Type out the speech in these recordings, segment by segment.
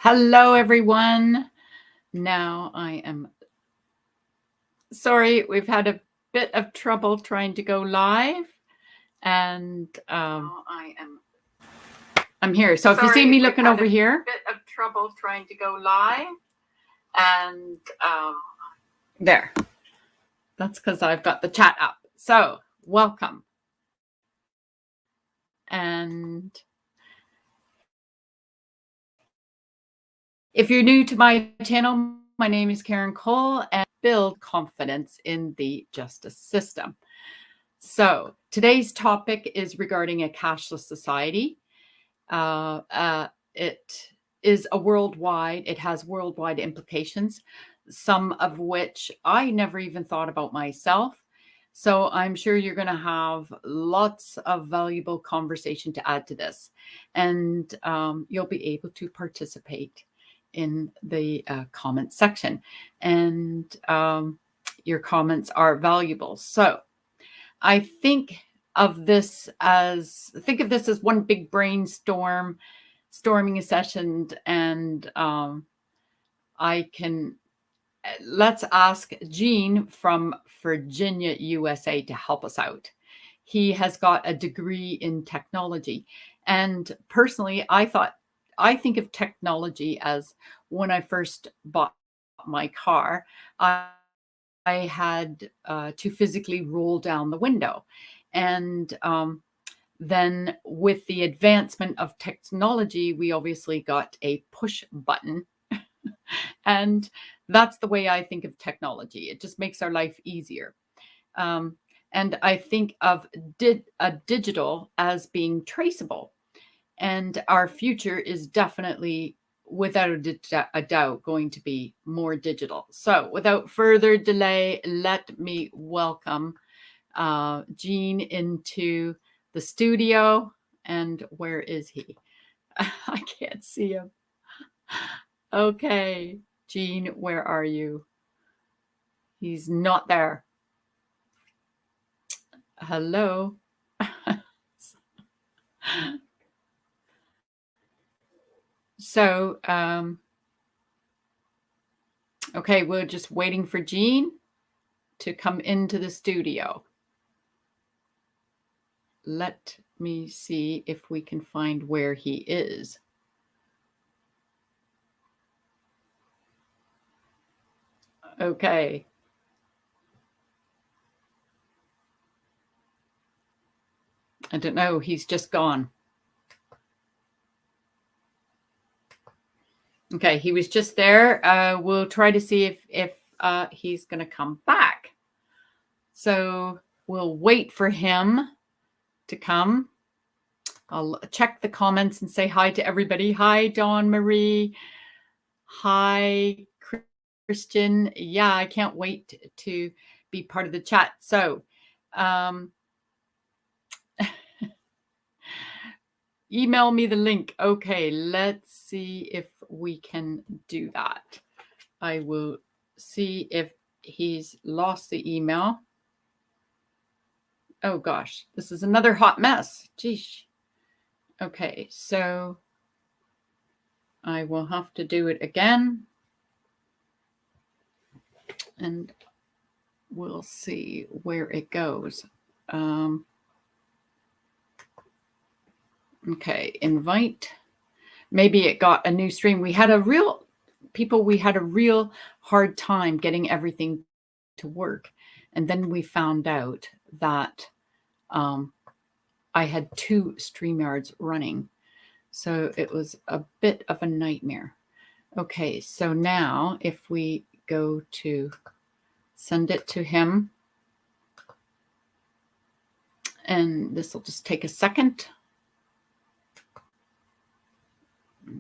Hello, everyone. Now I am sorry, we've had a bit of trouble trying to go live, and I'm here. So if you see me looking over here, bit of trouble trying to go live, and there. That's because I've got the chat up. So welcome. And if you're new to my channel, my name is Karen Cole, and build confidence in the justice system. So today's topic is regarding a cashless society. It is it has worldwide implications, some of which I never even thought about myself. So I'm sure you're going to have lots of valuable conversation to add to this, and you'll be able to participate in the comment section, and your comments are valuable. So I think of this as one big storming a session, and let's ask Gene from Virginia, USA, to help us out. He has got a degree in technology, and personally, I think of technology as when I first bought my car, I had to physically roll down the window. And then with the advancement of technology, we obviously got a push button. And that's the way I think of technology. It just makes our life easier. And I think of digital as being traceable. And our future is definitely, without a doubt, going to be more digital. So without further delay, let me welcome Gene into the studio. And where is he? I can't see him. Okay, Gene, where are you? He's not there. Hello. So, okay, we're just waiting for Gene to come into the studio. Let me see if we can find where he is. Okay. I don't know. He's just gone. Okay, he was just there. We'll try to see if he's going to come back. So we'll wait for him to come. I'll check the comments and say hi to everybody. Hi, Dawn Marie. Hi, Christian. Yeah, I can't wait to be part of the chat. So email me the link. Okay, let's see if we can do that. I will see if he's lost the email. Oh gosh, this is another hot mess. Geesh. Okay, so I will have to do it again. And we'll see where it goes. Okay, invite. Maybe it got a new stream. We had a real hard time getting everything to work. And then we found out that I had 2 StreamYards running. So it was a bit of a nightmare. Okay, so now if we go to send it to him, and this will just take a second.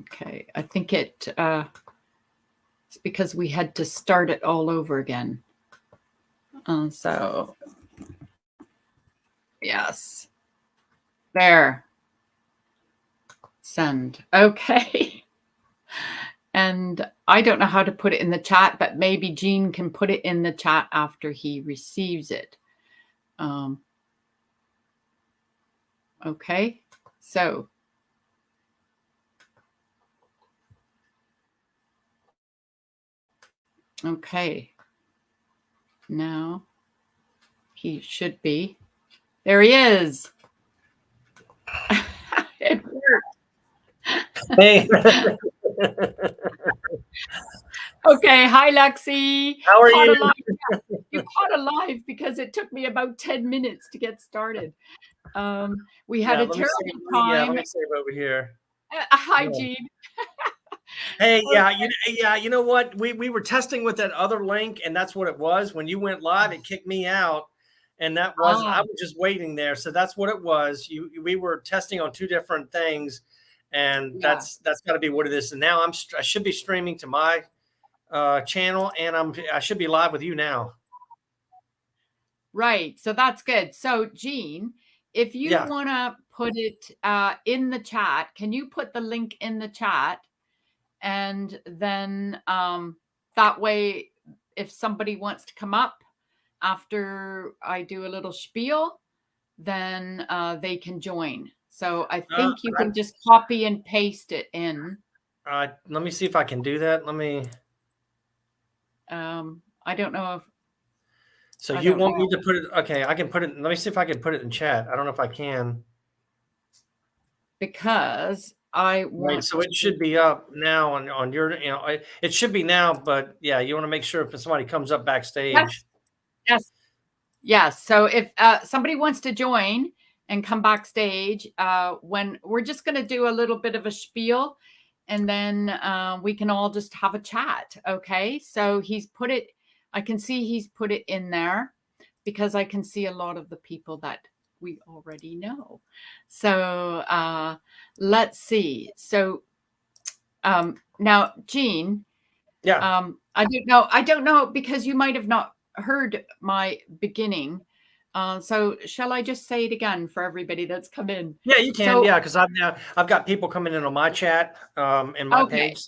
Okay, I think it's because we had to start it all over again. So, yes, there, send. Okay. And I don't know how to put it in the chat, but maybe Gene can put it in the chat after he receives it. Okay, so Okay. Now he should be. There he is. It worked. Hey. Okay. Hi, Lexi. How are you? You caught alive because it took me about 10 minutes to get started. We had a terrible let time. me save over here. Hi, Yeah. Gene. Hey, you know what? We were testing with that other link, and that's what it was. When you went live, it kicked me out, and that wasn't. I was just waiting there, so that's what it was. We were testing on two different things, and that's got to be what it is. And now I should be streaming to my channel, and I should be live with you now. Right. So that's good. So, Gene, if you want to put it in the chat, can you put the link in the chat? And then that way, if somebody wants to come up after I do a little spiel, then they can join. So I think you can just copy and paste it in. Let me see if I can do that. Let me. I don't know if. So you want me to put it? Okay, I can put it. Let me see if I can put it in chat. I don't know if I can. Because I want. Right, so it should be up now on your. It should be now, but yeah, you want to make sure if somebody comes up backstage. Yes. So if somebody wants to join and come backstage, when we're just going to do a little bit of a spiel, and then we can all just have a chat. Okay. So he's put it. I can see he's put it in there because I can see a lot of the people that we already know. So let's see. So now, Gene. Yeah. I don't know because you might have not heard my beginning. So shall I just say it again for everybody that's come in? Yeah, you can. So, because I've got people coming in on my chat in my page.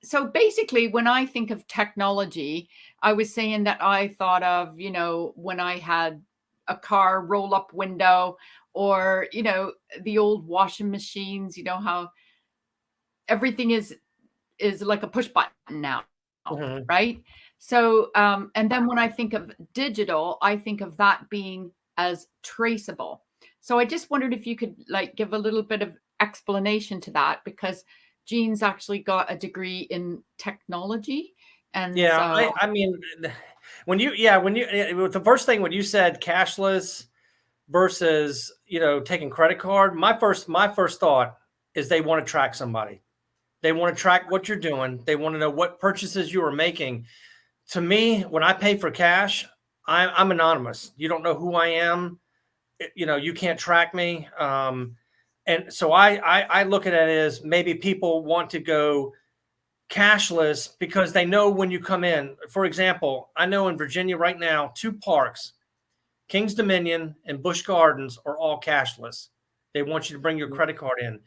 So basically, when I think of technology, I was saying that I thought of, when I had a car roll up window, or, the old washing machines, how everything is like a push button now, right? So, and then when I think of digital, I think of that being as traceable. So I just wondered if you could give a little bit of explanation to that, because Gene's actually got a degree in technology. And I mean, the first thing when you said cashless versus, taking credit card, my first thought is they want to track somebody. They want to track what you're doing. They want to know what purchases you are making. To me, when I pay for cash, I'm anonymous. You don't know who I am. You can't track me. And so I look at it as maybe people want to go cashless because they know when you come in. For example, I know in Virginia right now, two parks, Kings Dominion and Busch Gardens, are all cashless. They want you to bring your credit card in.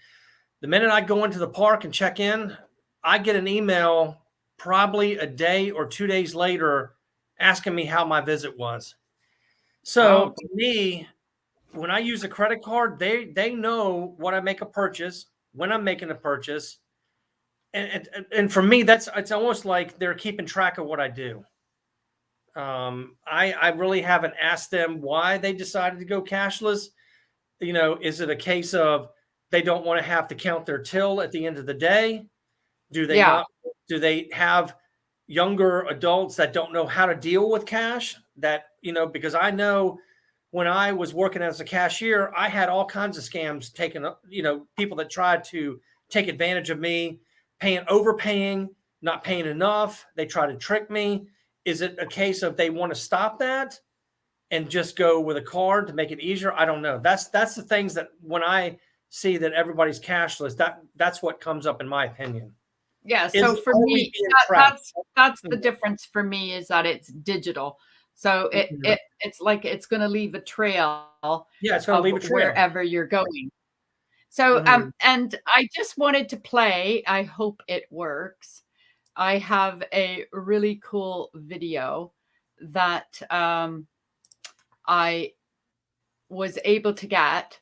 The minute I go into the park and check in, I get an email probably a day or 2 days later asking me how my visit was. So to me, when I use a credit card, they know what I make a purchase, when I'm making a purchase. And for me, it's almost like they're keeping track of what I do. I really haven't asked them why they decided to go cashless. Is it a case of they don't want to have to count their till at the end of the day? Do they not? Do they have younger adults that don't know how to deal with cash? Because I know when I was working as a cashier, I had all kinds of scams taken, people that tried to take advantage of me, overpaying, not paying enough. They try to trick me. Is it a case of they want to stop that and just go with a card to make it easier? I don't know. That's the things that when I see that everybody's cashless, that's what comes up in my opinion. Yeah. So for me, that's the difference for me, is that it's digital. So it's like it's going to leave a trail. Yeah, it's going to leave a trail wherever you're going. So and I just wanted to play. I hope it works. I have a really cool video that I was able to get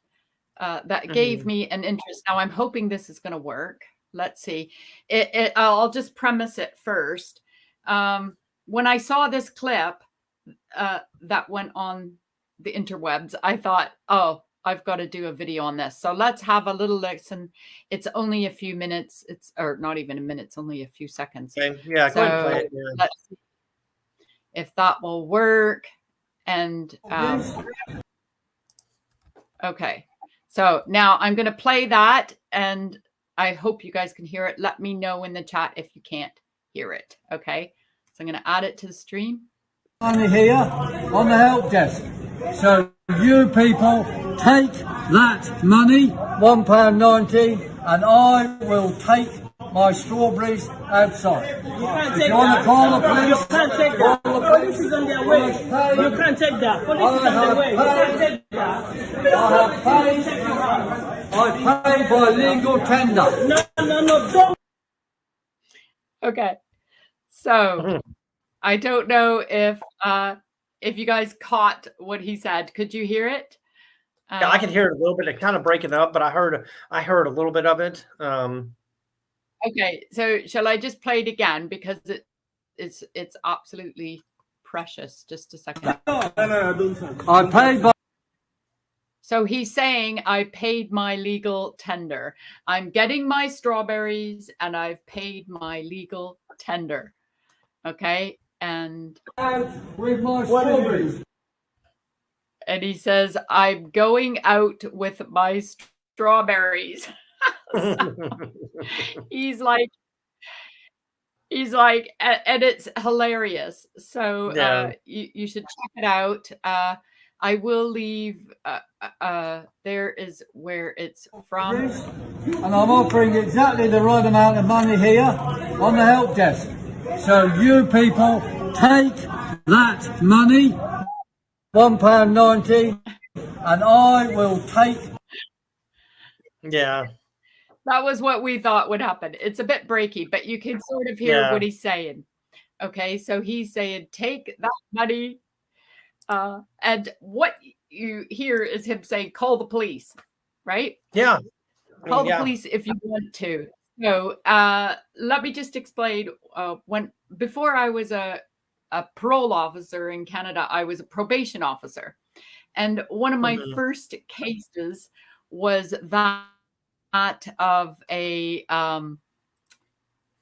that gave me an interest. Now I'm hoping this is going to work. let's see. I'll just premise it first. When I saw this clip that went on the interwebs, I thought, oh, I've got to do a video on this. So let's have a little listen. It's only a few minutes. Or not even a minute. It's only a few seconds. Okay. Yeah. Go ahead and play it. Yeah. Let's see if that will work. And okay. So now I'm going to play that, and I hope you guys can hear it. Let me know in the chat if you can't hear it. Okay. So I'm going to add it to the stream. Money here on the help desk. So you people take that money, £1.90, and I will take my strawberries outside. You can't If take you want to that. call the police, You can't take that. Police is on their way. You can't take that. Police is on their way. You can't take that. I pay by legal tender. No, don't. Okay. So I don't know if you guys caught what he said. Could you hear it? Yeah, I could hear it a little bit. It kind of breaking up, but I heard a little bit of it. Okay, so shall I just play it again, because it's absolutely precious. Just a second. I paid by. So he's saying, I paid my legal tender. I'm getting my strawberries and I've paid my legal tender. Okay. And With my strawberries. and he says, I'm going out with my strawberries. So he's like, and it's hilarious. So Yeah. You should check it out. I will leave. There is where it's from. And I'm offering exactly the right amount of money here on the help desk. So you people take that money, £1.90, and I will take. Yeah. That was what we thought would happen. It's a bit breaky, but you can sort of hear what he's saying. Okay, so he's saying, take that money. And what you hear is him saying, call the police, right? Yeah. Call the police if you want to. So let me just explain. Before I was a parole officer in Canada, I was a probation officer. And one of my first cases was that of a,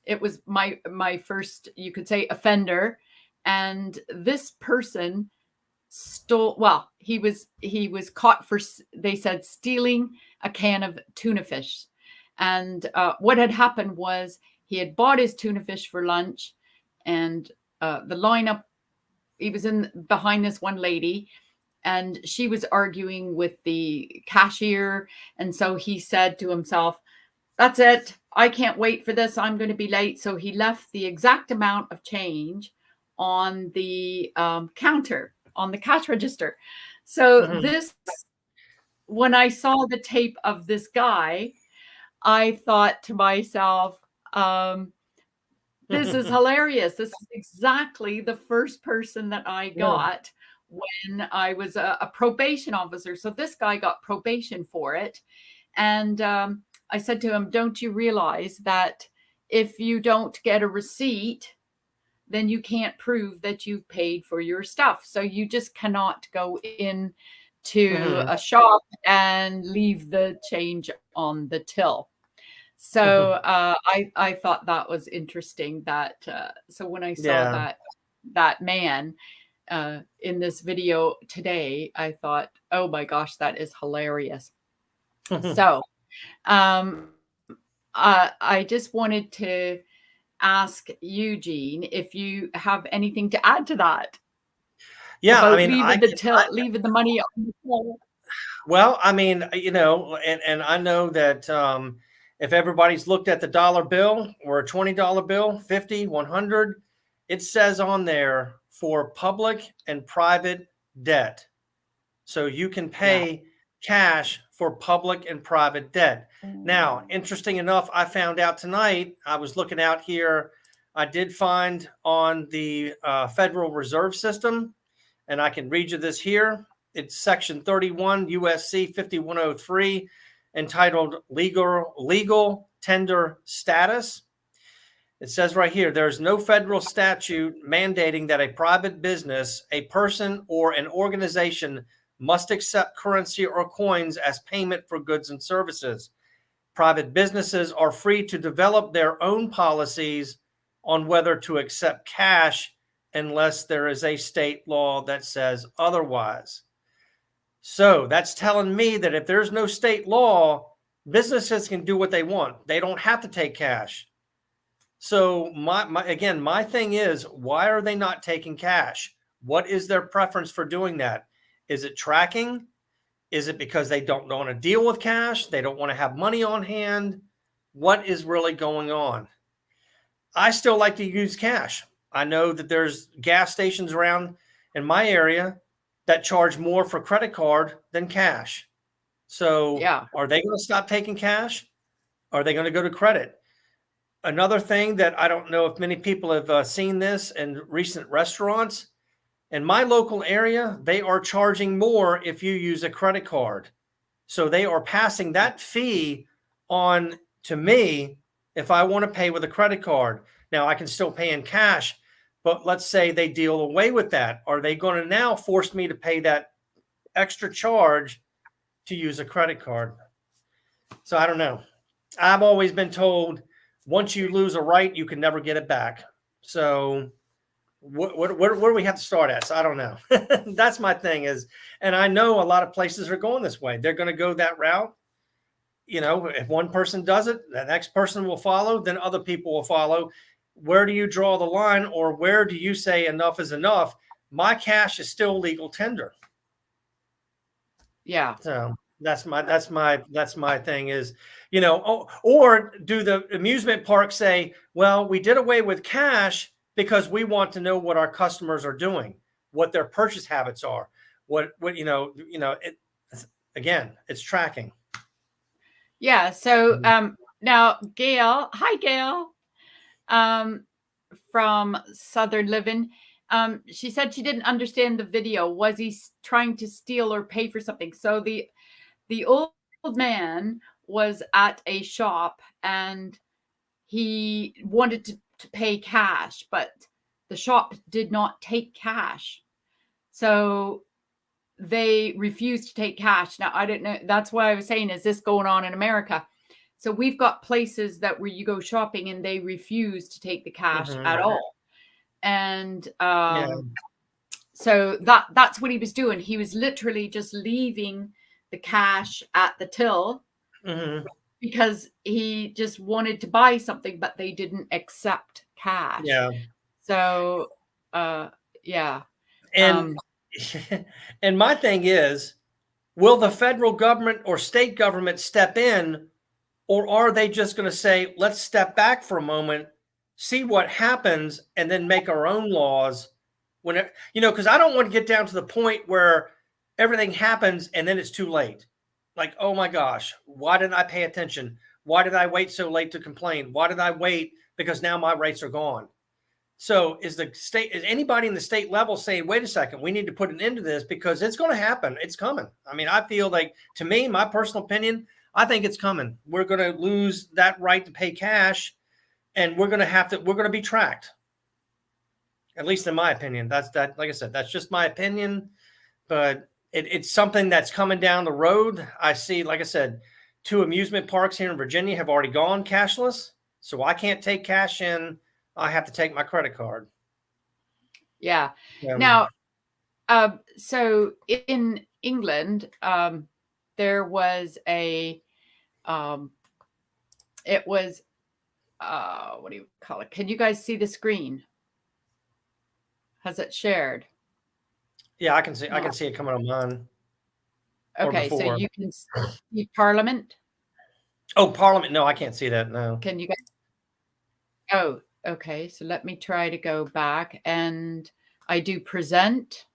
it was my first, you could say, offender. And this person he was caught for, they said, stealing a can of tuna fish. And what had happened was he had bought his tuna fish for lunch, and the lineup, he was behind this one lady, and she was arguing with the cashier. And so he said to himself, that's it. I can't wait for this. I'm going to be late. So he left the exact amount of change on the counter, on the cash register. So when I saw the tape of this guy, I thought to myself, this is hilarious. This is exactly the first person that I got when I was a probation officer. So this guy got probation for it. And I said to him, don't you realize that if you don't get a receipt, then you can't prove that you've paid for your stuff. So you just cannot go in to a shop and leave the change on the till. So I thought that was interesting, that so when I saw that man in this video today, I thought, oh my gosh, that is hilarious. So I just wanted to ask Eugene if you have anything to add to that. Yeah, I mean, leaving the money on the till. Well, I mean, and I know that if everybody's looked at the dollar bill or a $20 bill, 50, 100, it says on there for public and private debt. So you can pay cash for public and private debt. Now, interesting enough, I found out tonight, I was looking out here, I did find on the Federal Reserve System, and I can read you this here. It's section 31 USC 5103, entitled legal tender status. It says right here, there's no federal statute mandating that a private business, a person, or an organization must accept currency or coins as payment for goods and services. Private businesses are free to develop their own policies on whether to accept cash unless there is a state law that says otherwise. So that's telling me that if there's no state law, businesses can do what they want. They don't have to take cash. So my thing is, why are they not taking cash? What is their preference for doing that? Is it tracking? Is it because they don't want to deal with cash? They don't want to have money on hand? What is really going on? I still like to use cash. I know that there's gas stations around in my area that charge more for credit card than cash. So Are they going to stop taking cash? Are they going to go to credit? Another thing that I don't know if many people have seen this in recent restaurants, in my local area, they are charging more if you use a credit card. So they are passing that fee on to me if I want to pay with a credit card. Now I can still pay in cash, but let's say they deal away with that. Are they going to now force me to pay that extra charge to use a credit card? So I don't know. I've always been told once you lose a right, you can never get it back. So where do we have to start at? So I don't know. That's my thing is, and I know a lot of places are going this way. They're going to go that route. You know, if one person does it, the next person will follow, then other people will follow. Where do you draw the line, or where do you say enough is enough? My cash is still legal tender. Yeah. So that's my thing is, you know, or do the amusement park say, well, we did away with cash because we want to know what our customers are doing, what their purchase habits are, what again, it's tracking. Yeah. So now Gail, hi Gail, from Southern Living. She said she didn't understand the video. Was he trying to steal or pay for something? So the old man was at a shop and he wanted to pay cash, but the shop did not take cash. So they refused to take cash. Now, I didn't know. That's why I was saying, is this going on in America? So we've got places that where you go shopping and they refuse to take the cash at all. And so that's what he was doing. He was literally just leaving the cash at the till because he just wanted to buy something, but they didn't accept cash. Yeah. So, yeah. And and my thing is, will the federal government or state government step in, or are they just going to say, let's step back for a moment, see what happens, and then make our own laws? When it, because I don't want to get down to the point where everything happens and then it's too late. Like, oh my gosh, why didn't I pay attention? Why did I wait so late to complain? Why did I wait? Because now my rights are gone. So is anybody in the state level saying, wait a second, we need to put an end to this because it's going to happen. It's coming. I mean, I feel like, to me, my personal opinion, I think it's coming. We're going to lose that right to pay cash, and we're going to be tracked. At least in my opinion. Like I said, that's just my opinion, but it's something that's coming down the road. I see, like I said, 2 amusement parks here in Virginia have already gone cashless. So I can't take cash in. I have to take my credit card. Yeah. Now, so in England, there was it was, what do you call it? Can you guys see the screen? Has it shared? Yeah, I can see. I can see it coming on mine. Okay, so you can see Parliament. Oh, Parliament. No, I can't see that. No. Can you guys? Oh, okay. So let me try to go back, and I do present,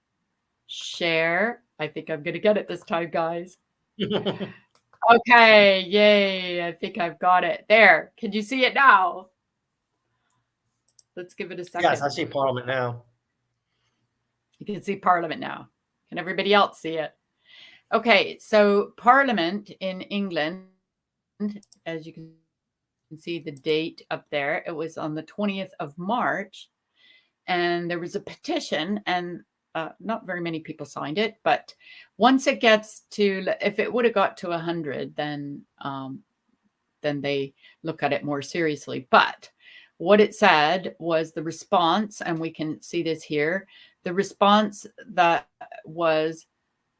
share. I think I'm going to get it this time, guys. Okay, yay. I think I've got it. There. Can you see it now? Let's give it a second. Yes, I see Parliament now. You can see Parliament now. Can everybody else see it? Okay, so Parliament in England, as you can see the date up there. It was on the 20th of March, and there was a petition, and not very many people signed it. But once it gets to, if it would have got to 100, then they look at it more seriously. But what it said was the response, and we can see this here. The response that was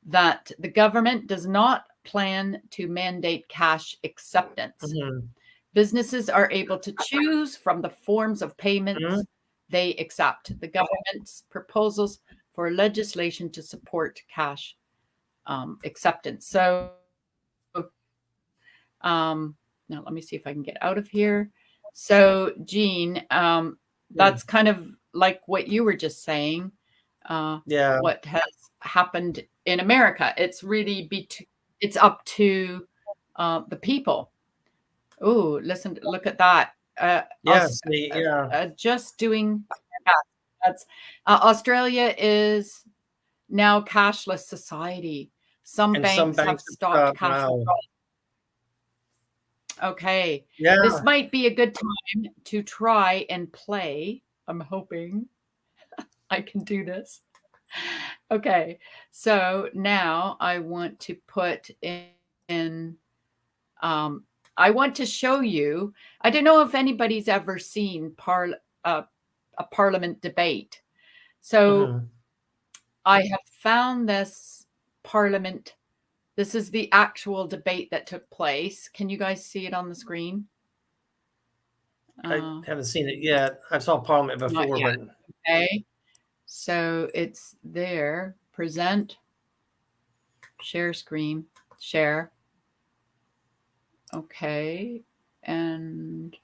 that the government does not plan to mandate cash acceptance. Mhm. Businesses are able to choose from the forms of payments they accept. The government's proposals for legislation to support cash acceptance. So now let me see if I can get out of here. So Jean, that's kind of like what you were just saying. Yeah. What has happened in America? It's really it's up to the people. Oh, listen, look at that. Yes. Just doing that's Australia is now cashless society. Some And banks, some banks have stopped wow. cashless. Okay. Yeah. This might be a good time to try and play. I'm hoping I can do this. Okay. So now I want to put in I want to show you, I don't know if anybody's ever seen a parliament debate. So I have found this parliament. This is the actual debate that took place. Can you guys see it on the screen? I haven't seen it yet. I saw Parliament before, but okay. So it's there. Present, share screen, share. Okay, and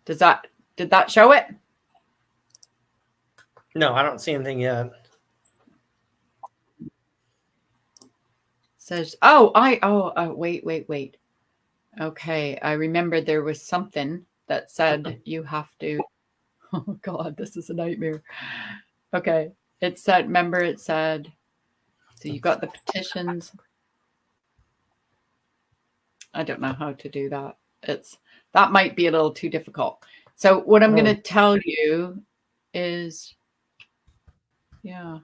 did that show it? no, I don't see anything yet. Says, wait. Okay, I remember there was something that said you have to. Oh God, this is a nightmare. Okay, it said. Remember, it said. So you got the petitions. I don't know how to do that. That might be a little too difficult. So what I'm going to tell you is, yeah.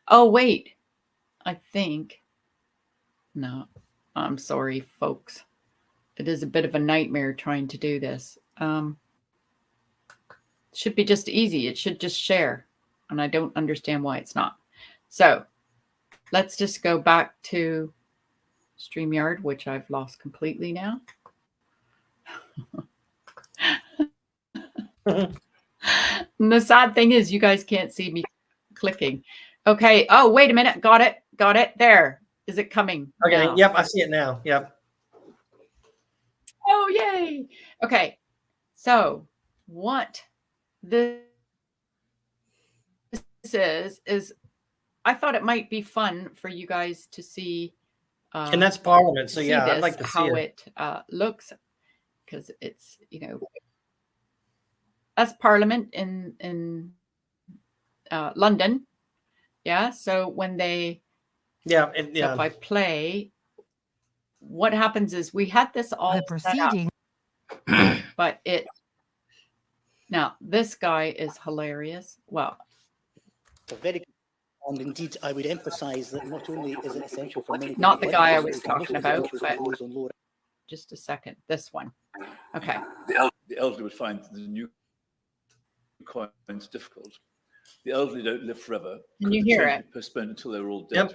Oh wait, I think. No, I'm sorry, folks. It is a bit of a nightmare trying to do this. It should be just easy. It should just share. And I don't understand why it's not. So let's just go back to StreamYard, which I've lost completely now. And the sad thing is you guys can't see me clicking. Okay. Oh, wait a minute. Got it. There. Is it coming? Okay. Now? Yep. I see it now. Yep. Oh, yay. Okay. So what this is I thought it might be fun for you guys to see. And that's Parliament. So yeah, I'd like to see how it looks, because it's, that's Parliament in London. Yeah. So when they, so if I play, what happens is we had this all proceeding, but now this guy is hilarious. Well, and indeed, I would emphasise that not only is it essential for many, not the guy I was talking about, but just a second, this one. Okay. The elderly would find the new coins difficult. The elderly don't live forever. Can you hear it? Postponed until they're all dead. Yep.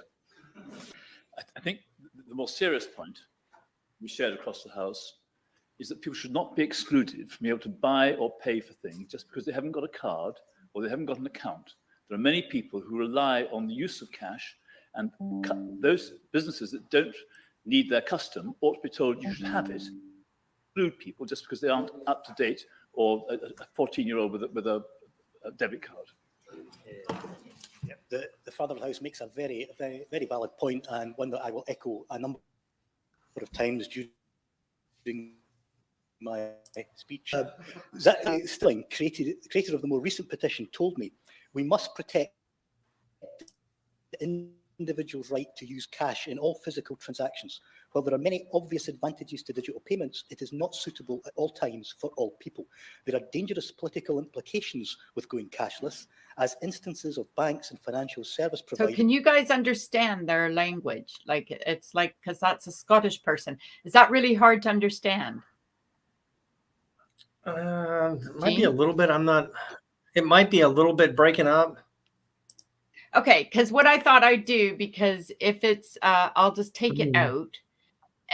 I think the more serious point we shared across the House is that people should not be excluded from being able to buy or pay for things just because they haven't got a card or they haven't got an account. There are many people who rely on the use of cash, and those businesses that don't need their custom ought to be told you should have it. Exclude people just because they aren't up to date, or a 14-year-old with a debit card. The Father of the House makes a very valid point, and one that I will echo a number of times during my speech. Stilling, creator of the more recent petition, told me we must protect the individual's right to use cash in all physical transactions. While there are many obvious advantages to digital payments, it is not suitable at all times for all people. There are dangerous political implications with going cashless, as instances of banks and financial service So providers. can you guys understand their language? Like, it's like, because that's a Scottish person. Is that really hard to understand? It might be a little bit. It might be a little bit breaking up. Okay, because what I thought I'd do, because if it's, I'll just take it out.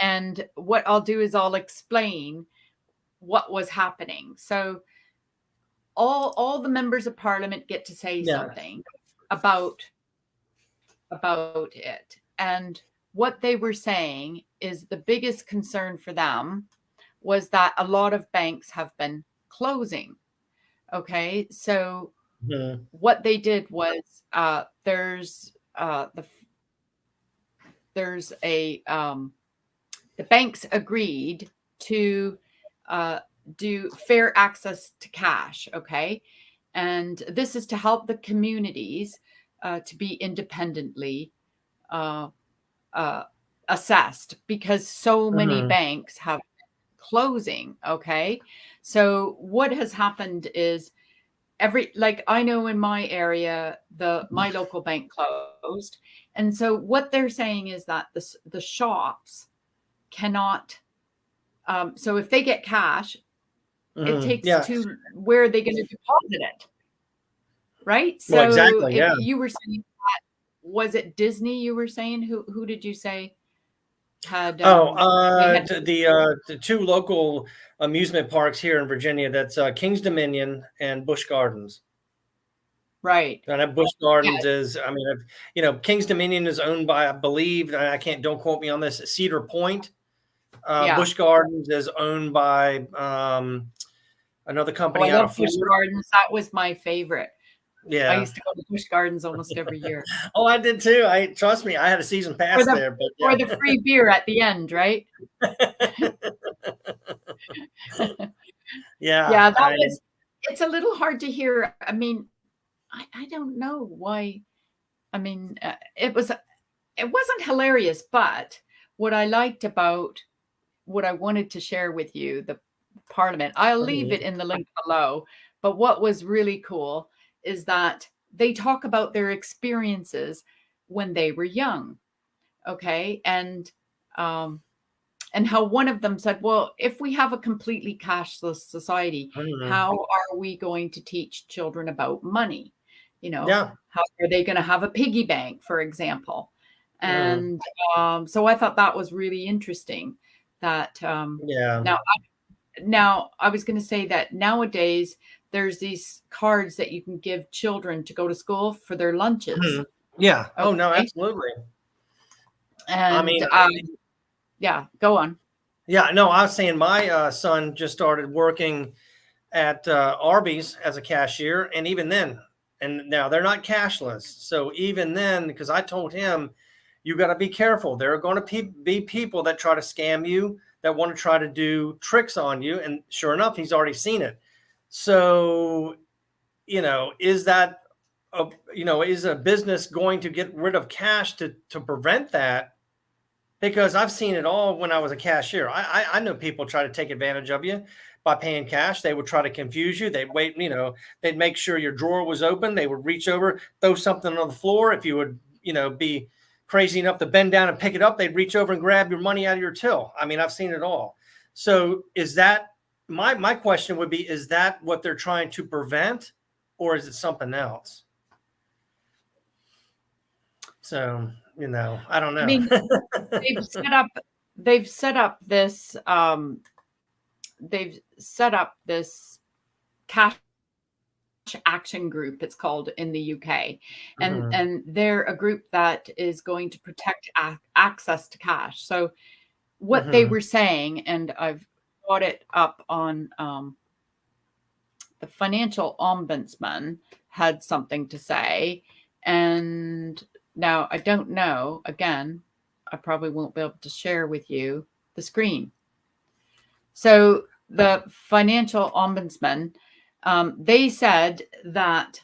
And what I'll do is I'll explain what was happening. So all the members of parliament get to say something about it. And what they were saying is the biggest concern for them was that a lot of banks have been closing. Okay, so what they did was there's the banks agreed to do fair access to cash. Okay, and this is to help the communities to be independently assessed, because so many banks have closing. Okay, so what has happened is like I know in my area, my local bank closed. And so what they're saying is that the shops cannot, so if they get cash, it takes to where are they going to deposit it? Right? So exactly, you were saying that, was it Disney you were saying? Who did you say had the two local amusement parks here in Virginia, that's King's Dominion and Busch Gardens. Right. And Busch Gardens is, I mean, King's Dominion is owned by, I believe, don't quote me on this, Cedar Point. Busch Gardens is owned by another company out of Florida. Busch Gardens. That was my favorite. Yeah, I used to go to Busch Gardens almost every year. Oh, I did too. Trust me, I had a season pass there. But or the free beer at the end, right? Yeah, it's a little hard to hear. I mean, I don't know why. I mean, it wasn't hilarious, but what I liked about what I wanted to share with you, the Parliament, I'll leave it in the link below. But what was really cool is that they talk about their experiences when they were young. Okay. And how one of them said, well, if we have a completely cashless society, how are we going to teach children about money? How are they going to have a piggy bank, for example? And so I thought that was really interesting that now I was going to say that nowadays there's these cards that you can give children to go to school for their lunches. Yeah. Okay. Oh, no, absolutely. And I mean, go on. Yeah, no, I was saying my son just started working at Arby's as a cashier. And even then, and now they're not cashless. So even then, because I told him, you got to be careful. There are going to be people that try to scam you, that want to try to do tricks on you. And sure enough, he's already seen it. So, is that, is a business going to get rid of cash to prevent that? Because I've seen it all when I was a cashier. I know people try to take advantage of you by paying cash. They would try to confuse you. They'd wait, they'd make sure your drawer was open. They would reach over, throw something on the floor. If you would, be crazy enough to bend down and pick it up, they'd reach over and grab your money out of your till. I mean, I've seen it all. So is that, my question would be, is that what they're trying to prevent, or is it something else? So, I don't know. I mean, they've set up this cash action group, it's called, in the UK. And they're a group that is going to protect access to cash. So what they were saying, and I've got it up on the financial ombudsman had something to say. And now I don't know, again, I probably won't be able to share with you the screen. So the financial ombudsman, they said that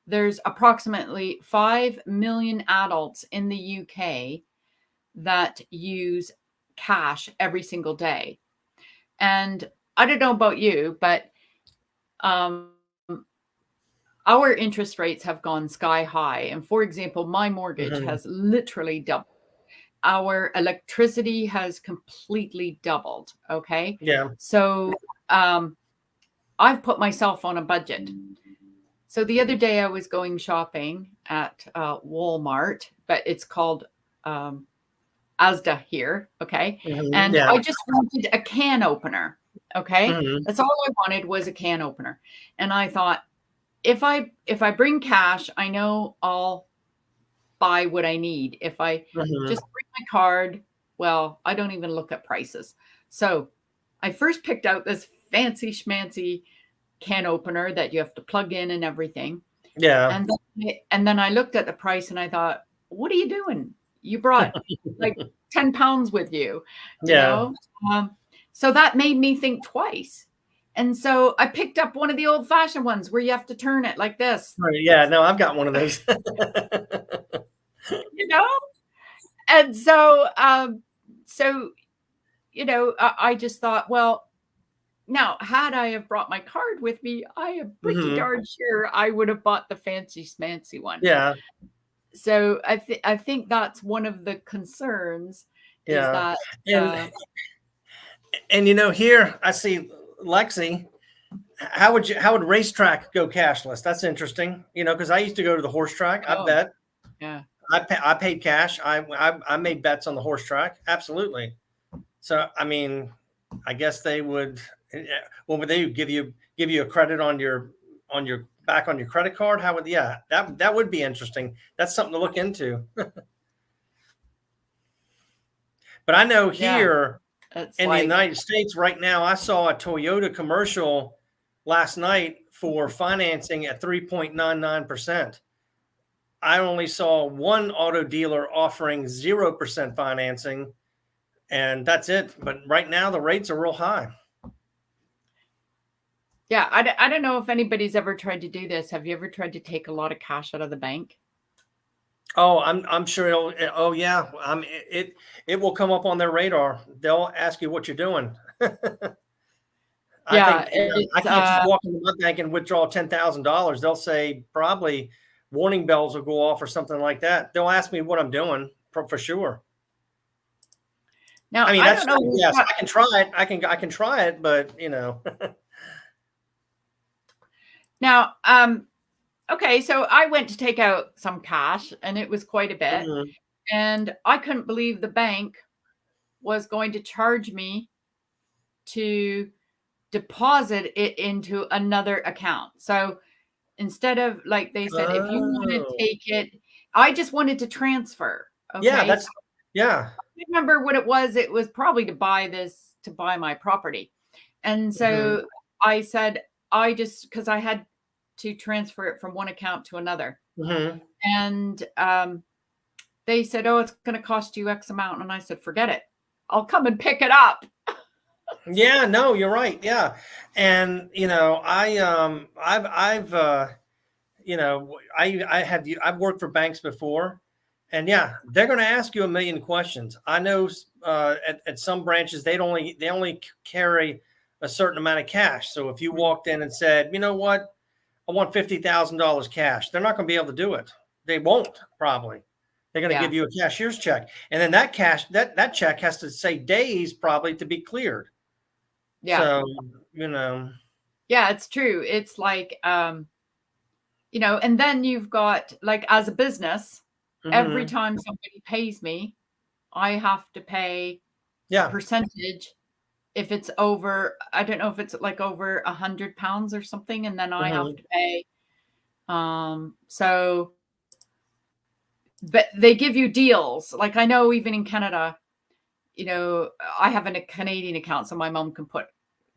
there's approximately 5 million adults in the UK that use cash every single day. And I don't know about you, but our interest rates have gone sky high. And for example, my mortgage has literally doubled. Our electricity has completely doubled. Okay. Yeah. So I've put myself on a budget. So the other day I was going shopping at Walmart, but it's called Asda here. Okay. And Yeah. I just wanted a can opener. Okay. That's all I wanted was a can opener. And I thought, if I bring cash, I know I'll buy what I need. If I just bring my card, well, I don't even look at prices. So I first picked out this fancy schmancy can opener that you have to plug in and everything. Yeah. And then I looked at the price and I thought, what are you doing? You brought like 10 pounds with you, you know? So that made me think twice. And so I picked up one of the old fashioned ones where you have to turn it like this. Right. Yeah. No, I've got one of those. You know? And so, you know, I just thought, well, now, had I have brought my card with me, I am pretty darn sure I would have bought the fancy schmancy one. Yeah. So I think that's one of the concerns is that. And you know, here I see Lexi. How would racetrack go cashless? That's interesting. You know, because I used to go to the horse track. I bet. Yeah. I paid cash. I made bets on the horse track. Absolutely. So I mean, I guess they would. What would they give you a credit on your back on your credit card? How would that would be interesting. That's something to look into. But I know here in the United States right now, I saw a Toyota commercial last night for financing at 3.99%. I only saw one auto dealer offering 0% financing, and that's it. But right now the rates are real high. Yeah, I don't know if anybody's ever tried to do this. Have you ever tried to take a lot of cash out of the bank? Oh, I'm sure it'll. Oh yeah, it will come up on their radar. They'll ask you what you're doing. I can't just walk into my bank and withdraw $10,000. They'll say probably warning bells will go off or something like that. They'll ask me what I'm doing for sure. Now, I mean, I don't know. Yes, I can try it. I can try it, but you know. Now, okay, so I went to take out some cash and it was quite a bit. And I couldn't believe the bank was going to charge me to deposit it into another account. So instead of, like they said, if you want to take it, I just wanted to transfer. Okay. Yeah, I remember what it was. It was probably to buy my property. And so I said, because I had to transfer it from one account to another. And they said, oh, it's going to cost you X amount. And I said, forget it. I'll come and pick it up. Yeah, no, you're right. Yeah. And, you know, I've worked for banks before, and yeah, they're going to ask you a million questions. I know at some branches, they only carry a certain amount of cash. So if you walked in and said, you know what, I want $50,000 cash, they're not going to be able to do it. They won't probably. They're going to give you a cashier's check. And then that cash, that check has to say days probably to be cleared. Yeah. So, you know. Yeah, it's true. It's like, you know, and then you've got, like, as a business, every time somebody pays me, I have to pay a percentage. If it's over, I don't know if it's like over £100 or something, and then I have to pay. So, but they give you deals. Like, I know even in Canada, you know, I have a Canadian account, so my mom can put,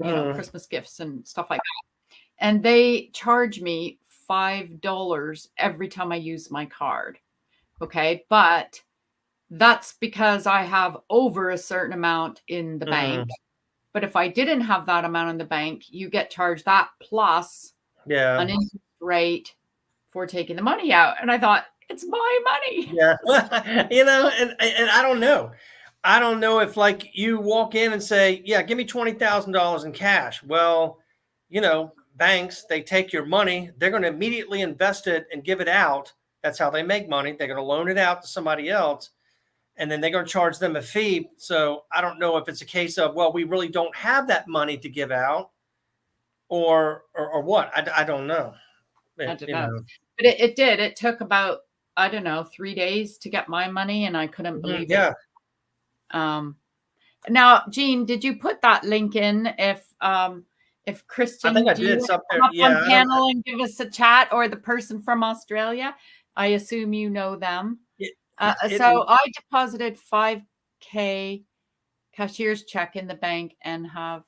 you know, Christmas gifts and stuff like that. And they charge me $5 every time I use my card. Okay. But that's because I have over a certain amount in the bank. But if I didn't have that amount in the bank, you get charged that plus an interest rate for taking the money out. And I thought, it's my money. Yeah. And I don't know. I don't know if like you walk in and say, yeah, give me $20,000 in cash. Well, banks, they take your money, they're going to immediately invest it and give it out. That's how they make money. They're going to loan it out to somebody else, and then they're going to charge them a fee. So I don't know if it's a case of, well, we really don't have that money to give out, or what. I don't know. I don't know. But it did. It took about, I don't know, 3 days to get my money, and I couldn't believe it. Now, Jean, did you put that link in? If Christian, I think I did. It's up there. Yeah, on panel and give us a chat, or the person from Australia, I assume you know them. So I deposited $5,000 cashier's check in the bank and have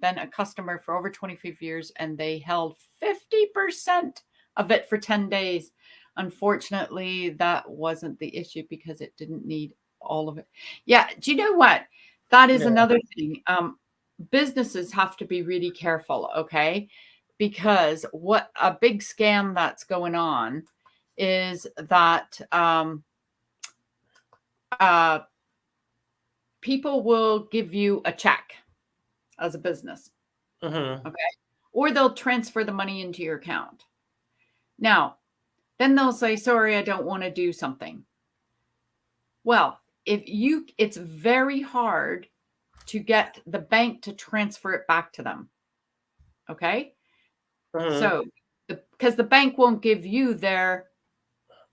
been a customer for over 25 years, and they held 50% of it for 10 days. Unfortunately, that wasn't the issue because it didn't need all of it. Yeah. Do you know what? That is another thing. Businesses have to be really careful, okay? Because what a big scam that's going on is that people will give you a check as a business, okay? Or they'll transfer the money into your account. Now, then they'll say, sorry, I don't want to do something. Well, it's very hard to get the bank to transfer it back to them. Okay. So because the bank won't give you their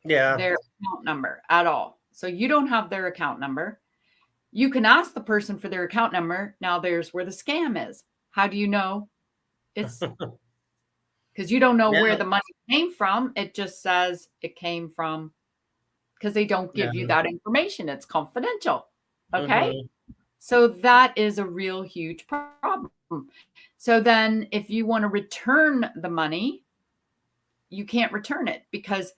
account number at all. So you don't have their account number. You can ask the person for their account number. Now there's where the scam is. How do you know? It's because you don't know where the money came from. It just says it came from, because they don't give you that information. It's confidential. Okay. So that is a real huge problem. So then if you want to return the money, you can't return it because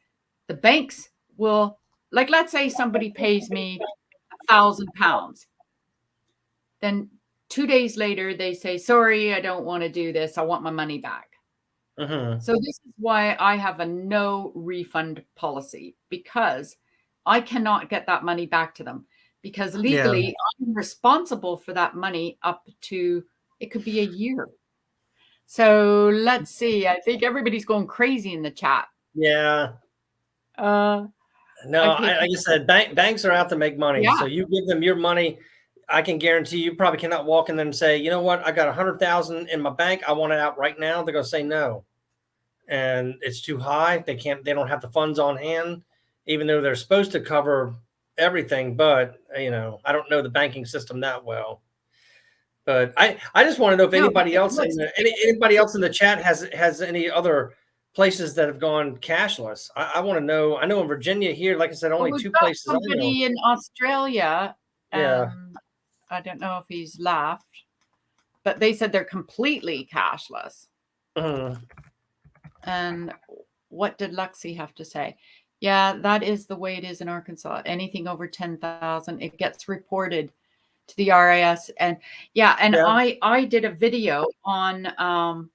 the banks will, like, let's say somebody pays me £1,000. Then 2 days later, they say, sorry, I don't want to do this. I want my money back. So this is why I have a no refund policy, because I cannot get that money back to them. Because legally, I'm responsible for that money up to, it could be a year. So let's see. I think everybody's going crazy in the chat. Yeah. No, like I said, banks are out to make money. So you give them your money. I can guarantee you probably cannot walk in there and say, you know what, I got 100,000 in my bank. I want it out right now. They're going to say no. And it's too high. They don't have the funds on hand, even though they're supposed to cover everything. But, I don't know the banking system that well. But I just want to know if anybody else in the chat has any other places that have gone cashless. I want to know. I know in Virginia here, like I said, only two places. Somebody in Australia. I don't know if he's left, but they said they're completely cashless. And what did Lexi have to say? Yeah, that is the way it is in Arkansas. Anything over 10,000, it gets reported to the RIS. And I did a video on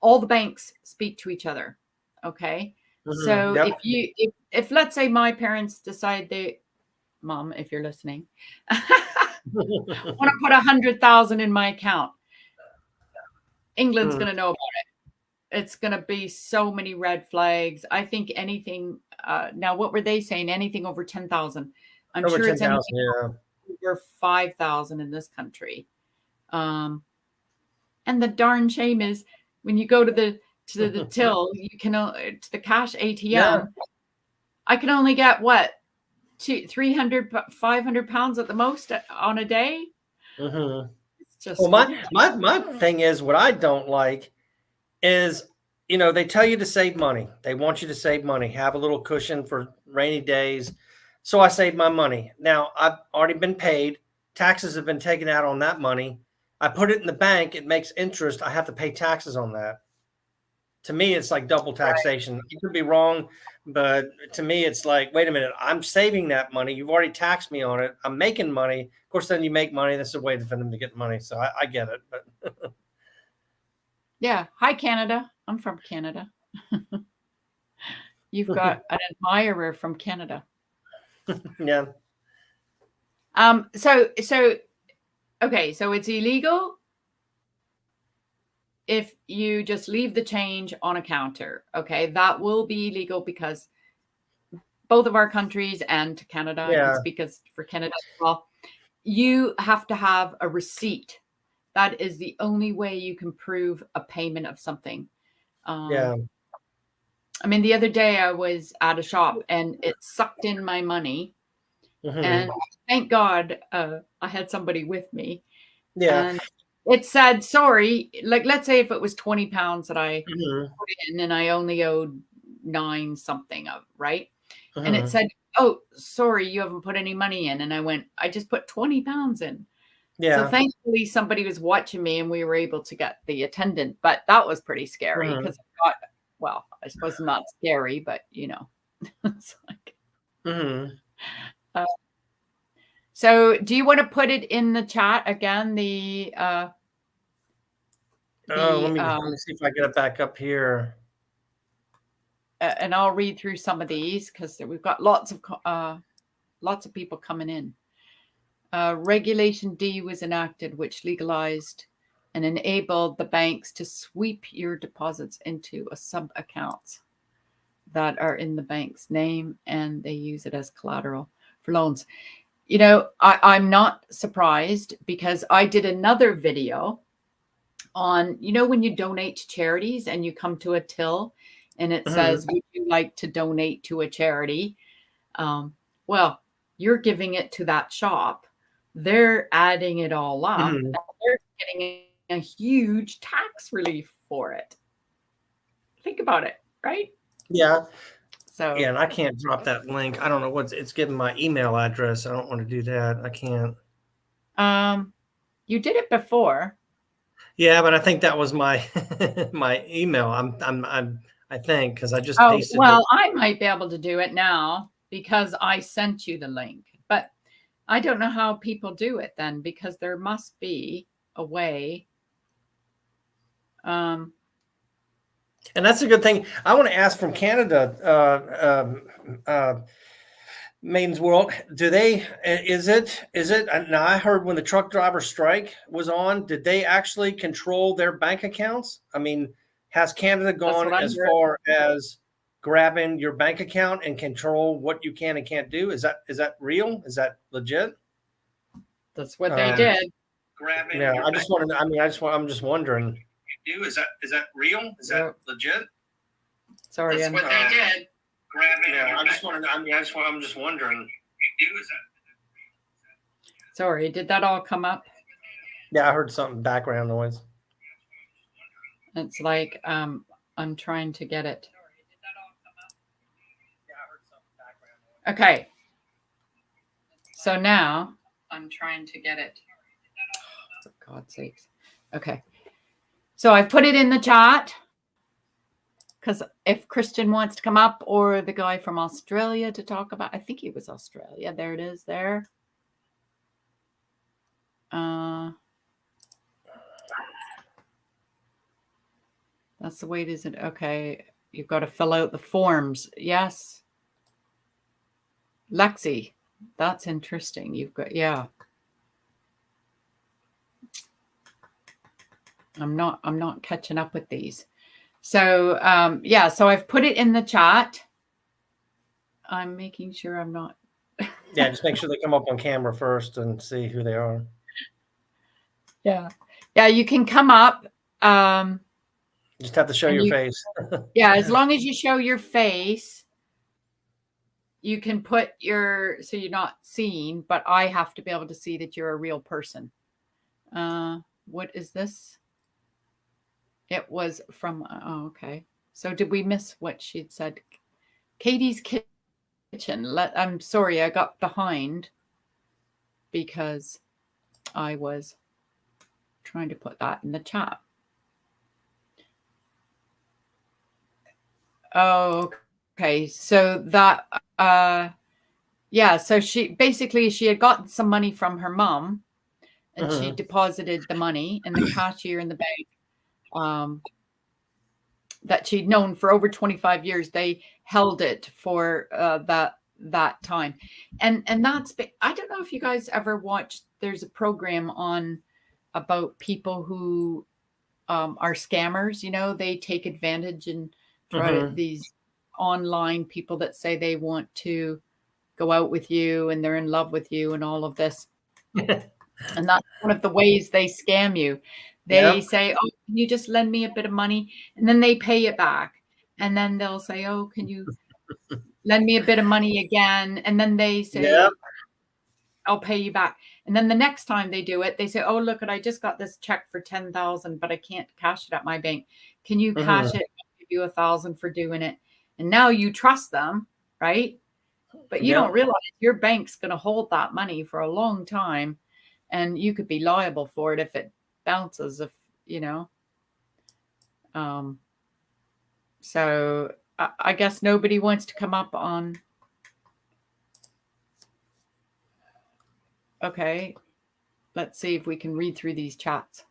all the banks speak to each other. Okay. So if let's say my parents decide Mom, if you're listening, want to put 100,000 in my account, England's going to know about it. It's going to be so many red flags. I think anything. Now, what were they saying? Anything over 10,000. I'm sure it's anything over 5,000 in this country. And the darn shame is when you go to the till, you can to the cash ATM. I can only get what? 300, 500 pounds at the most on a day. It's just my thing is, what I don't like is, they tell you to save money. They want you to save money, have a little cushion for rainy days. So I save my money. Now I've already been paid. Taxes have been taken out on that money. I put it in the bank. It makes interest. I have to pay taxes on that. To me, it's like double taxation. Right. You could be wrong, but to me, it's like, wait a minute, I'm saving that money. You've already taxed me on it. I'm making money. Of course, then you make money. That's a way for them to get money. So I get it. But yeah. Hi, Canada. I'm from Canada. You've got an admirer from Canada. Yeah. Okay, so it's illegal if you just leave the change on a counter. Okay, that will be illegal because both of our countries and Canada, I can speak for Canada as well, you have to have a receipt. That is the only way you can prove a payment of something. Yeah. I mean, the other day I was at a shop and it sucked in my money. And thank God I had somebody with me. Yeah. And it said, sorry, like, let's say if it was £20 that I put in and I only owed 9 something of, right? And it said, oh, sorry, you haven't put any money in. And I went, I just put £20 in. Yeah. So thankfully somebody was watching me and we were able to get the attendant, but that was pretty scary because I thought, well, I suppose not scary, but you know, it's like, so do you want to put it in the chat again? Let me see if I get it back up here. And I'll read through some of these because we've got lots of people coming in. Regulation D was enacted, which legalized and enabled the banks to sweep your deposits into a sub-accounts that are in the bank's name, and they use it as collateral for loans. You know, I'm not surprised because I did another video on, you know, when you donate to charities and you come to a till and it says, would you like to donate to a charity? Well, you're giving it to that shop. They're adding it all up. And they're getting a huge tax relief for it. Think about it, right? Yeah. So yeah, and I can't drop that link. I don't know it's giving my email address. I don't want to do that. I can't. You did it before. Yeah, but I think that was my my email. I think because I just pasted well, it. I might be able to do it now because I sent you the link, but I don't know how people do it then because there must be a way. And that's a good thing. I want to ask from Canada, Maiden's World, is it, now I heard when the truck driver strike was on, did they actually control their bank accounts? I mean, has Canada gone as far as grabbing your bank account and control what you can and can't do? Is that real? Is that legit? That's what they did. Grabbing. Yeah, I just wanted to, I'm just wondering. Is that real? Is that legit? Sorry, that's what they did. Grabbing. Yeah, I'm just wondering. Sorry, did that all come up? Yeah, I heard something background noise. It's like I'm trying to get it. Okay. So now I'm trying to get it. For God's sakes. Okay. So I've put it in the chat because if Christian wants to come up or the guy from Australia to talk about, I think he was Australia. There it is there. That's the way it is. Okay. You've got to fill out the forms. Yes. Lexi, that's interesting. You've got, yeah. I'm not catching up with these. So, yeah, so I've put it in the chat. I'm making sure I'm not. Yeah, just make sure they come up on camera first and see who they are. Yeah. Yeah, you can come up. Just have to show your face. Yeah, as long as you show your face, you can put so you're not seen, but I have to be able to see that you're a real person. What is this? It was from, oh, okay. So did we miss what she'd said? Katie's Kitchen. I'm sorry, I got behind because I was trying to put that in the chat. Oh, okay. So that, yeah, so she had gotten some money from her mom and she deposited the money and the cashier in the bank that she'd known for over 25 years. They held it for that time. And that's, I don't know if you guys ever watched, there's a program on about people who are scammers, you know, they take advantage and try these online people that say they want to go out with you and they're in love with you and all of this. And that's one of the ways they scam you. They say, oh, can you just lend me a bit of money? And then they pay it back. And then they'll say, oh, can you lend me a bit of money again? And then they say, I'll pay you back. And then the next time they do it, they say, oh, look, I just got this check for 10,000, but I can't cash it at my bank. Can you cash it? I'll give you 1,000 for doing it. And now you trust them, right? But you don't realize your bank's going to hold that money for a long time. And you could be liable for it if it bounces, if, you know. So I guess nobody wants to come up on. Okay, let's see if we can read through these chats.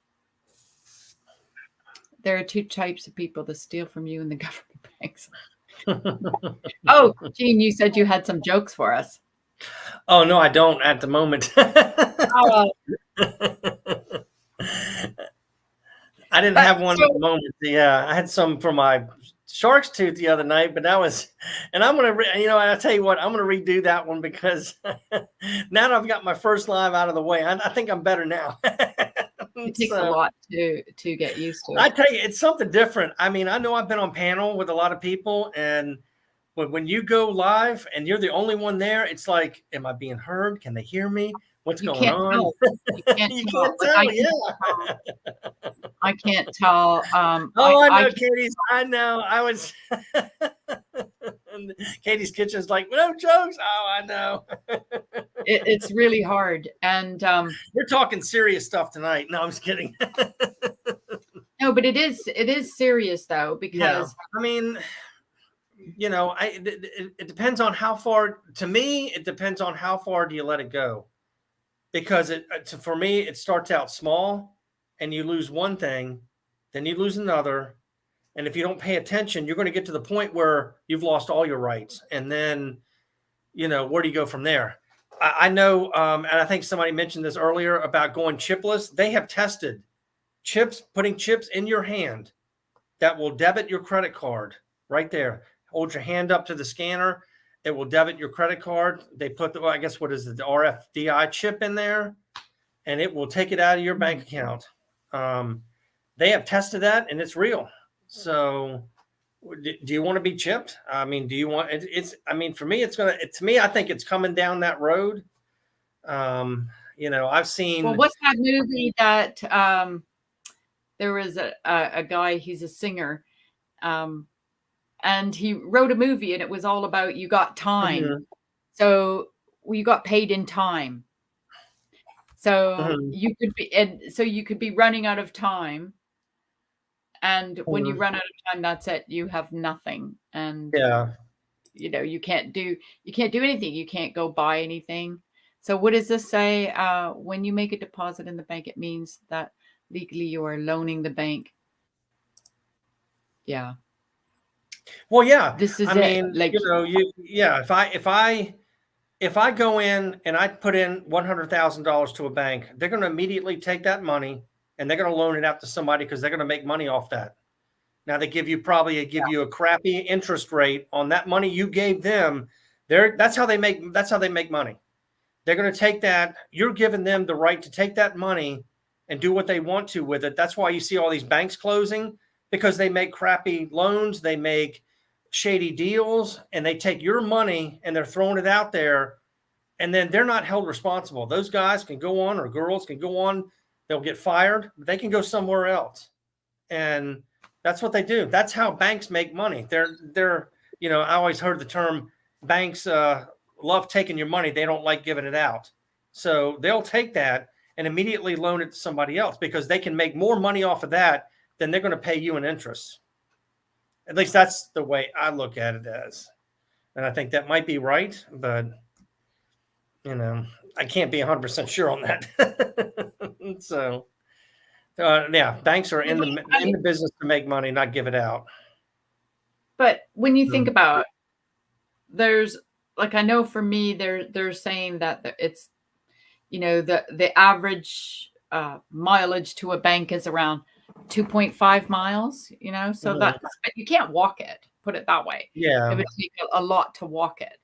There are two types of people that steal from you in the government banks. Oh, Jean, you said you had some jokes for us. Oh, no, I don't at the moment. Oh, I didn't have one at the moment. Yeah, I had some for my shark's tooth the other night, but that was, and I'm going to, you know, I'll tell you what, I'm going to redo that one because now that I've got my first live out of the way, I think I'm better now. it takes a lot to get used to it. I tell you, it's something different. I mean, I know I've been on panel with a lot of people, and when you go live and you're the only one there, it's like, am I being heard? Can they hear me? What's going on? You can't tell. I can't tell. Oh, I know, Katie's. I know. I was. Katie's Kitchen's like, no jokes. Oh, I know. It's really hard. And we're talking serious stuff tonight. No, I'm just kidding. No, but it is serious though, because I mean, you know, it depends on how far. To me, it depends on how far do you let it go, because for me, it starts out small, and you lose one thing, then you lose another, and if you don't pay attention, you're going to get to the point where you've lost all your rights, and then, you know, where do you go from there? I know, and I think somebody mentioned this earlier about going chipless. They have tested chips, putting chips in your hand that will debit your credit card right there. Hold your hand up to the scanner. It will debit your credit card. They put the, I guess, what is it, the RFID chip in there, and it will take it out of your bank account. They have tested that, and it's real. So do you want to be chipped? I mean, do you want it's, I mean, for me, to me, I think it's coming down that road. You know, I've seen. Well, what's that movie that there was a guy, he's a singer, and he wrote a movie, and it was all about you got time. So you got paid in time. So you could be running out of time. And when you run out of time, that's it. You have nothing. And you know, you can't do anything. You can't go buy anything. So what does this say? When you make a deposit in the bank, it means that legally you are loaning the bank. Yeah. Well, yeah. This is I mean, like, you know, if I go in and I put in $100,000 to a bank, they're going to immediately take that money and they're going to loan it out to somebody because they're going to make money off that. Now they give you a crappy interest rate on that money you gave them. That's how they make money. They're going to take that. You're giving them the right to take that money and do what they want to with it. That's why you see all these banks closing, because they make crappy loans, they make shady deals, and they take your money and they're throwing it out there, and then they're not held responsible. Those guys can go on, or girls can go on, they'll get fired, but they can go somewhere else. And that's what they do. That's how banks make money. They're you know, I always heard the term banks love taking your money. They don't like giving it out. So they'll take that and immediately loan it to somebody else because they can make more money off of that than they're going to pay you in interest. At least that's the way I look at it as. And I think that might be right, but, you know, I can't be 100% sure on that. So, yeah, banks are in the business to make money, not give it out. But when you think about, there's like, I know for me, they're saying that it's, the average mileage to a bank is around 2.5 miles, so Mhm. but you can't walk it, put it that way. Yeah. It would take a lot to walk it.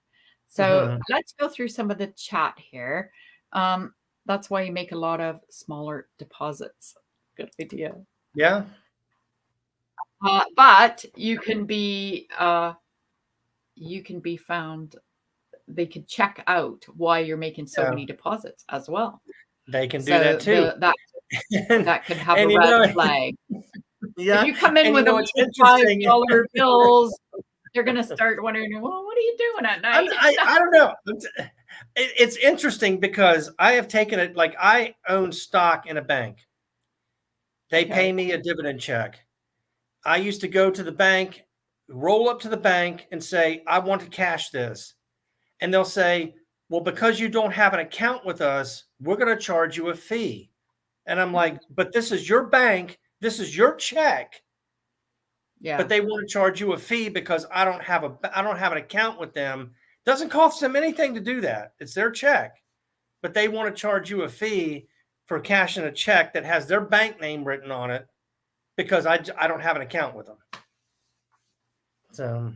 So let's go through some of the chat here. That's why you make a lot of smaller deposits. Good idea. Yeah. But you can be found. They could check out why you're making so Yeah. many deposits as well. They can do So that too. that could have And a you know- red flag. Yeah. If you come in And with it's a interesting. $5 bills, they're going to start wondering, well, what are you doing at night? I don't know. It's interesting because I have taken it, like I own stock in a bank. They pay me a dividend check. I used to go to the bank, roll up to the bank and say, I want to cash this. And they'll say, well, because you don't have an account with us, we're going to charge you a fee. And I'm like, but this is your bank. This is your check. Yeah. But they want to charge you a fee because I don't have an account with them. Doesn't cost them anything to do that. It's their check. But they want to charge you a fee for cashing a check that has their bank name written on it because I don't have an account with them. So,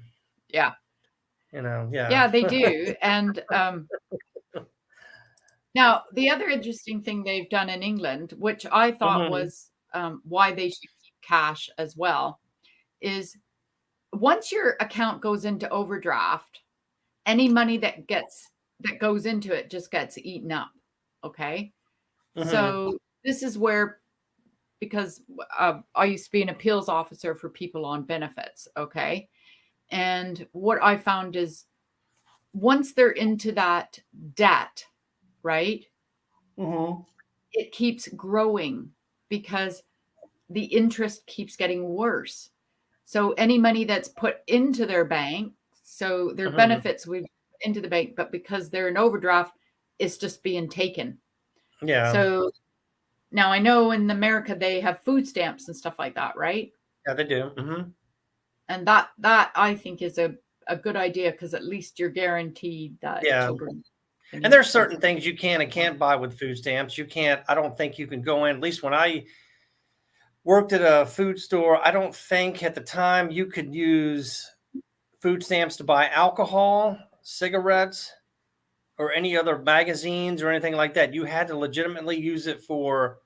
yeah. Yeah. Yeah, they do. And now the other interesting thing they've done in England, which I thought was why they should keep cash as well, is once your account goes into overdraft, any money that goes into it just gets eaten up. Okay. So this is where, because I used to be an appeals officer for people on benefits. Okay. And what I found is once they're into that debt, right, it keeps growing because the interest keeps getting worse. So any money that's put into their bank, so their benefits would into the bank, but because they're in overdraft, it's just being taken. Yeah. So now I know in America they have food stamps and stuff like that, right? Yeah, they do. And that I think is a good idea because at least you're guaranteed that children. And there's certain things you can and can't buy with food stamps. You can't. I don't think you can go in. At least when I worked at a food store, I don't think at the time you could use food stamps to buy alcohol, cigarettes, or any other magazines or anything like that. You had to legitimately use it for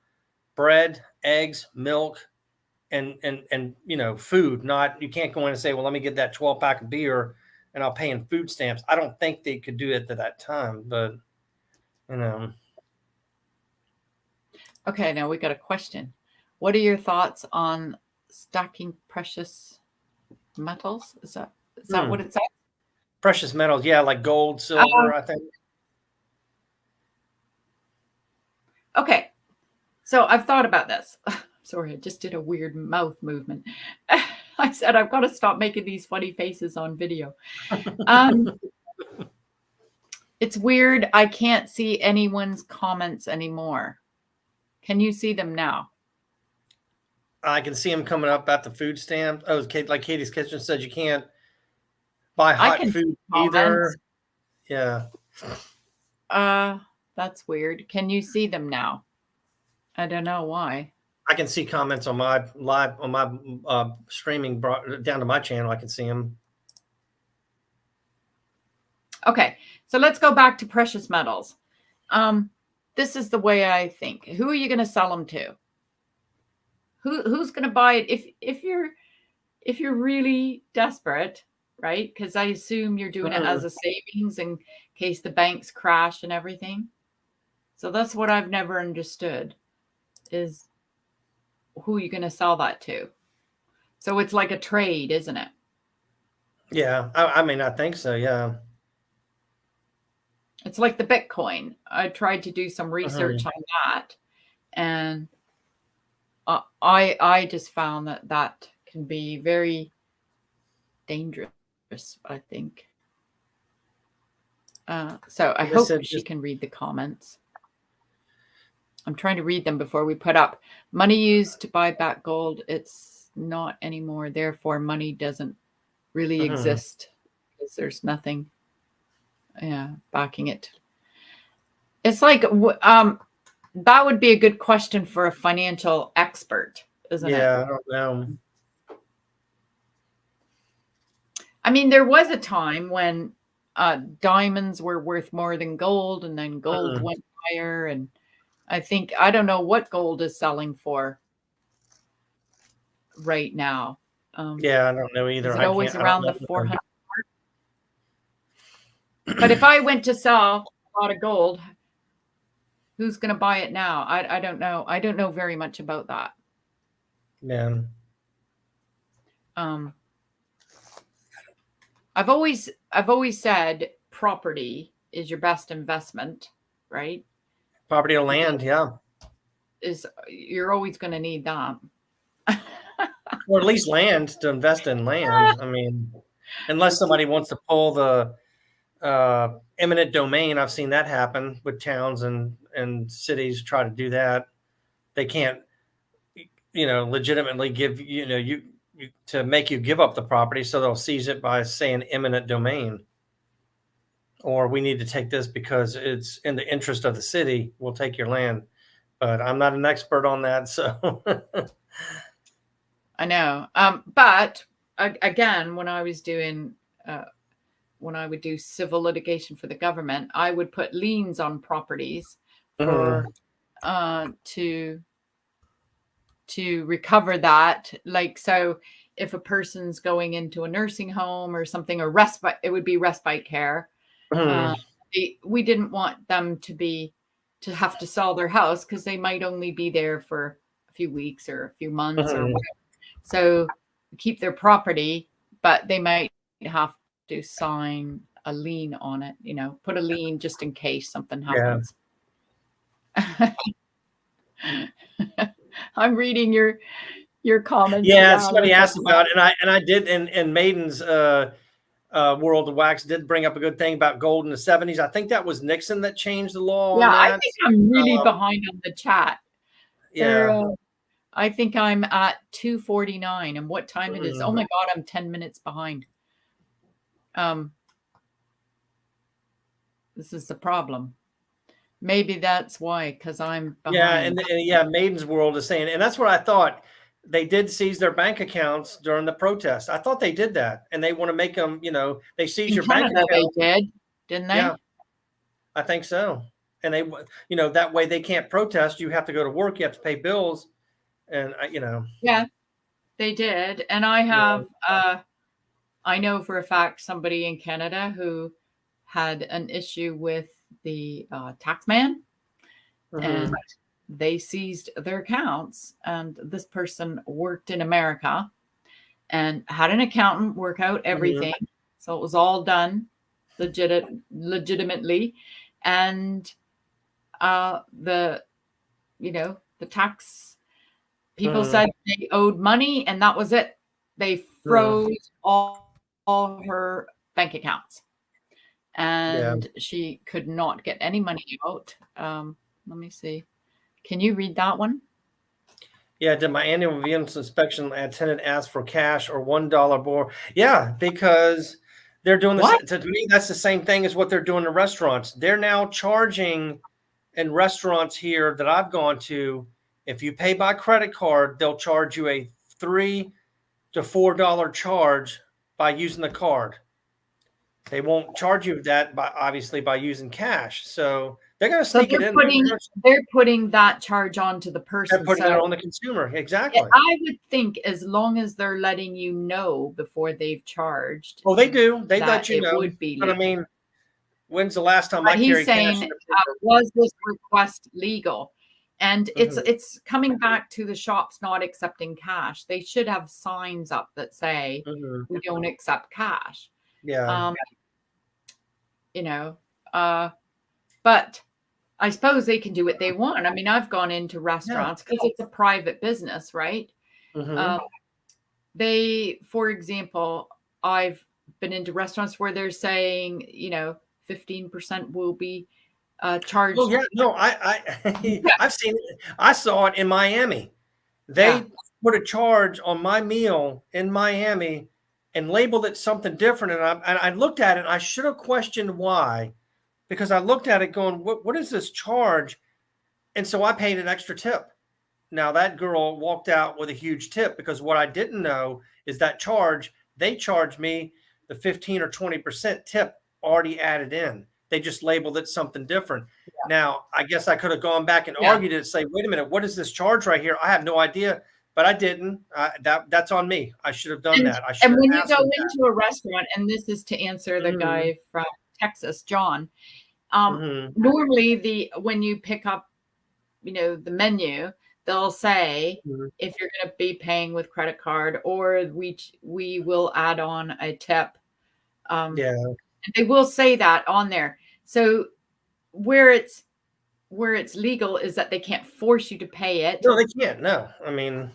bread, eggs, milk, and food. Not, you can't go in and say, well, let me get that 12-pack of beer and I'll pay in food stamps. I don't think they could do it at that time, but Okay, now we got a question. What are your thoughts on stacking precious metals? Is that what it says? Precious metals, yeah, like gold, silver, I think. Okay, so I've thought about this. Sorry, I just did a weird mouth movement. I said I've got to stop making these funny faces on video. It's weird. I can't see anyone's comments anymore. Can you see them now? I can see them coming up at the food stamp. Oh, like Katie's Kitchen said, you can't buy hot food either. Yeah. That's weird. Can you see them now? I don't know why. I can see comments on my live, on my streaming down to my channel. I can see them. Okay, so let's go back to precious metals. This is the way I think. Who are you going to sell them to? Who's going to buy it? If you're really desperate, right? Because I assume you're doing it as a savings in case the banks crash and everything. So that's what I've never understood is who you're going to sell that to. So it's like a trade, isn't it? Yeah, I mean, I think so. Yeah. It's like the Bitcoin. I tried to do some research on that, and I just found that can be very dangerous, I think. So I hope she can read the comments. I'm trying to read them before we put up. Money used to buy back gold, it's not anymore. Therefore, money doesn't really Mhm. exist because there's nothing, backing it. It's like that would be a good question for a financial expert, isn't it? Yeah, I don't know. I mean, there was a time when diamonds were worth more than gold, and then gold Mhm. went higher. And I don't know what gold is selling for right now. Yeah, I don't know either. Is it I always can't. I don't around the know. 400? But if I went to sell a lot of gold, who's going to buy it now? I don't know. I don't know very much about that. Yeah. I've always said property is your best investment, right? Property or land, yeah. You're always going to need that. Or at least land to invest in land. I mean, unless somebody wants to pull the eminent domain. I've seen that happen with towns and cities try to do that. They can't, legitimately give, you to make you give up the property. So they'll seize it by saying eminent domain. Or we need to take this because it's in the interest of the city. We'll take your land. But I'm not an expert on that. So I know. But again, when I was doing, when I would do civil litigation for the government, I would put liens on properties for to recover that. Like, so if a person's going into a nursing home or something, or respite, it would be respite care. We didn't want them to have to sell their house because they might only be there for a few weeks or a few months or whatever. So keep their property, but they might have to sign a lien on it, put a lien just in case something happens. Yeah. I'm reading your comments. Yeah, somebody asked about it, and I did in Maiden's World of Wax did bring up a good thing about gold in the 70s. I think that was Nixon that changed the law. Yeah, on that. I think I'm really behind on the chat. Yeah. I think I'm at 2:49, and what time it is? Oh my God, I'm 10 minutes behind. This is the problem. Maybe that's why, because I'm behind. Yeah, and Maiden's World is saying, and that's what I thought. They did seize their bank accounts during the protest. I thought they did that, and they want to make them, they seize your bank account. They did, didn't they? Yeah, I think so. And they, that way they can't protest. You have to go to work. You have to pay bills, and Yeah, they did. And I have, I know for a fact somebody in Canada who had an issue with the tax man, and they seized their accounts. And this person worked in America and had an accountant work out everything. So it was all done legitimately. And the tax people said they owed money, and that was it. They froze all her bank accounts. And she could not get any money out. Let me see. Can you read that one? Yeah, did my annual vehicle inspection attendant ask for cash or $1 more? Yeah, because they're doing this. To me, that's the same thing as what they're doing in restaurants. They're now charging in restaurants here that I've gone to. If you pay by credit card, they'll charge you a $3 to $4 charge by using the card. They won't charge you that by using cash. So they're going to sneak it in. They're putting that charge onto the person. They're putting it on the consumer. Exactly. I would think as long as they're letting you know before they've charged. Well, they do. They let you know. Would be but I mean, when's the last time I carried cash? He's saying, was this request legal? And it's coming back to the shops not accepting cash. They should have signs up that say, we don't accept cash. Yeah. But I suppose they can do what they want. I mean, I've gone into restaurants because it's a private business, right? For example, I've been into restaurants where they're saying, 15% will be charged. Well, I've seen it. I saw it in Miami. They put a charge on my meal in Miami and labeled it something different. And I looked at it, and I should have questioned why, because I looked at it going, what is this charge? And so I paid an extra tip. Now that girl walked out with a huge tip, because what I didn't know is that they charged me the 15 or 20% tip already added in. They just labeled it something different. Yeah. Now, I guess I could have gone back and argued it and say, wait a minute, what is this charge right here? I have no idea, but I didn't. That's on me. I should have done that. And when you go into a restaurant, and this is to answer the guy from Texas, John, normally when you pick up, the menu, they'll say if you're going to be paying with credit card, or we will add on a tip. They will say that on there. So where it's legal is that they can't force you to pay it. No, they can't. No, I mean,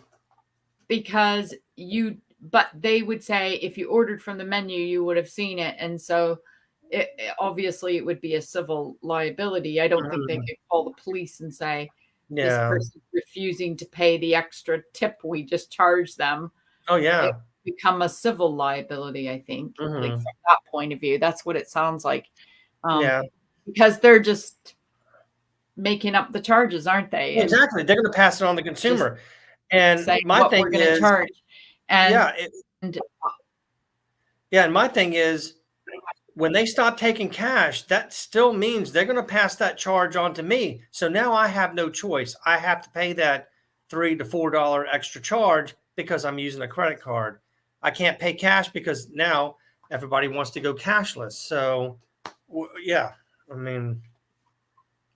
because but they would say if you ordered from the menu, you would have seen it, and so obviously it would be a civil liability. I don't think they could call the police and say, this person's refusing to pay the extra tip we just charged them. Oh yeah. It become a civil liability, I think. Like from that point of view, that's what it sounds like. Because they're just making up the charges, aren't they? Exactly. They're going to pass it on the consumer. And my thing we're going to charge. And and my thing is, when they stop taking cash, that still means they're going to pass that charge on to me. So now I have no choice. I have to pay that $3 to $4 extra charge because I'm using a credit card. I can't pay cash because now everybody wants to go cashless. So yeah, I mean,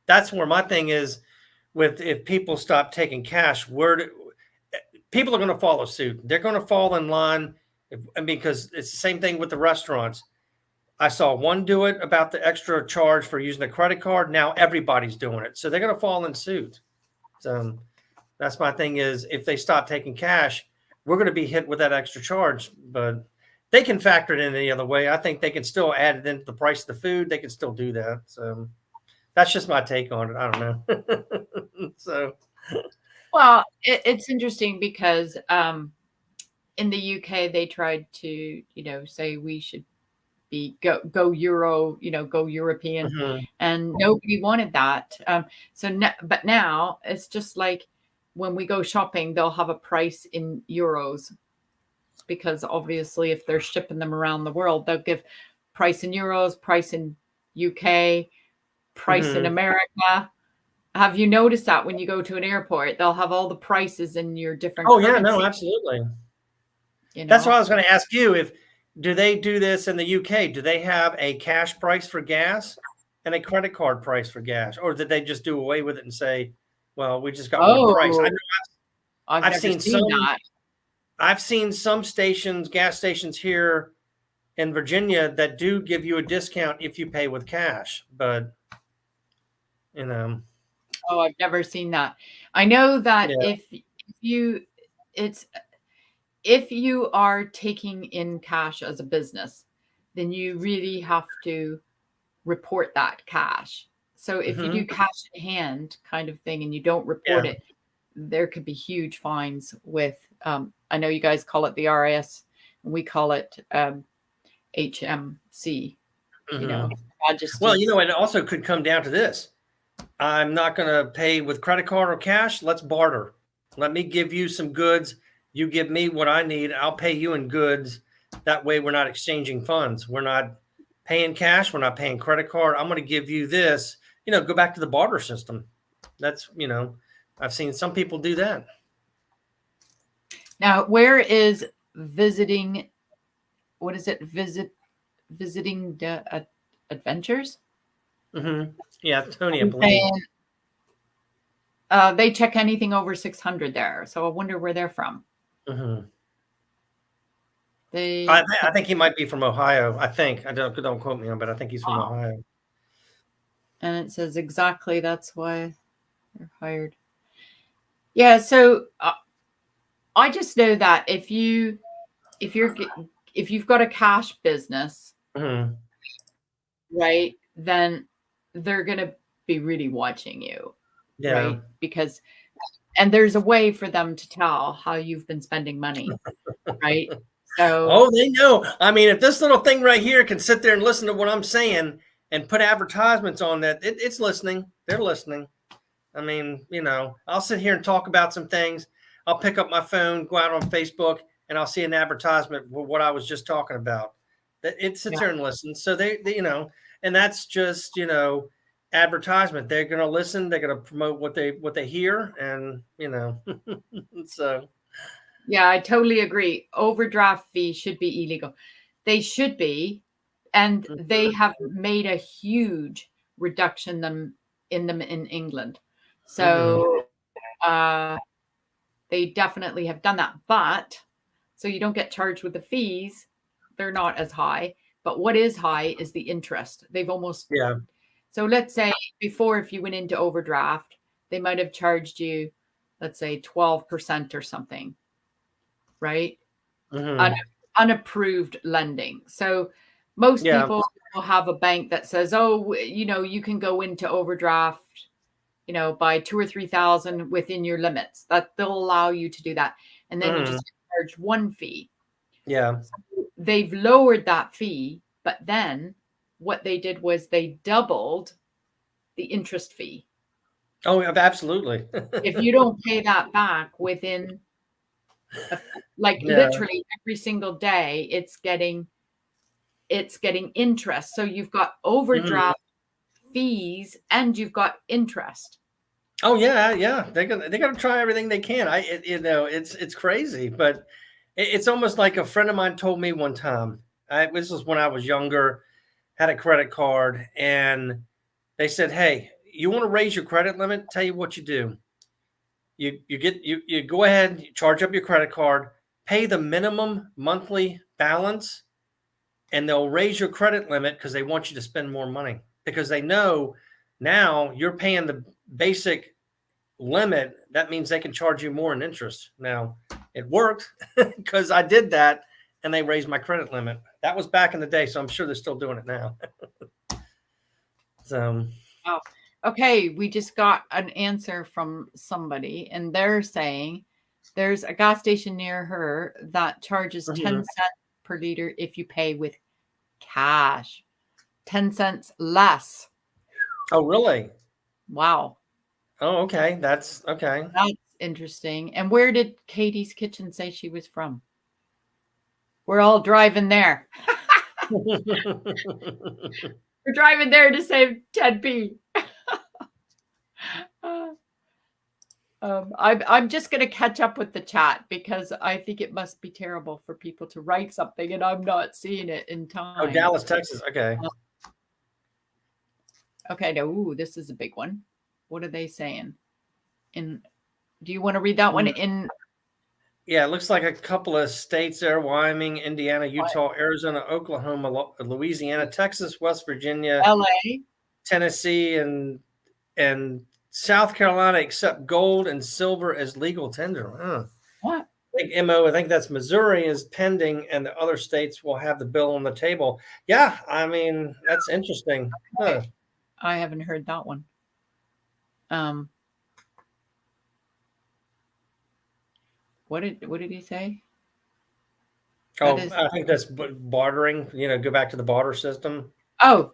that's where my thing is with, if people stop taking cash, people are going to follow suit. They're going to fall in line because it's the same thing with the restaurants. I saw one do it about the extra charge for using a credit card. Now everybody's doing it. So they're going to fall in suit. So that's my thing is, if they stop taking cash, we're going to be hit with that extra charge, but they can factor it in any other way. I think they can still add it into the price of the food. They can still do that. So that's just my take on it. I don't know. So, well, it's interesting because in the UK, they tried to, say we should go Euro, go European, and nobody wanted that. But now it's just like when we go shopping, they'll have a price in euros, because obviously if they're shipping them around the world, they'll give price in euros, price in UK, price in America. Have you noticed that when you go to an airport, they'll have all the prices in your different currencies? Yeah, no, absolutely. That's what I was going to ask you. Do they do this in the UK? Do they have a cash price for gas and a credit card price for gas? Or did they just do away with it and say, well, we just got one price? I've seen that. I've seen some gas stations here in Virginia that do give you a discount if you pay with cash, but Oh, I've never seen that. I know that if you are taking in cash as a business, then you really have to report that cash. So if you do cash in hand kind of thing and you don't report it, there could be huge fines with, I know you guys call it the RIS, and we call it HMC. Well, it also could come down to this. I'm not going to pay with credit card or cash. Let's barter. Let me give you some goods. You give me what I need. I'll pay you in goods. That way we're not exchanging funds. We're not paying cash. We're not paying credit card. I'm going to give you this, go back to the barter system. That's, I've seen some people do that. Now, where is visiting? What is it? Visiting the adventures? Yeah, Tony, I believe. They check anything over 600 there. So I wonder where they're from. I think he might be from Ohio. I think. Don't quote me on, but I think he's from Ohio. And it says exactly that's why they're hired. Yeah. So I just know that if you've got a cash business, right, then they're going to be really watching you. Yeah. Right? And there's a way for them to tell how you've been spending money, right? So Oh, they know. I mean, if this little thing right here can sit there and listen to what I'm saying and put advertisements on that, it's listening. They're listening. I mean, you know, I'll sit here and talk about some things. I'll pick up my phone, go out on Facebook, and I'll see an advertisement for what I was just talking about. It sits there and listens. So they, you know, and that's just, you know, advertisement. They're going to listen. They're going to promote what they hear, and you know, so. yeah, I totally agree. Overdraft fees should be illegal. They should be, and they have made a huge reduction in them in England. So they definitely have done that. But so you don't get charged with the fees. They're not as high. But what is high is the interest. They've almost So let's say before, if you went into overdraft, they might have charged you, let's say 12% or something. Right? Unapproved lending. So most people will have a bank that says, oh, you know, you can go into overdraft, you know, by 2,000 or 3,000 within your limits. That they'll allow you to do that. And then you just charge one fee. Yeah. So they've lowered that fee, but then what they did was they doubled the interest fee. Oh, absolutely. If you don't pay that back within literally every single day, it's getting interest. So you've got overdraft fees and you've got interest. Oh yeah. They're gonna try everything they can. You know, it's crazy, but it's almost like a friend of mine told me one time. This was when I was younger, had a credit card, and they said, "Hey, you want to raise your credit limit? Tell you what you do. You go ahead, you charge up your credit card, pay the minimum monthly balance, and they'll raise your credit limit because they want you to spend more money, because they know now you're paying the basic limit. That means they can charge you more in interest." Now, it worked because I did that and they raised my credit limit. That was back in the day, so I'm sure they're still doing it now. So, okay, we just got an answer from somebody, and they're saying there's a gas station near her that charges 10 cents per liter if you pay with cash. 10 cents less. oh, really? Wow. Oh, okay. That's okay. That's interesting. And where did Katie's Kitchen say she was from? We're all driving there. We're driving there to save 10p. I'm just going to catch up with the chat because I think it must be terrible for people to write something and I'm not seeing it in time. Oh, Dallas, Texas. Okay. Okay. Now, ooh, this is a big one. What are they saying? Do you want to read that one in? Yeah, it looks like a couple of states there: Wyoming, Indiana, Utah, Arizona, Oklahoma, Louisiana, Texas, West Virginia, LA, Tennessee, and South Carolina accept gold and silver as legal tender. What? I think I think that's Missouri is pending, and the other states will have the bill on the table. Yeah, I mean, that's interesting. Huh. I haven't heard that one. What did he say? Oh, I think that's bartering. You know, go back to the barter system. Oh,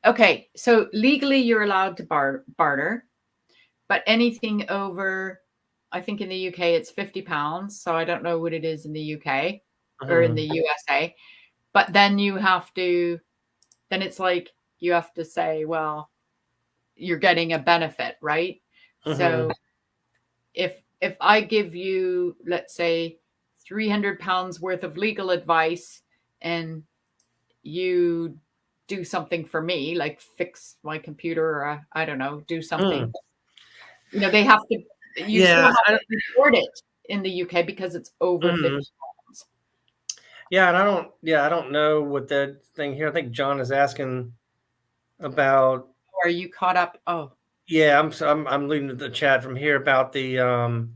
okay. So legally, you're allowed to barter, but anything over, I think in the UK it's £50. So I don't know what it is in the UK or in the USA. But then you have to. Then it's like you have to say, well, you're getting a benefit, right? So if I give you, let's say, £300 worth of legal advice and you do something for me, like fix my computer or I don't know, do something, you know, they have to, you still have to report it in the UK because it's over £50. Yeah. And I don't know what that thing here. I think John is asking about. Are you caught up? Oh, yeah. I'm leading the chat from here about the,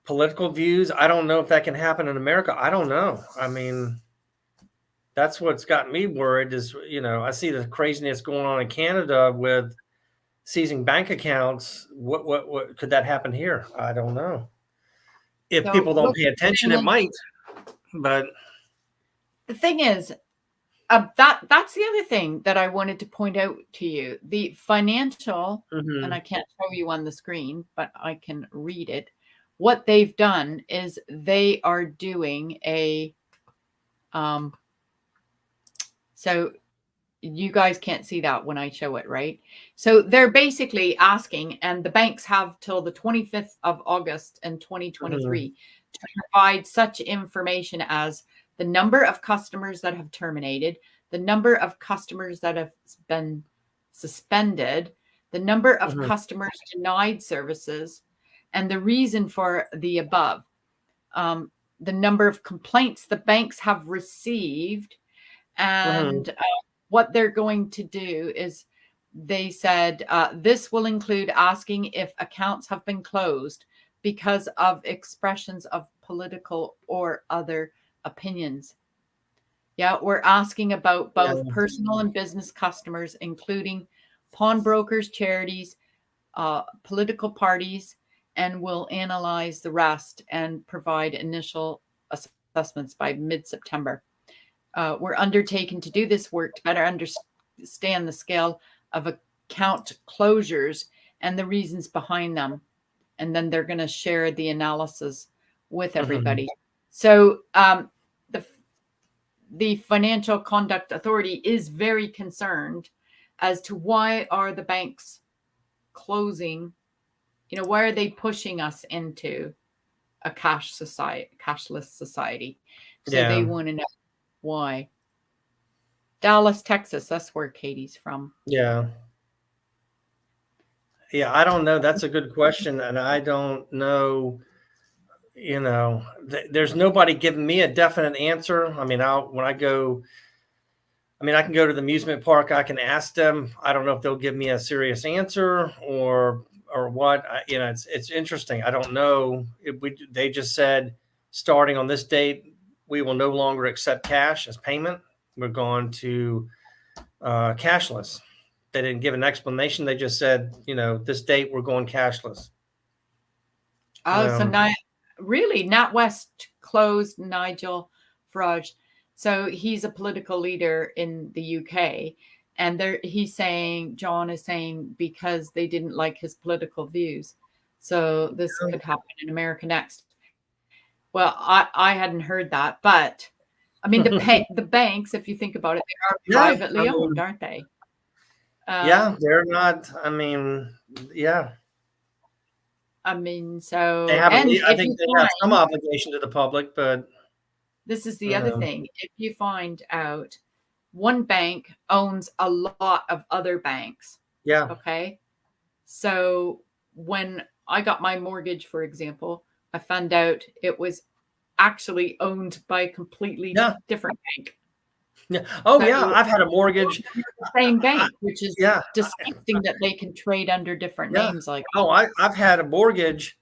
political views. I don't know if that can happen in America. I don't know. I mean, that's what's got me worried is, you know, I see the craziness going on in Canada with seizing bank accounts. What could that happen here? I don't know. If people don't pay attention, it might. But The thing is, that's the other thing that I wanted to point out to you. The financial, and I can't show you on the screen, but I can read it. What they've done is they are doing a, so you guys can't see that when I show it, right? So they're basically asking, and the banks have till the 25th of August in 2023 to provide such information as the number of customers that have terminated, the number of customers that have been suspended, the number of customers denied services, and the reason for the above, the number of complaints the banks have received, and what they're going to do is they said this will include asking if accounts have been closed because of expressions of political or other opinions. Yeah, we're asking about both personal and business customers, including pawnbrokers, charities, political parties, and we'll analyze the rest and provide initial assessments by mid-September. We're undertaking to do this work to better understand the scale of account closures and the reasons behind them. And then they're going to share the analysis with everybody. So the Financial Conduct Authority is very concerned as to why are the banks closing, why are they pushing us into a cashless society? So they want to know why. Dallas, Texas, that's where Katie's from. Yeah, I don't know. That's a good question. And I don't know, there's nobody giving me a definite answer. I mean, when I go, I can go to the amusement park. I can ask them. I don't know if they'll give me a serious answer or what. It's interesting. I don't know. They just said starting on this date, we will no longer accept cash as payment. We're going to cashless. They didn't give an explanation. They just said, this date we're going cashless. Oh, so now really NatWest closed Nigel Farage. So he's a political leader in the UK. And John is saying, because they didn't like his political views. So this could happen in America next. Well, I hadn't heard that, but I mean, the banks, if you think about it, they are privately owned, aren't they? They're not. So they have. I think they have some obligation to the public, but this is the other thing. If you find out one bank owns a lot of other banks, okay. So when I got my mortgage, for example, I found out it was actually owned by a completely different bank. Yeah. Oh, I've had a mortgage. The same bank, which is disgusting that they can trade under different names. Like, I've had a mortgage.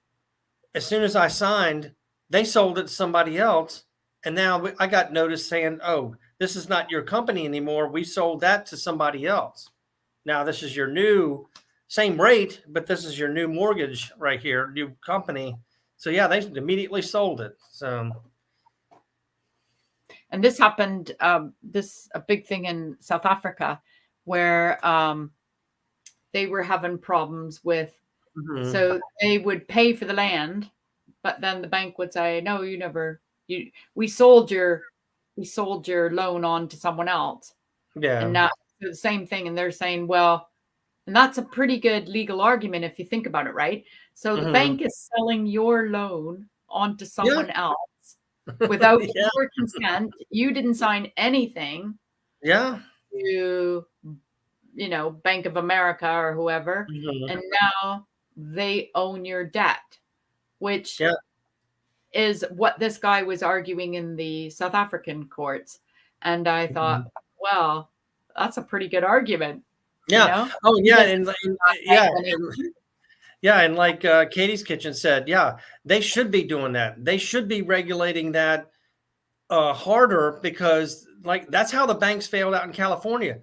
As soon as I signed, they sold it to somebody else. And now I got notice saying, oh, this is not your company anymore. We sold that to somebody else. Now this is your new same rate, but this is your new mortgage right here, new company. So they immediately sold it. So, and this happened. A big thing in South Africa, where they were having problems with. So they would pay for the land, but then the bank would say, "No, you never. We sold your loan on to someone else." Yeah, and now the same thing. And they're saying, well. And that's a pretty good legal argument if you think about it, right? So the bank is selling your loan onto someone else without your consent. You didn't sign anything. To, Bank of America or whoever. And now they own your debt, which is what this guy was arguing in the South African courts. And I thought, well, that's a pretty good argument. Yeah. Oh, yeah. And like Katie's Kitchen said, they should be doing that. They should be regulating that harder, because that's how the banks failed out in California.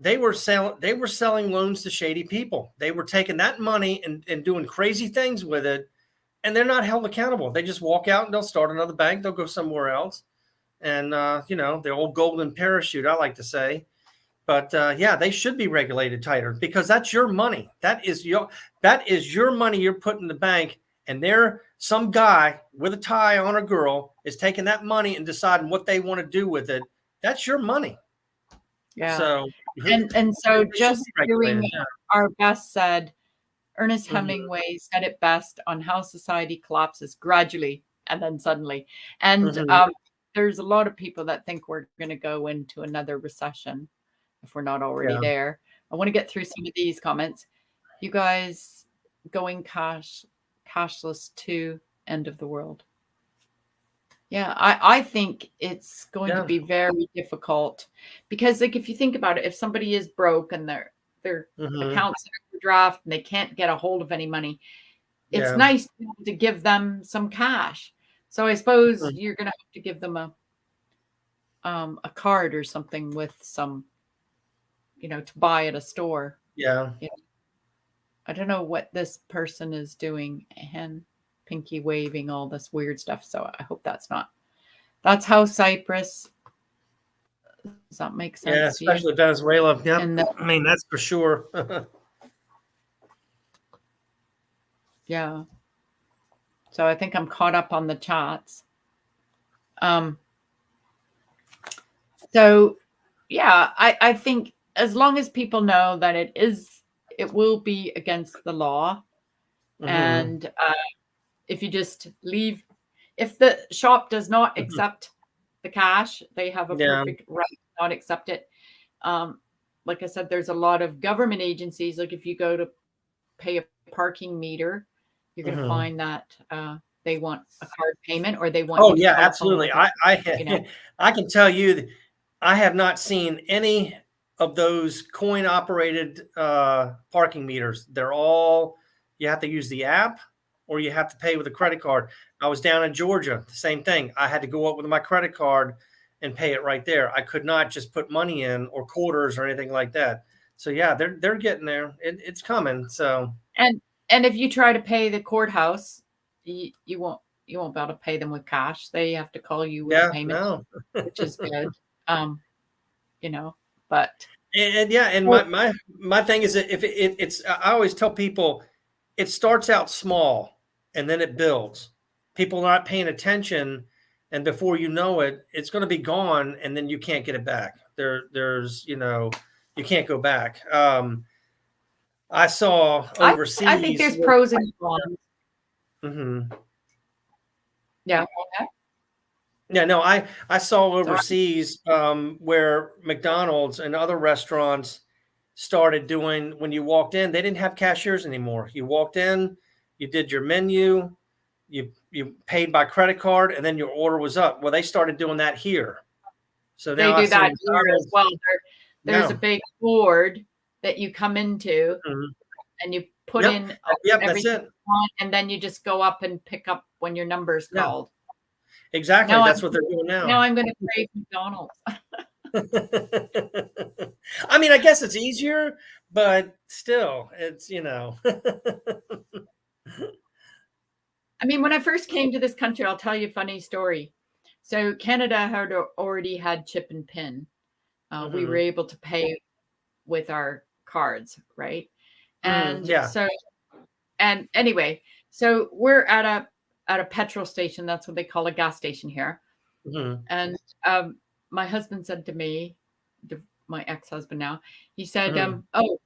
They were selling loans to shady people. They were taking that money and doing crazy things with it, and they're not held accountable. They just walk out and they'll start another bank. They'll go somewhere else. and the old golden parachute, I like to say. But yeah, they should be regulated tighter, because that's your money. That is your money you're putting in the bank, and some guy with a tie on a girl is taking that money and deciding what they want to do with it. That's your money. Yeah. So and so they should just be regulated, doing yeah. our best said, Ernest Mhm. Hemingway said it best on how society collapses gradually and then suddenly. And Mhm. there's a lot of people that think we're going to go into another recession if we're not already Yeah. there. I want to get through some of these comments. You guys going cashless to end of the world? Yeah, I think it's going to Yeah. be very difficult, because like if you think about it, if somebody is broke and their Mhm. accounts are overdraft and they can't get a hold of any money, it's Yeah. nice to be able to give them some cash. So I suppose Mhm. you're gonna have to give them a card or something with some, to buy at a store. Yeah. I don't know what this person is doing, and pinky waving all this weird stuff. So I hope that's how Cyprus. Does that make sense? Yeah, to you? especially Venezuela. Yep. And I mean, that's for sure. yeah. So I think I'm caught up on the chats. So yeah, I think as long as people know that it will be against the law. Mhm. And if you just leave, if the shop does not accept the cash, they have a Yeah. perfect right to not accept it. Like I said, there's a lot of government agencies. Like if you go to pay a parking meter, you're going to Mhm. find that they want a card payment, or they want Oh you to yeah, telephone absolutely. with I can tell you that I have not seen any of those coin operated parking meters. They're all, you have to use the app or you have to pay with a credit card. I was down in Georgia, the same thing. I had to go up with my credit card and pay it right there. I could not just put money in or quarters or anything like that. So yeah, they're getting there. It's coming. So and if you try to pay the courthouse, you won't be able to pay them with cash. They have to call you with a yeah, payment, no. which is good. But And yeah, and my thing is that if it's, I always tell people, it starts out small and then it builds. People not paying attention, and before you know it, it's going to be gone, and then you can't get it back. There's you can't go back. I saw overseas. I think there's pros and cons. Mhm. Yeah. Yeah, no, I saw overseas where McDonald's and other restaurants started doing, when you walked in, they didn't have cashiers anymore. You walked in, you did your menu, you paid by credit card, and then your order was up. Well, they started doing that here. So They now do I see that here as McDonald's. well. There's a No. big board that you come into Mhm. and you put Yep. in Yep, that's everything it. you want, and then you just go up and pick up when your number is Yeah. called. Exactly. Now That's what they're doing now. Now I'm going to crave McDonald's. I mean, I guess it's easier, but still, it's I mean, when I first came to this country, I'll tell you a funny story. So Canada had already had chip and pin. We were able to pay with our cards, right? And yeah. and anyway, so we're at a petrol station. That's what they call a gas station here. Mhm. And my husband said to me, my ex-husband now, he said, "Oh,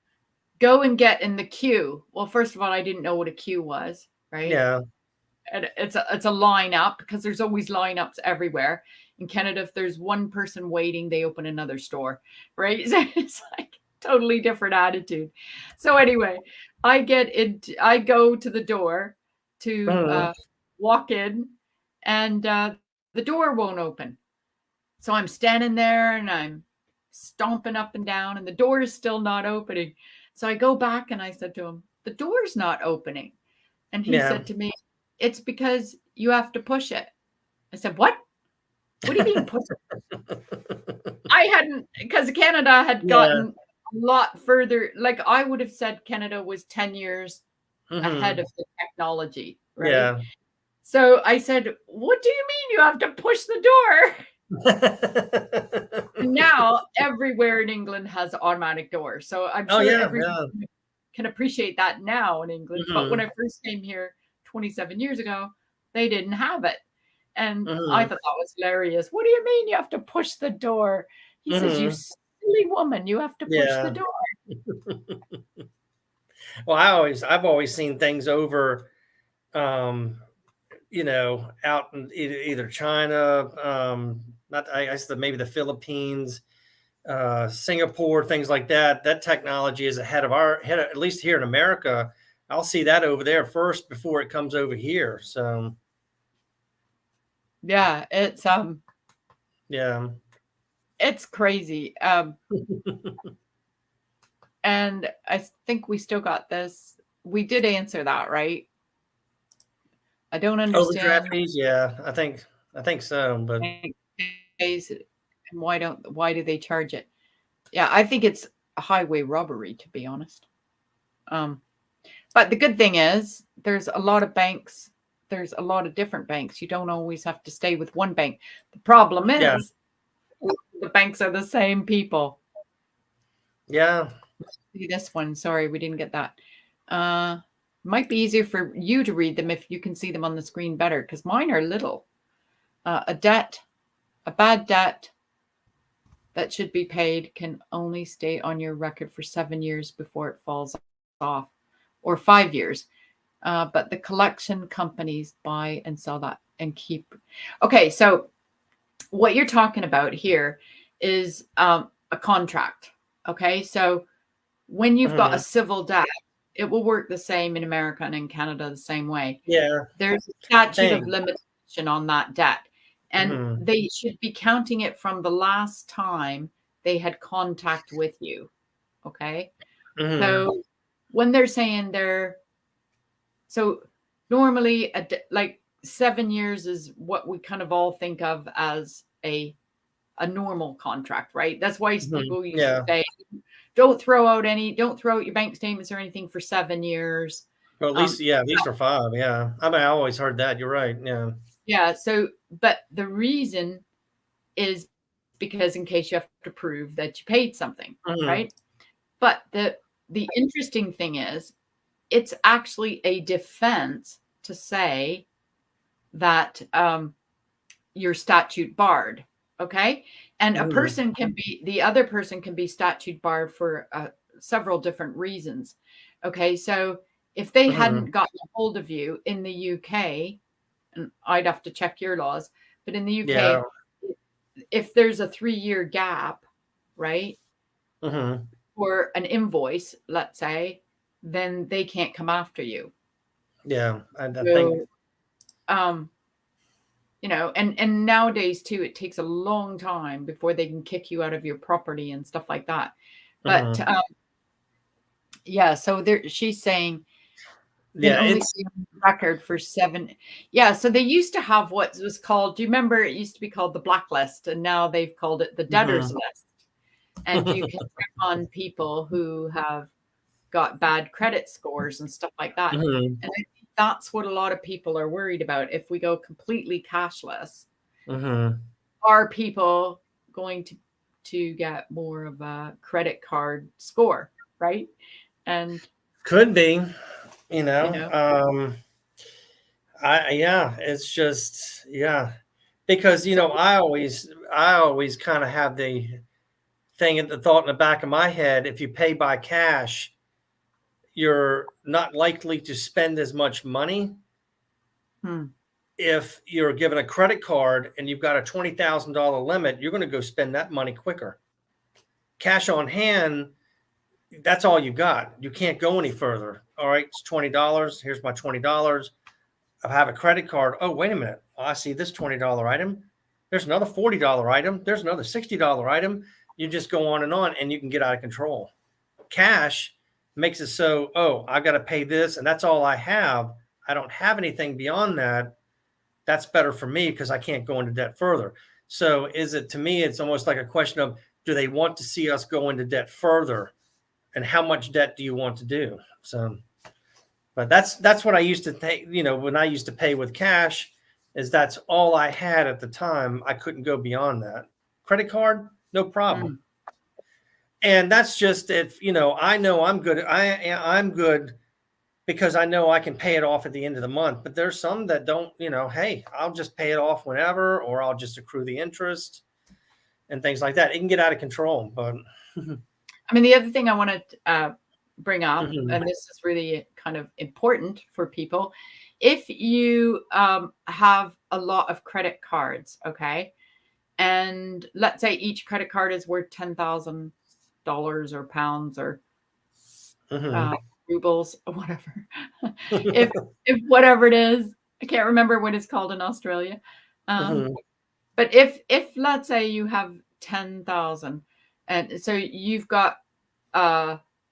go and get in the queue." Well, first of all, I didn't know what a queue was, right? Yeah. And it's a lineup, because there's always lineups everywhere. In Canada, if there's one person waiting, they open another store, right? So it's like totally different attitude. So anyway, I go to the door to walk in, and the door won't open. So I'm standing there and I'm stomping up and down, and the door is still not opening. So I go back and I said to him, "The door's not opening." And he said to me, "It's because you have to push it." I said, "What? What do you mean push it?" I hadn't, because Canada had gotten a lot further. Like I would have said Canada was 10 years ahead of the technology, right? Yeah. So I said, "What do you mean you have to push the door?" And now everywhere in England has automatic doors. So I'm Oh sure yeah, everyone yeah. can appreciate that now in England. But when Mhm, I first came here 27 years ago, they didn't have it. And I mhm, thought that was hilarious. What do you mean you have to push the door? He says, you mhm. silly woman, you have to push the Yeah. door. Well, I've always seen things over, um, out in either China, not I guess maybe the Philippines, Singapore, things like that. That technology is ahead of at least here in America. I'll see that over there first before it comes over here. So Yeah, yeah. it's crazy. And I think we still got this. We did answer that, right? I don't Overdraft understand fees, yeah, I think so, but days and why do they charge it? Yeah, I think it's a highway robbery, to be honest. Um, but the good thing is there's a lot of banks, there's a lot of different banks. You don't always have to stay with one bank. The problem yeah, is the banks are the same people. yeah, See this one. Sorry, we didn't get that. Might be easier for you to read them if you can see them on the screen better, because mine are little. A bad debt that should be paid can only stay on your record for 7 years before it falls off, or 5 years. But the collection companies buy and sell that and keep. Okay, so what you're talking about here is a contract. Okay, so when you've got a mhm, civil debt, it will work the same in America and in Canada the same way. yeah, There's a statute of thing. limitation on that debt, and Mhm, they should be counting it from the last time they had contact with you. Okay. mhm, So when they're saying so normally like 7 years is what we kind of all think of as a normal contract, right? That's why mhm, people used to yeah. say, don't throw out your bank statements or anything for 7 years. Well, Um, at least for 5, yeah. I mean, I always heard that, you're right, yeah. yeah. So, but the reason is because in case you have to prove that you paid something, Mhm, right? But the interesting thing is, it's actually a defense to say that you're statute barred. Okay. And mhm, the other person can be statute barred for several different reasons. Okay. So if they mhm, hadn't gotten a hold of you in the UK, and I'd have to check your laws, but in the yeah, UK, if there's a 3-year gap, right, mhm, for an invoice, let's say, then they can't come after you. yeah, I think So, um, and nowadays too, it takes a long time before they can kick you out of your property and stuff like that. But mhm. yeah, so she's saying can Yeah, only it's stay on the record for 7. Yeah, so they used to have what was called. Do you remember? It used to be called the blacklist, and now they've called it the debtors mhm, list. And you can check on people who have got bad credit scores and stuff like that. mhm, And I think that's what a lot of people are worried about. If we go completely cashless, mhm. are people going to get more of a credit card score, right? And Could be, you know, yeah, it's just yeah, because, so I always kinda have the the thought in the back of my head, if you pay by cash, you're not likely to spend as much money. hmm, If you're given a credit card and you've got a $20,000 limit, you're gonna go spend that money quicker. Cash on hand, that's all you got. You can't go any further. All right, it's $20. Here's my $20. I have a credit card. Oh, wait a minute. I see this $20 item. There's another $40 item. There's another $60 item. You just go on and you can get out of control. Cash makes it so, oh, I got to pay this and that's all I have. I don't have anything beyond that. That's better for me because I can't go into debt further. So to me, it's almost like a question of, do they want to see us go into debt further? And how much debt do you want to do? So, but that's what I used to think, when I used to pay with cash, is that's all I had at the time. I couldn't go beyond that. Credit card, no problem. And that's just if, you know I'm good. I'm good because I know I can pay it off at the end of the month. But there's some that don't, hey, I'll just pay it off whenever, or I'll just accrue the interest and things like that. It can get out of control. But I mean, the other thing I want to bring up, and this is really kind of important for people, if you have a lot of credit cards, okay, and let's say each credit card is worth $10,000 or pounds or rubles or whatever, if whatever it is, I can't remember what it's called in Australia, but if let's say you have 10,000, and so you've got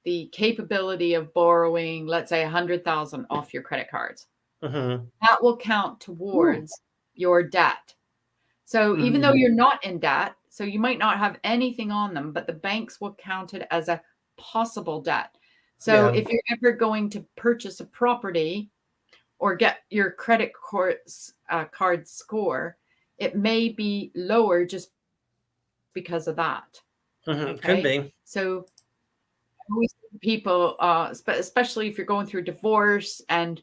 the capability of borrowing, let's say 100,000 off your credit cards, that will count towards your debt. So even though you're not in debt, so you might not have anything on them, but the banks will count it as a possible debt. So if you're ever going to purchase a property or get your credit card score, it may be lower just because of that. Could be. So people, especially if you're going through divorce and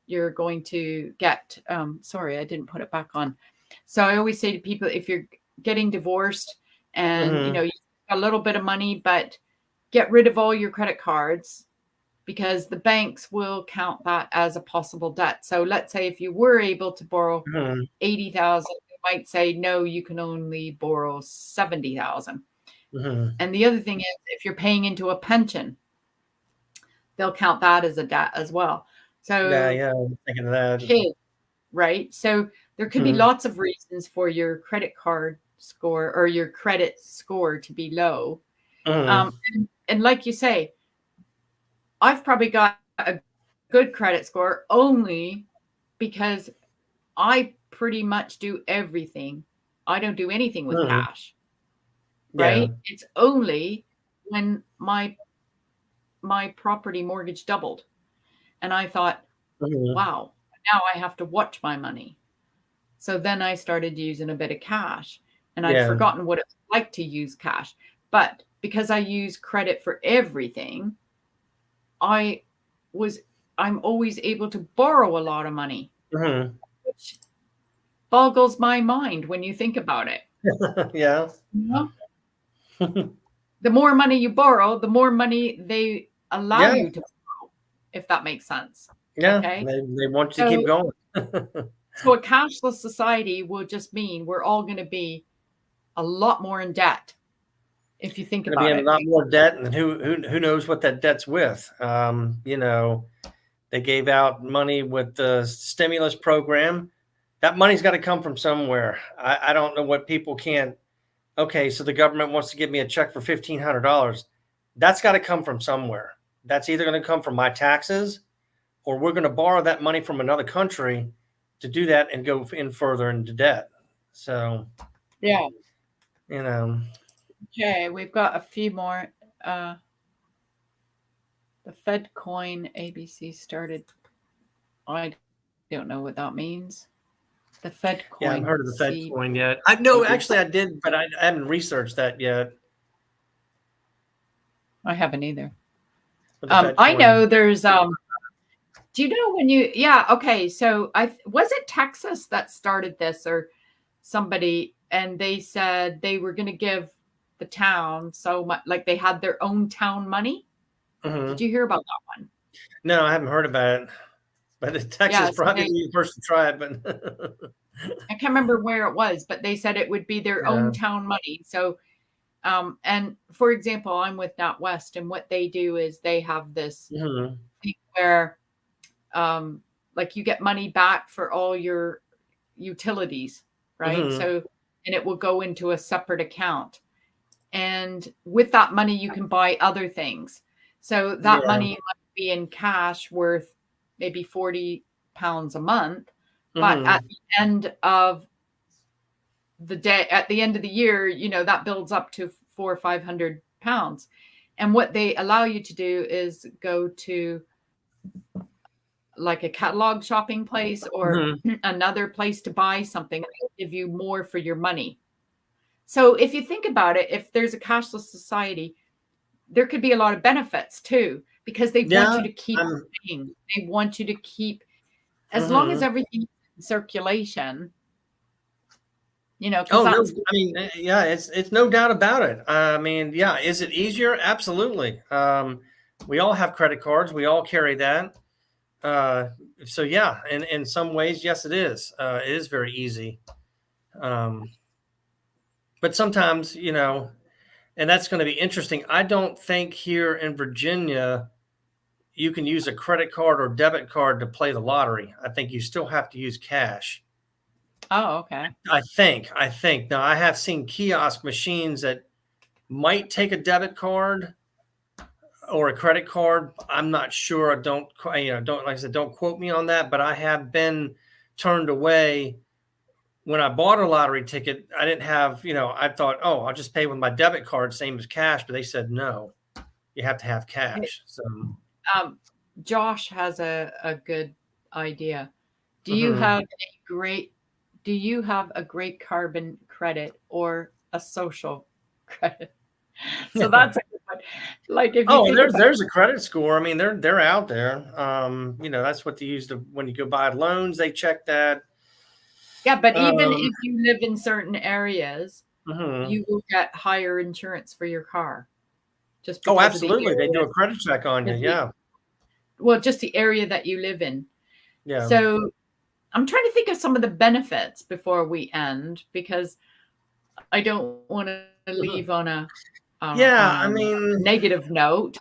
you're going to get, sorry, I didn't put it back on. So I always say to people, if you're getting divorced and you got a little bit of money, but get rid of all your credit cards, because the banks will count that as a possible debt. So let's say if you were able to borrow 80,000, they might say, no, you can only borrow 70,000. And the other thing is, if you're paying into a pension, they'll count that as a debt as well. So I'm thinking of that. Kids, right? So there could be lots of reasons for your credit card score or your credit score to be low. And like you say, I've probably got a good credit score only because I pretty much do everything. I don't do anything with cash. Right? It's only when my property mortgage doubled. And I thought, wow, now I have to watch my money. So then I started using a bit of cash, and I'd forgotten what it's like to use cash. But because I use credit for everything, I'm always able to borrow a lot of money, which boggles my mind when you think about it. Yeah. The more money you borrow, the more money they allow you to borrow, if that makes sense. Yeah. Okay? They want you to keep going. So a cashless society will just mean we're all going to be a lot more in debt. If you think about it, a lot more debt, and who knows what that debt's with? They gave out money with the stimulus program. That money's got to come from somewhere. I don't know what people can't. Okay, so the government wants to give me a check for $1,500. That's got to come from somewhere. That's either going to come from my taxes, or we're going to borrow that money from another country to do that and go in further into debt. So, Okay, we've got a few more. The Fed coin ABC started. I don't know what that means. The Fed coin. Yeah, I haven't heard of the Fed coin yet. I know, actually, I did, but I haven't researched that yet. I haven't either. I know there's. Do you know when you? Yeah. Okay. So was it Texas that started this, or somebody, and they said they were going to give the town so much, like they had their own town money. Did you hear about that one? No, I haven't heard about it. But Texas probably be the first to try it. But I can't remember where it was, but they said it would be their own town money. So, and for example, I'm with NatWest, and what they do is they have this thing where, like you get money back for all your utilities, right? So, and it will go into a separate account. And with that money, you can buy other things. So that money might be in cash worth maybe £40 a month, but at the end of the day, at the end of the year, that builds up to £400 or £500. And what they allow you to do is go to like a catalog shopping place or Mm-hmm. another place to buy something, they'll give you more for your money. So if you think about it, if there's a cashless society, there could be a lot of benefits too, because they want Yeah. you to keep paying. They want you to keep, as Mm-hmm. long as everything's in circulation, you know. Oh, no, That's, I mean, yeah, it's no doubt about it. I mean, yeah, is it easier? Absolutely. We all have credit cards. We all carry that. So yeah, in some ways, yes, it is. It is very easy. But sometimes, you know, and that's going to be interesting. I don't think here in Virginia you can use a credit card or debit card to play the lottery. I think you still have to use cash. oh, okay. I think. Now, I have seen kiosk machines that might take a debit card or a credit card. I'm not sure. Don't like I said, don't quote me on that. But I have been turned away when I bought a lottery ticket. I didn't have, I thought, oh, I'll just pay with my debit card, same as cash. But they said no, you have to have cash. So Josh has a good idea. Do you have a great carbon credit or a social credit? So that's a good one. Like if you there's a credit score. I mean, they're out there. That's what they use when you go buy loans. They check that. Yeah, but even if you live in certain areas, Mm-hmm. you will get higher insurance for your car. Just Oh, because of the absolutely. They area. do a credit check on you. Yeah. Well, just the area that you live in. Yeah. So I'm trying to think of some of the benefits before we end, because I don't want to leave on a negative note.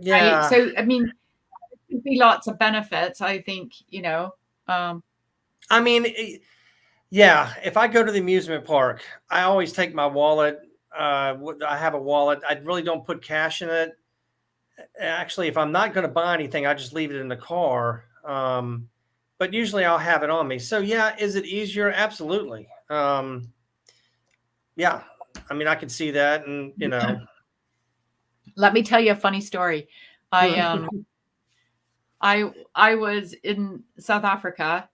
Yeah. Right? So I mean, there could be lots of benefits. I think I mean, yeah. If I go to the amusement park, I always take my wallet. I have a wallet. I really don't put cash in it. Actually, if I'm not going to buy anything, I just leave it in the car. But usually I'll have it on me. So yeah, is it easier? Absolutely. Yeah. I mean, I could see that, and Let me tell you a funny story. I was in South Africa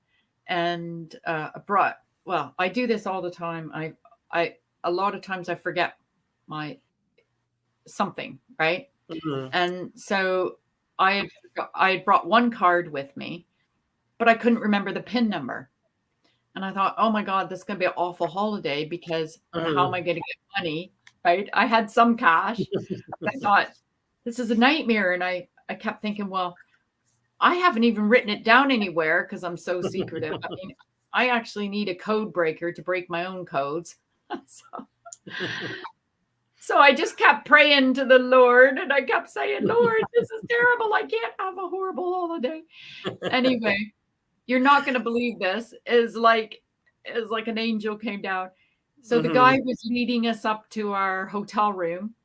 and brought. Well, I do this all the time. I a lot of times I forget my something, right? Mhm. And so I had brought one card with me, but I couldn't remember the PIN number. And I thought, oh my God, this is going to be an awful holiday, because how am I going to get money? Right? I had some cash. I thought, this is a nightmare. And I kept thinking, well, I haven't even written it down anywhere because I'm so secretive. I mean, I actually need a code breaker to break my own codes. So I just kept praying to the Lord, and I kept saying, Lord, this is terrible. I can't have a horrible holiday. Anyway, you're not going to believe this. Is like an angel came down. So the guy was leading us up to our hotel room,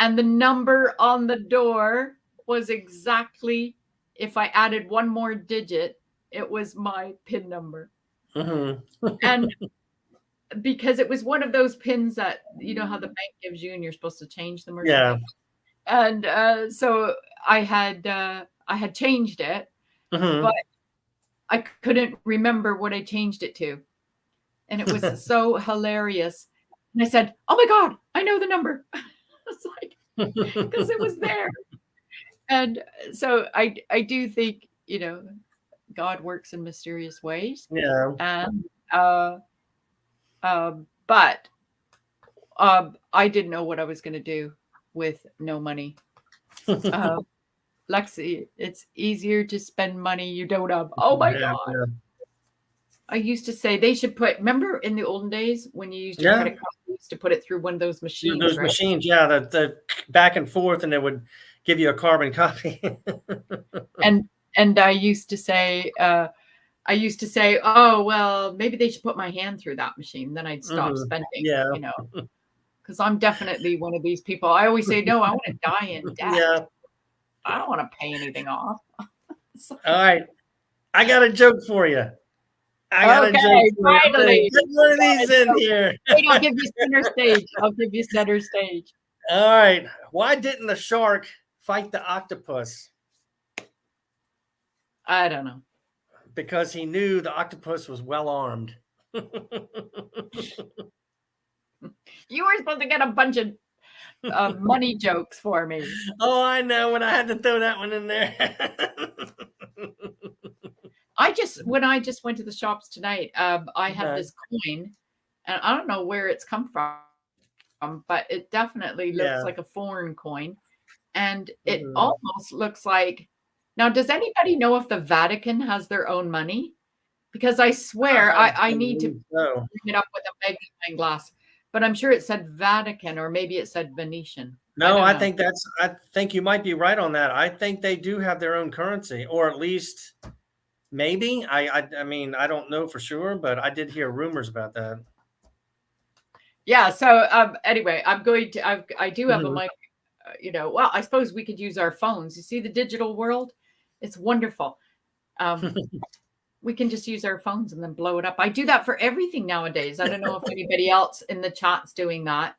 and the number on the door was exactly, if I added one more digit, it was my PIN number. And because it was one of those pins that, you know how the bank gives you and you're supposed to change them or something. And so I had changed it, but I couldn't remember what I changed it to. And it was so hilarious. And I said, oh my God, I know the number. It's like, because it was there. And so I do think, God works in mysterious ways. Yeah. And but I didn't know what I was going to do with no money. Lexi, it's easier to spend money you don't have. Oh my God. Yeah. I used to say they should remember in the olden days when you used your credit card, you used to put it through one of those machines. Those machines, yeah, the back and forth, and it would give you a carbon copy. and I used to say, oh, well, maybe they should put my hand through that machine. Then I'd stop spending, because I'm definitely one of these people. I always say, no, I want to die in debt. Yeah. I don't want to pay anything off. All right. I got a joke for you. Finally. Get one of these in here. Wait, I'll give you center stage. All right. Why didn't the shark fight the octopus? I don't know. Because he knew the octopus was well armed. You were supposed to get a bunch of money jokes for me. Oh, I know, when I had to throw that one in there. When I just went to the shops tonight, I had Okay. this coin, and I don't know where it's come from, but it definitely looks Yeah. like a foreign coin, and it Mhm. almost looks like. Now, does anybody know if the Vatican has their own money? Because I swear I need to believe so. bring it up with a magnifying glass, but I'm sure it said Vatican, or maybe it said Venetian. No, don't I know. think you might be right on that. I think they do have their own currency, or at least maybe. I mean, I don't know for sure, but I did hear rumors about that. Yeah. So anyway, I do have a Mhm. mic. Well, I suppose we could use our phones. You see the digital world? It's wonderful. We can just use our phones and then blow it up. I do that for everything nowadays. I don't know if anybody else in the chat's doing that,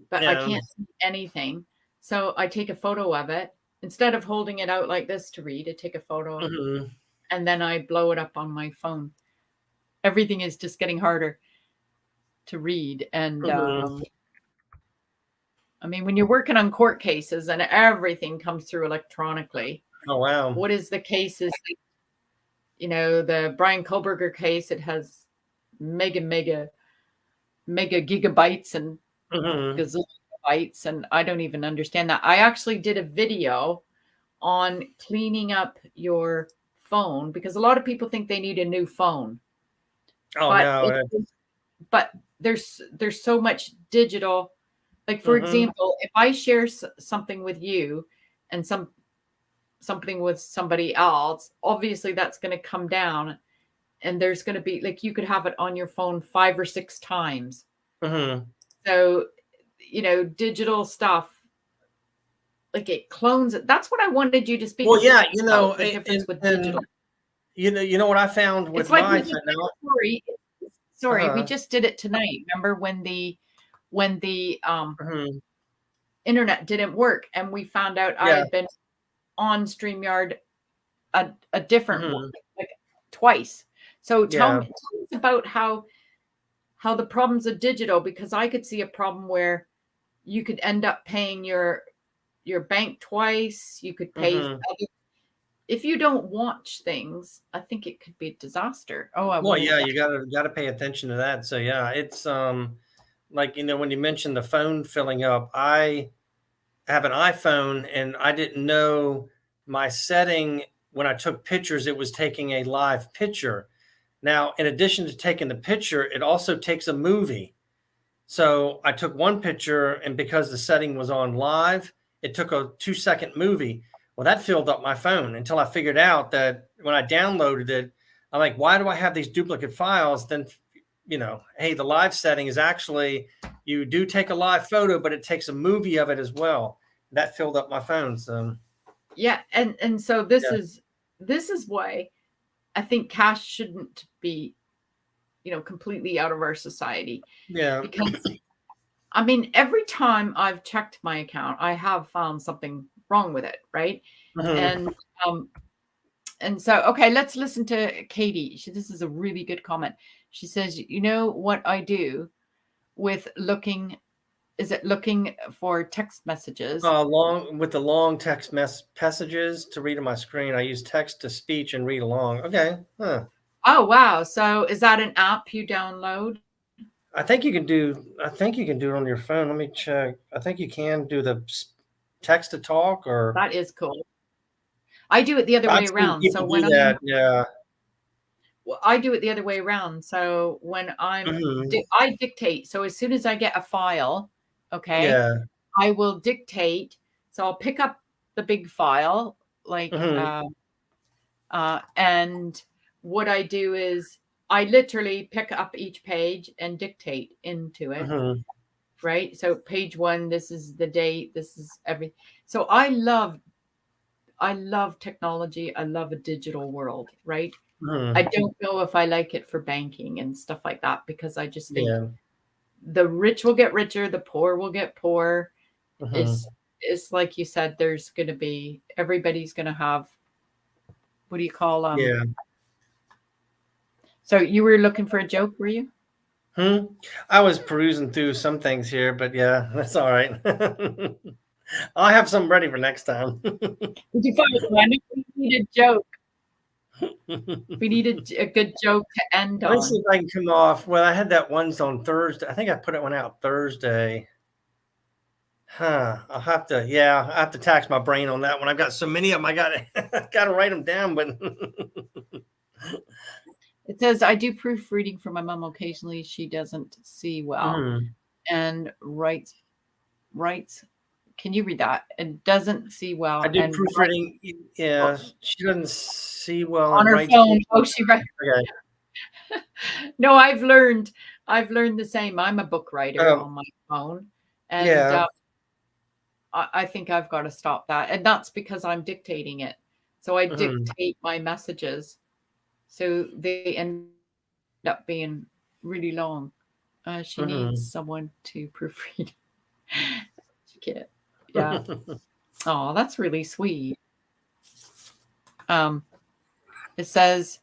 but I Yeah. can't see anything. So I take a photo of it. Instead of holding it out like this to read, I take a photo Mhm. and then I blow it up on my phone. Everything is just getting harder to read. And Mhm. I mean, when you're working on court cases and everything comes through electronically, Oh, wow. what is the cases? The Brian Kohlberger case, it has mega gigabytes and Mhm. gazillion bytes, and I don't even understand that. I actually did a video on cleaning up your phone because a lot of people think they need a new phone. Oh, But no. but there's so much digital. Like, for Mhm. example, if I share something with you and something with somebody else, obviously that's going to come down, and there's going to be, like, you could have it on your phone 5 or 6 times. Mhm. So, digital stuff, like, it clones it. That's what I wanted you to speak Well, yeah, about, the difference with digital. you know what I found with It's like my we just did a story. Sorry, we Uh-huh. just did it tonight. Remember when the Mhm. internet didn't work, and we found out I Yeah. had been on StreamYard a different one, Mhm. like twice. So tell Yeah. me about how the problems of digital, because I could see a problem where you could end up paying your bank twice. You could pay Mhm. if you don't watch things. I think it could be a disaster. Oh, I Well, won't. yeah, you gotta pay attention to that. So yeah, it's like, when you mentioned the phone filling up, I have an iPhone and I didn't know my setting when I took pictures, it was taking a live picture. Now, in addition to taking the picture, it also takes a movie. So I took one picture, and because the setting was on live, it took a 2-second movie. Well, that filled up my phone until I figured out that when I downloaded it, I'm like, why do I have these duplicate files? Then, hey, the live setting is actually, you do take a live photo, but it takes a movie of it as well. That filled up my phone. So, Yeah, and so this yeah. is why I think cash shouldn't be, completely out of our society. Yeah. Because I mean, every time I've checked my account, I have found something wrong with it, right? Mhm. And so, okay, let's listen to Katie. This is a really good comment. She says, "You know what I do with looking for text messages?" Long with the long text messages to read on my screen, I use text to speech and read along. Okay. Huh. Oh, wow. So is that an app you download? I think you can do it on your phone. Let me check. I think you can do the text to talk, or That is cool. I do it the other I've way seen around. So people when do that. Yeah. I do it the other way around. So when Mhm. I dictate. So as soon as I get a file, okay, Yeah. I will dictate. So I'll pick up the big file, like, Mhm. and what I do is I literally pick up each page and dictate into it, Mhm. right? So page 1, this is the date, this is everything. So I love technology. I love a digital world, right? I Mhm. don't know if I like it for banking and stuff like that, because I just think Yeah. the rich will get richer, the poor will get poorer. Mhm. It's like you said, everybody's going to have what do you call Yeah. So you were looking for a joke, were you? I was perusing through some things here, but yeah, that's all right. I'll have some ready for next time. Did you find one? We need a joke. We need a good joke to end Let me see on. if I can come off. Well, I had that one's on Thursday. I think I put it one out Thursday. I'll have to, I have to tax my brain on that one. I've got so many of them. I got to write them down, but It says, I do proofreading for my mom occasionally. She doesn't see well and writes. Can you read that? It doesn't see well. I do and proofreading. Yeah, she doesn't see well on and her writes. phone. Oh, she writes. Okay. No, I've learned the same. I'm a book writer on my phone, and I think I've got to stop that. And that's because I'm dictating it. So I dictate my messages, so they end up being really long. She needs someone to proofread. Yeah. Oh, that's really sweet. It says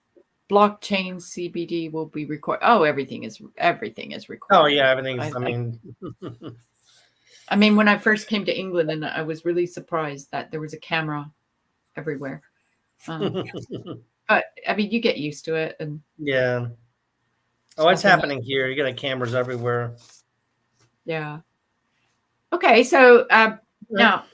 blockchain CBD will be recorded. Oh, everything is recorded. Oh yeah, everything's. I mean, when I first came to England, and I was really surprised that there was a camera everywhere. But I mean, you get used to it, and yeah. Oh, it's happening here. You got cameras everywhere. Yeah. Okay, so now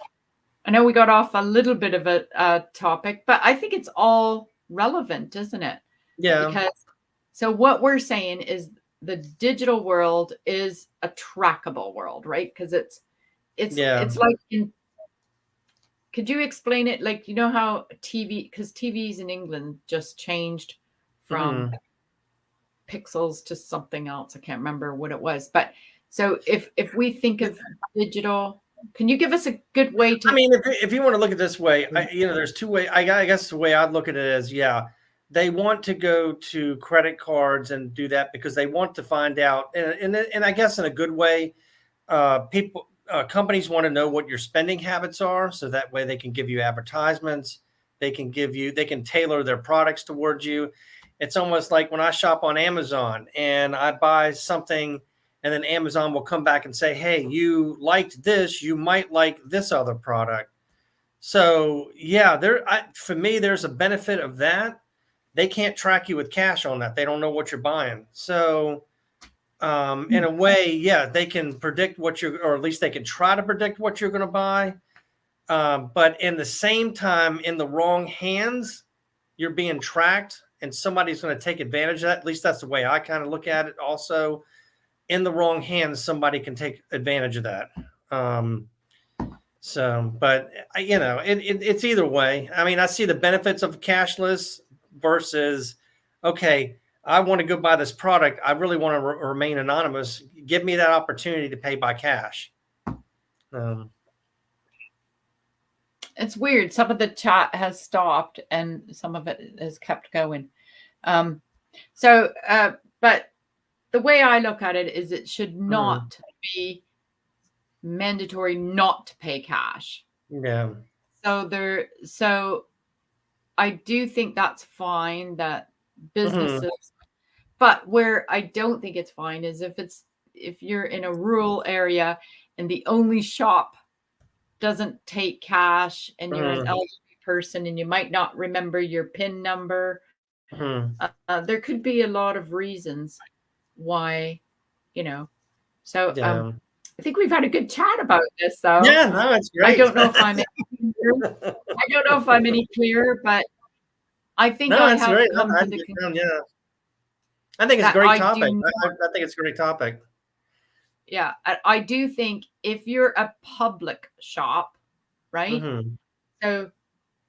I know we got off a little bit of a topic, but I think it's all relevant, isn't it? Yeah. Because so what we're saying is the digital world is a trackable world, right? Because it's like could you explain it? Like, you know how TV, because TVs in England just changed from pixels to something else. I can't remember what it was, but so if we think of digital, can you give us a good way to? I mean, if you want to look at it this way, there's two ways. I guess the way I'd look at it is, they want to go to credit cards and do that because they want to find out, and I guess in a good way, companies want to know what your spending habits are, so that way they can give you advertisements. They can tailor their products towards you. It's almost like when I shop on Amazon and I buy something, and then Amazon will come back and say, hey, you liked this, you might like this other product. So for me, there's a benefit of that. They can't track you with cash on that. They don't know what you're buying. So in a way, they can predict or at least they can try to predict what you're going to buy. But in the same time, in the wrong hands, you're being tracked and somebody's going to take advantage of that. At least that's the way I kind of look at it. Also, in the wrong hands, somebody can take advantage of that. But it's either way. I mean, I see the benefits of cashless versus, okay, I want to go buy this product. I really want to remain anonymous. Give me that opportunity to pay by cash. It's weird. Some of the chat has stopped and some of it has kept going. But the way I look at it is it should not be mandatory not to pay cash. Yeah. So I do think that's fine that businesses, but where I don't think it's fine is if you're in a rural area and the only shop doesn't take cash and you're an elderly person and you might not remember your PIN number. There could be a lot of reasons why, so I think we've had a good chat about this, though. Yeah, no, it's great. I don't know if I'm any clearer, but I think I have come to the conclusion. I think it's a great topic. I think it's a great topic. Yeah, I do think if you're a public shop, right? So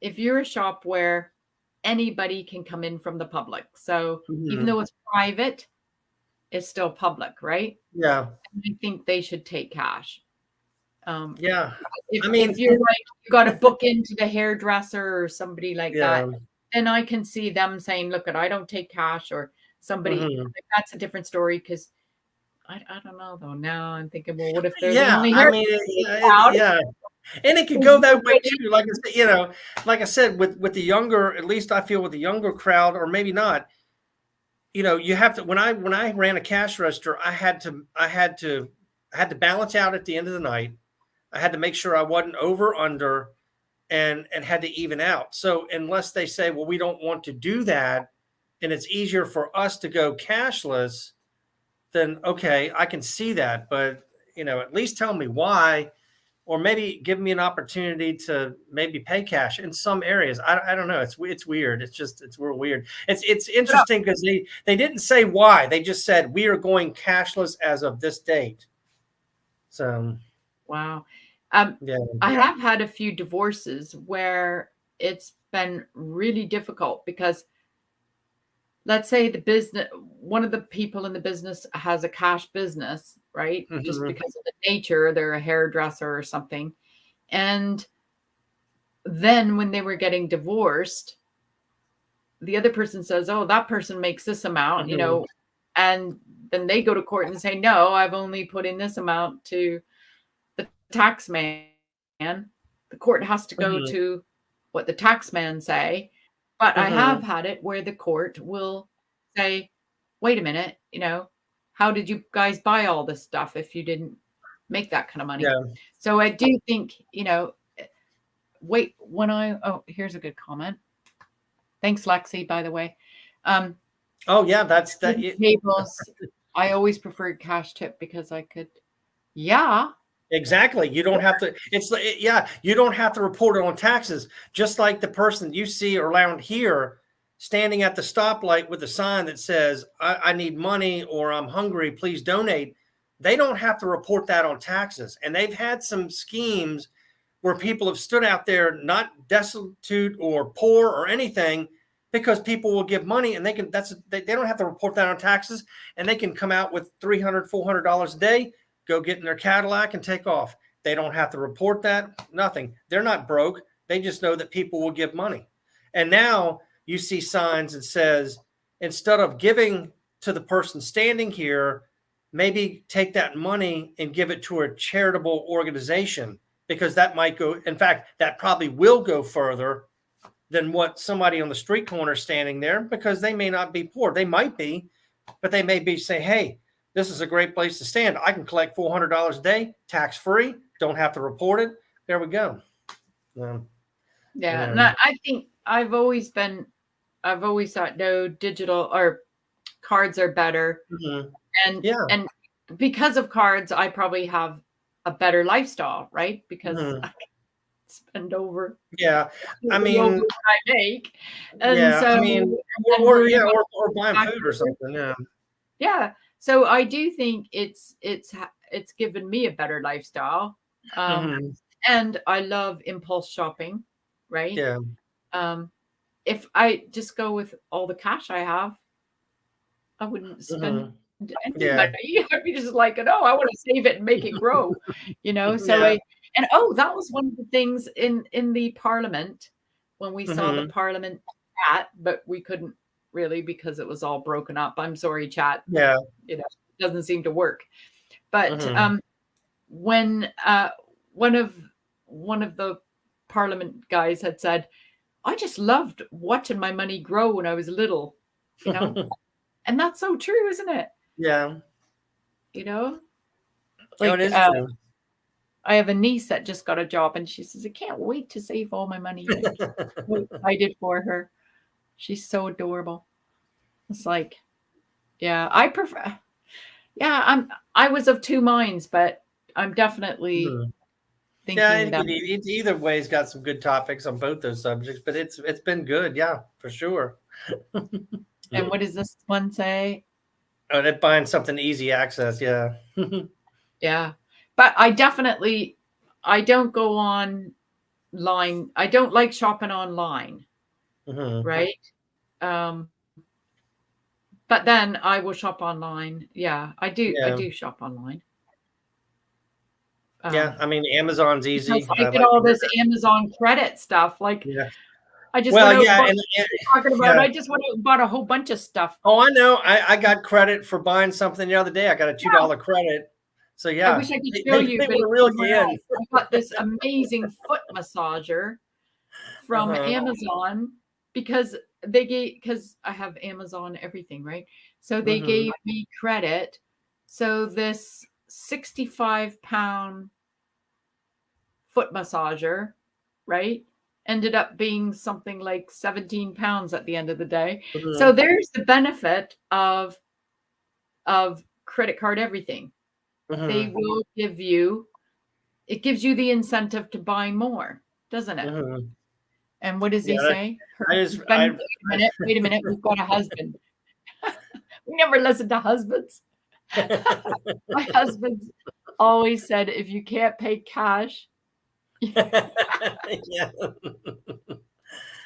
if you're a shop where anybody can come in from the public, so even though it's private, it's still public, right? Yeah. I think they should take cash. If you're like, you got to book into the hairdresser or somebody like that, then I can see them saying, look, I don't take cash, or somebody, like, that's a different story, because I don't know, though. Now I'm thinking, well, what if there's only And it could go that way too. Like I said, like I said, with the younger, at least I feel with the younger crowd, or maybe not, you have to, when I ran a cash register, I had to balance out at the end of the night. I had to make sure I wasn't over, under, and had to even out. So unless they say, well, we don't want to do that, and it's easier for us to go cashless, then okay, I can see that. But at least tell me why, or maybe give me an opportunity to maybe pay cash in some areas. I don't know. It's weird. It's real weird. It's interesting because they didn't say why. They just said we are going cashless as of this date. So wow. yeah. I have had a few divorces where it's been really difficult because, let's say one of the people in the business has a cash business, right? Just because of the nature, they're a hairdresser or something. And then when they were getting divorced, the other person says, oh, that person makes this amount, and then they go to court and say, no, I've only put in this amount to the tax man. The court has to go to what the tax man say. But I have had it where the court will say, wait a minute, how did you guys buy all this stuff if you didn't make that kind of money? Yeah. So I do think, here's a good comment. Thanks, Lexi, by the way. Oh yeah, that's that. Tables, I always preferred cash tip because I could, Exactly. You don't have to, you don't have to report it on taxes. Just like the person you see around here standing at the stoplight with a sign that says, I need money, or I'm hungry, please donate. They don't have to report that on taxes. And they've had some schemes where people have stood out there, not destitute or poor or anything, because people will give money and they don't have to report that on taxes, and they can come out with $300, $400 a day, go get in their Cadillac and take off. They don't have to report that, nothing. They're not broke. They just know that people will give money. And now you see signs that says, instead of giving to the person standing here, maybe take that money and give it to a charitable organization, because that might go, in fact, that probably will go further than what somebody on the street corner standing there, because they may not be poor. They might be, but they may be saying, hey, this is a great place to stand. I can collect $400 a day, tax-free, don't have to report it. There we go. And I think I've always thought, no, digital or cards are better. And because of cards, I probably have a better lifestyle, right? Because I spend over. Yeah. I mean, what I make. And so, I mean, or buying food or something. Yeah. Yeah. So I do think it's given me a better lifestyle. And I love impulse shopping, right? Yeah. If I just go with all the cash I have, I wouldn't spend any money. I'd be just like, no, I want to save it and make it grow, So that was one of the things in the Parliament when we saw the Parliament chat, but we couldn't really because it was all broken up. I'm sorry, chat. Yeah. It doesn't seem to work. But when one of the Parliament guys had said, I just loved watching my money grow when I was little, and that's so true, isn't it? Yeah. Like, it is true. I have a niece that just got a job, and she says, I can't wait to save all my money. So excited for her. She's so adorable. It's like, I prefer. I was of two minds, but I'm definitely thinking that either way's got some good topics on both those subjects, but it's been good, for sure. And what does this one say? Oh, that buying something easy access, yeah. But I don't go online. I don't like shopping online, right? But then I will shop online. Yeah, I do. I do shop online. I mean, Amazon's easy. I get all this Amazon credit stuff. Like, I just talking about. I just went out and bought a whole bunch of stuff. Oh, I know. I got credit for buying something the other day. I got a $2 credit So yeah, I wish I could show you, they but want to it's reel somewhere you else. in. I got this amazing foot massager from Uh-huh. Amazon because because I have Amazon everything, right? So they Mhm. gave me credit. So this 65-pound foot massager, right, ended up being something like 17 pounds at the end of the day. So Mhm. there's the benefit of credit card everything. They Mhm. will give you, it gives you the incentive to buy more, doesn't it? Mhm. And what does he Yeah, say? Her I just husband, wait a minute, we've got a husband. We never listen to husbands. My husband's always said, if you can't pay cash, yeah.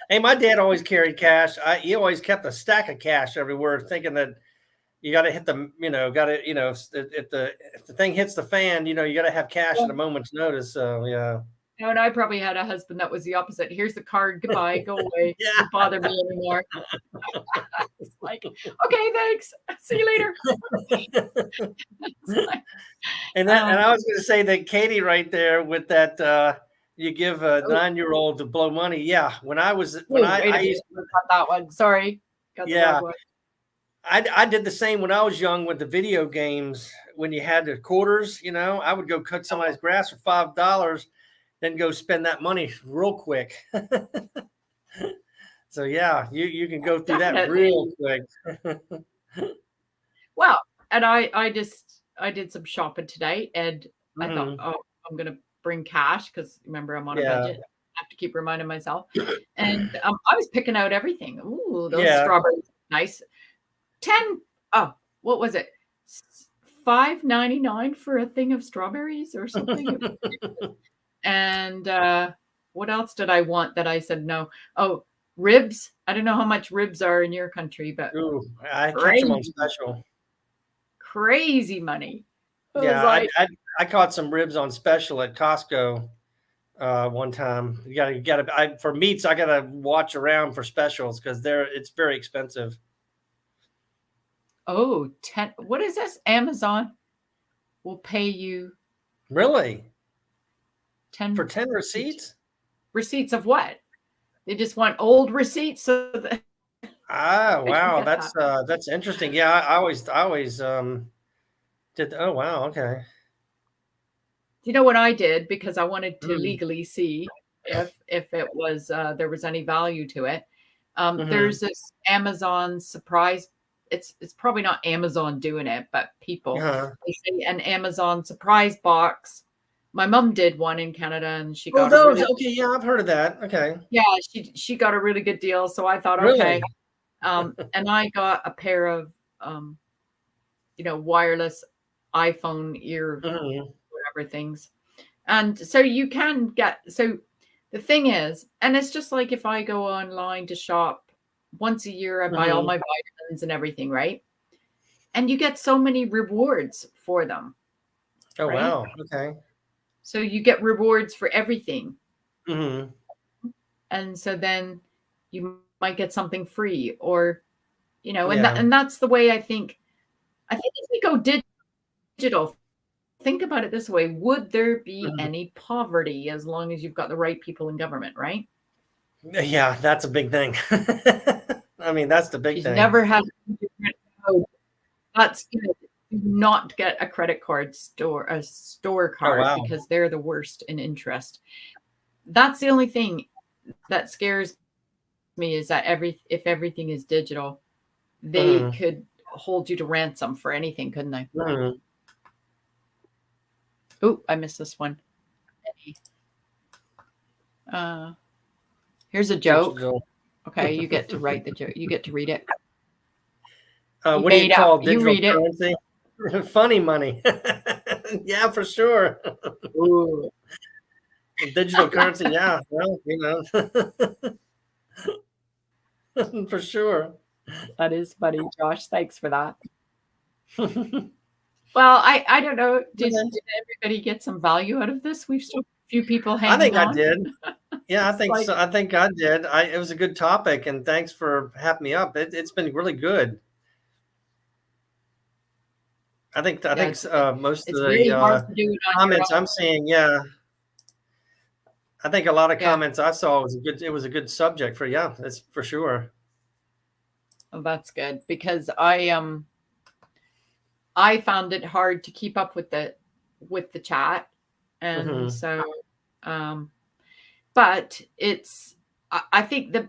Hey, my dad always carried cash. He always kept a stack of cash everywhere, thinking that you got to hit the, got to, if the thing hits the fan, you got to have cash at a moment's notice. So yeah. and I probably had a husband that was the opposite. Here's the card. Goodbye. Go away. Yeah. Don't bother me anymore. It's like, okay, thanks. See you later. It's like, And I was going to say that Katie right there with that, you give a 9-year-old to blow money. Yeah. When I wait a minute. used to, Got that one. Sorry. Got the yeah, wrong one. I did the same when I was young with the video games. When you had the quarters, I would go cut somebody's grass for $5, then go spend that money real quick. So yeah, you can go through that real quick. Well, and I did some shopping today, and I thought, Mhm. oh, I'm gonna bring cash because remember I'm on a Yeah. budget. I have to keep reminding myself. And I was picking out everything. Ooh, those Yeah. strawberries, nice. 10. Oh, what was it? $5.99 for a thing of strawberries or something. And what else did I want that I said no? Oh, ribs. I don't know how much ribs are in your country, but Ooh, I catch them on crazy, special. crazy money. It was Yeah, like, I caught some ribs on special at Costco one time. You gotta for meats, I gotta watch around for specials because it's very expensive. oh, 10. What is this? Amazon will pay you Really? 10 For 10 receipts? receipts of what? They just want old receipts so that Ah, I can wow, get that. that's interesting. Yeah, I always did. Oh, wow, okay. Do you know what I did? Because I wanted to Mm. legally see if it was there was any value to it. Mhm. There's this Amazon surprise. It's probably not Amazon doing it, but people, Uh-huh. they say an Amazon surprise box. My mom did one in Canada, and she Oh, got a those. really, Okay, yeah, I've heard of that. Okay. yeah, she got a really good deal. So I thought, okay. Really? And I got a pair of wireless iPhone ear Mhm. whatever things. And so you can get, so the thing is, and it's just like if I go online to shop once a year, I buy all Mhm. my vitamins and everything, right? And you get so many rewards for them, Oh, right? wow. Okay. So you get rewards for everything. Mhm. And so then you might get something free or, and Yeah. that's the way I think if we go digital, think about it this way. Would there be Mhm. any poverty as long as you've got the right people in government, right? Yeah, that's a big thing. I mean, that's the big She's thing. never had a credit card. That's good. Do not get a credit card a store Oh, card wow. because they're the worst in interest. That's the only thing that scares me is that if everything is digital, they Mhm. could hold you to ransom for anything, couldn't they? Mhm. Oh, I missed this one. Here's a joke. Digital. Okay, you get to write the joke. You get to read it. What do you Made call up. You digital read it. currency? Funny money. Yeah, for sure. Ooh. Digital currency. Yeah. Well, for sure. That is funny, Josh. Thanks for that. Well, I don't know. Did everybody get some value out of this? We've still a few people I hanging think I on. did. Yeah, I think like- so. I think I did. It was a good topic, and thanks for having me up. It's been really good. I think it's most of it's really hard the to do it on your comments own. I'm seeing, yeah, I think a lot of Yeah. comments I saw it was a good subject for, yeah, that's for sure. Oh, that's good because I found it hard to keep up with the chat, and Mhm. so but it's I think the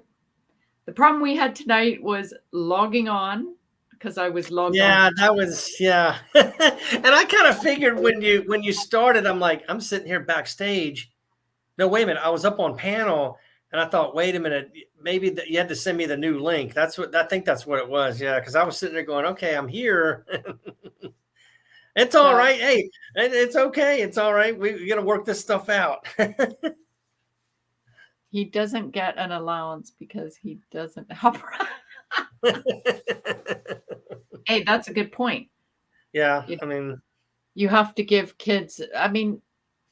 problem we had tonight was logging on because I was logged on. Yeah, that was, yeah. And I kind of figured when you started, I'm like, I'm sitting here backstage. No, wait a minute. I was up on panel and I thought, wait a minute, maybe you had to send me the new link. I think that's what it was. Yeah, because I was sitting there going, okay, I'm here. It's all So- right. Hey, it's okay. It's all right. We're gonna work this stuff out. He doesn't get an allowance because he doesn't help. Hey, that's a good point. Yeah, I mean, You have to give kids, I mean,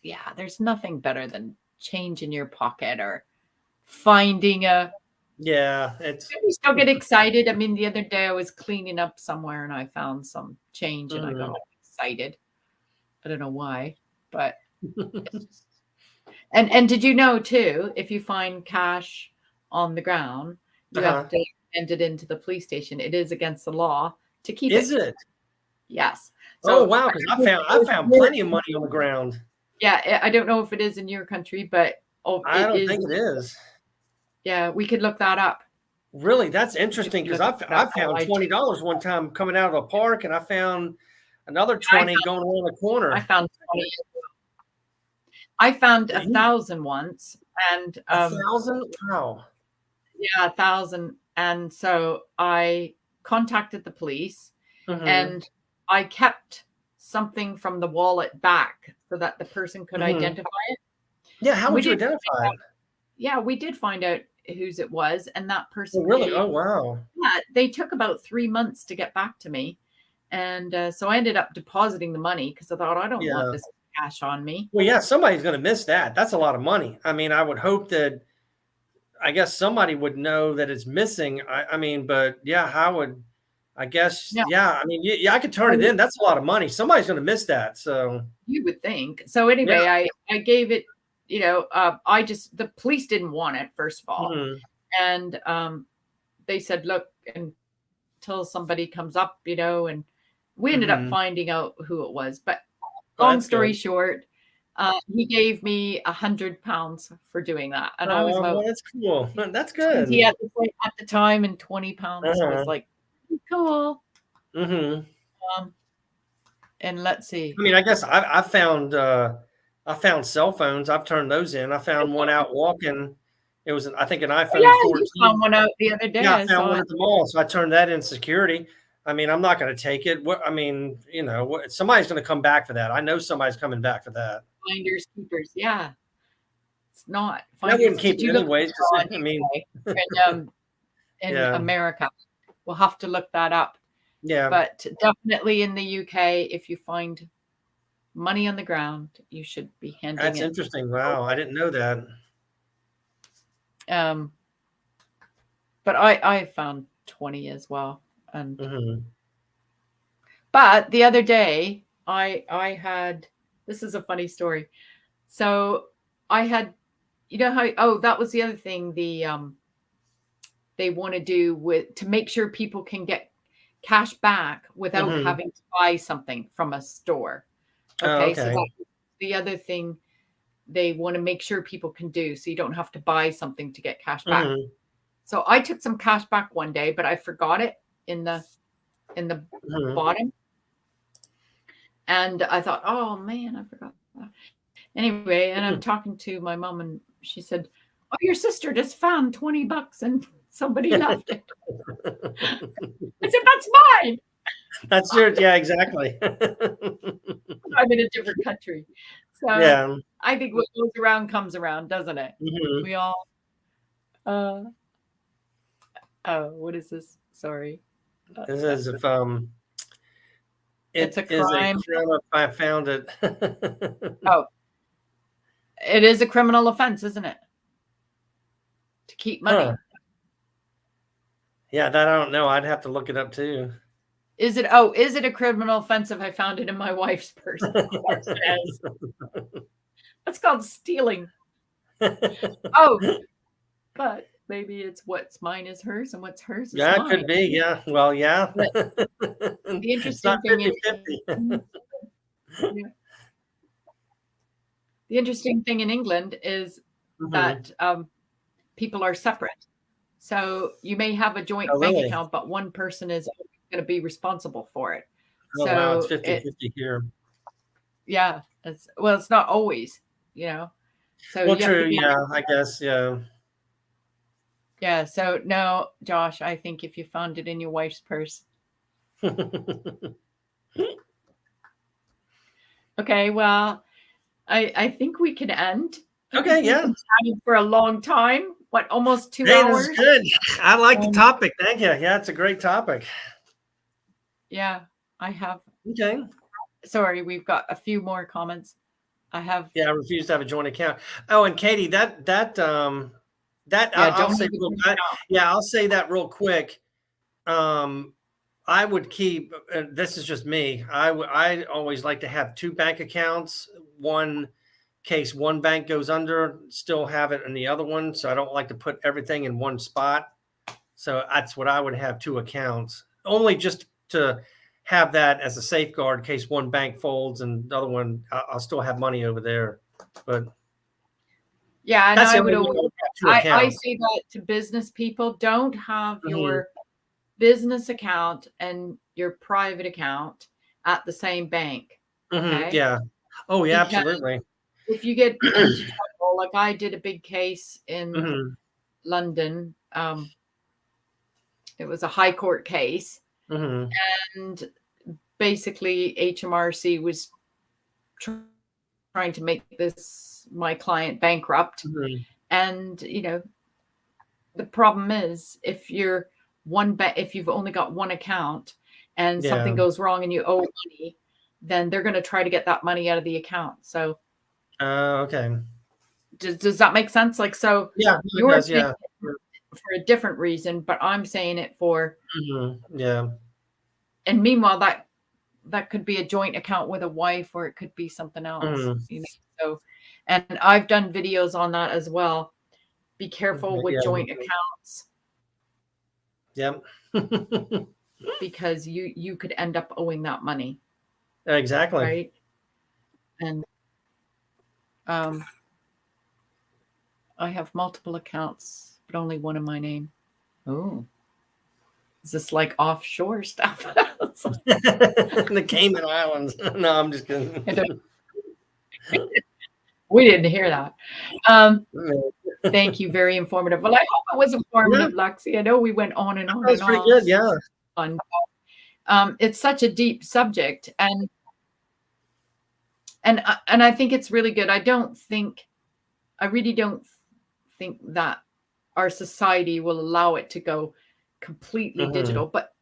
yeah, there's nothing better than change in your pocket or finding a. yeah, it's You still get excited. I mean, the other day I was cleaning up somewhere and I found some change and I got all excited. I don't know why, but and did you know too, if you find cash on the ground, you have to send it into the police station. It is against the law to keep is it. it? Yes. Oh So wow, because I found plenty of money on the ground. yeah, I don't know if it is in your country, but I don't is. think it is. Yeah, we could look that up. Really, that's interesting because I found $20 one time coming out of a park, and I found another 20 going around the corner. I found 20. I found 1,000 once, and 1,000? Wow. yeah, 1,000. And so I contacted the police, and I kept something from the wallet back so that the person could identify it. Yeah, how would you identify it? Yeah, we did find out whose it was, and that person. Oh, really? Oh, wow. Yeah, they took about 3 months to get back to me, and so I ended up depositing the money because I thought I don't want this cash on me. Well, yeah, somebody's going to miss that. That's a lot of money. I mean, I would hope that, I guess somebody would know that it's missing. I mean, but yeah, how would, I guess, yeah, I mean, yeah, I could turn it in. That's a lot of money. Somebody's going to miss that. So you would think. So anyway, I gave it, you know, the police didn't want it, first of all. And they said, look, until somebody comes up, you know, and we ended up finding out who it was. But long story short, he gave me £100 for doing that. And I was about, that's cool. That's good. Yeah, at the time, and £20 was like, cool. And let's see. I mean, I guess I found cell phones. I've turned those in. I found one out walking. It was, I think, an iPhone 14. You found one out the other day. Yeah, I found one at the mall, so I turned that in security. I mean, I'm not going to take it. What I mean, you know, somebody's going to come back for that. I know somebody's coming back for that. Finders keepers, yeah. It's not. I wouldn't keep it anyways. I mean, in America, we'll have to look that up. Yeah, but definitely in the UK, if you find money on the ground, you should be handing it. That's interesting. Wow, I didn't know that. But I found 20 as well, and but the other day I had, this is a funny story. So I had, you know how, that was the other thing they want to do to make sure people can get cash back without having to buy something from a store. Okay. So that's the other thing they want to make sure people can do, so you don't have to buy something to get cash back. So I took some cash back one day, but I forgot it in the bottom. And I thought, oh man, I forgot that. Anyway, and I'm talking to my mom, and she said, oh, your sister just found $20 and somebody left it. I said, that's mine. That's yours. Yeah, exactly. I'm in a different country. So I think what goes around comes around, doesn't it? We all, what is this? Sorry. This is if it's a crime. If I found it. It is a criminal offense, isn't it? To keep money. Yeah, that I don't know. I'd have to look it up too. Is it a criminal offense if I found it in my wife's purse? Of course it is. That's called stealing. Oh, but maybe it's what's mine is hers and what's hers is Yeah, it mine. could be. Yeah. Well, yeah. But the It's interesting not thing 50-50. yeah. The interesting thing in England is Mhm. that people are separate. So you may have a joint Oh, bank really? account, but one person is going to be responsible for it. Oh, wow. It's So 50-50 here. yeah, it's not always, you know. So Well, you have to true. be Yeah, I guess. Yeah. yeah. So no, Josh, I think if you found it in your wife's purse. Okay, well, I think we can end. Okay, yeah. We've been chatting for a long time. What, almost 2 Hey, hours? this is good. I like the topic. Thank you. Yeah, it's a great topic. Yeah, I have. Okay. Sorry, we've got a few more comments. I have. Yeah, I refuse to have a joint account. Oh, and Katie, I'll don't say have a joint account. I'll say that real quick. I would keep, this is just me. I always like to have two bank accounts. One case one bank goes under, still have it in the other one. So I don't like to put everything in one spot. So that's what I would have, two accounts, only just to have that as a safeguard in case one bank folds and the other one, I'll still have money over there. But yeah, and that's I the would only always, way to I accounts. say that to business people. Don't have Mhm. your business account and your private account at the same bank. Okay. Yeah. Oh, yeah, Because absolutely. if you get into trouble, like I did a big case in Mhm. London, it was a high court case, Mhm. and basically HMRC was trying to make my client bankrupt. Mhm. And the problem is if you've only got one account and something Yeah. goes wrong and you owe money, then they're going to try to get that money out of the account. So Okay. does that make sense? Like, so Yeah, it you're does, saying yeah. it for a different reason, but I'm saying it for, Yeah. and meanwhile that could be a joint account with a wife, or it could be something else. Mhm. So, and I've done videos on that as well. Be careful with Yeah. joint accounts, Yep. because you could end up owing that money, Exactly. right? And I have multiple accounts, but only one in my name. Oh, is this like offshore stuff? The Cayman Islands. No, I'm just kidding. We didn't hear that. Thank you. Very informative. Well, I hope it was informative, Lexi. I know we went on and on. That was and pretty on. good. Yeah. Fun. It's such a deep subject, and I think it's really good. I really don't think that our society will allow it to go completely digital, but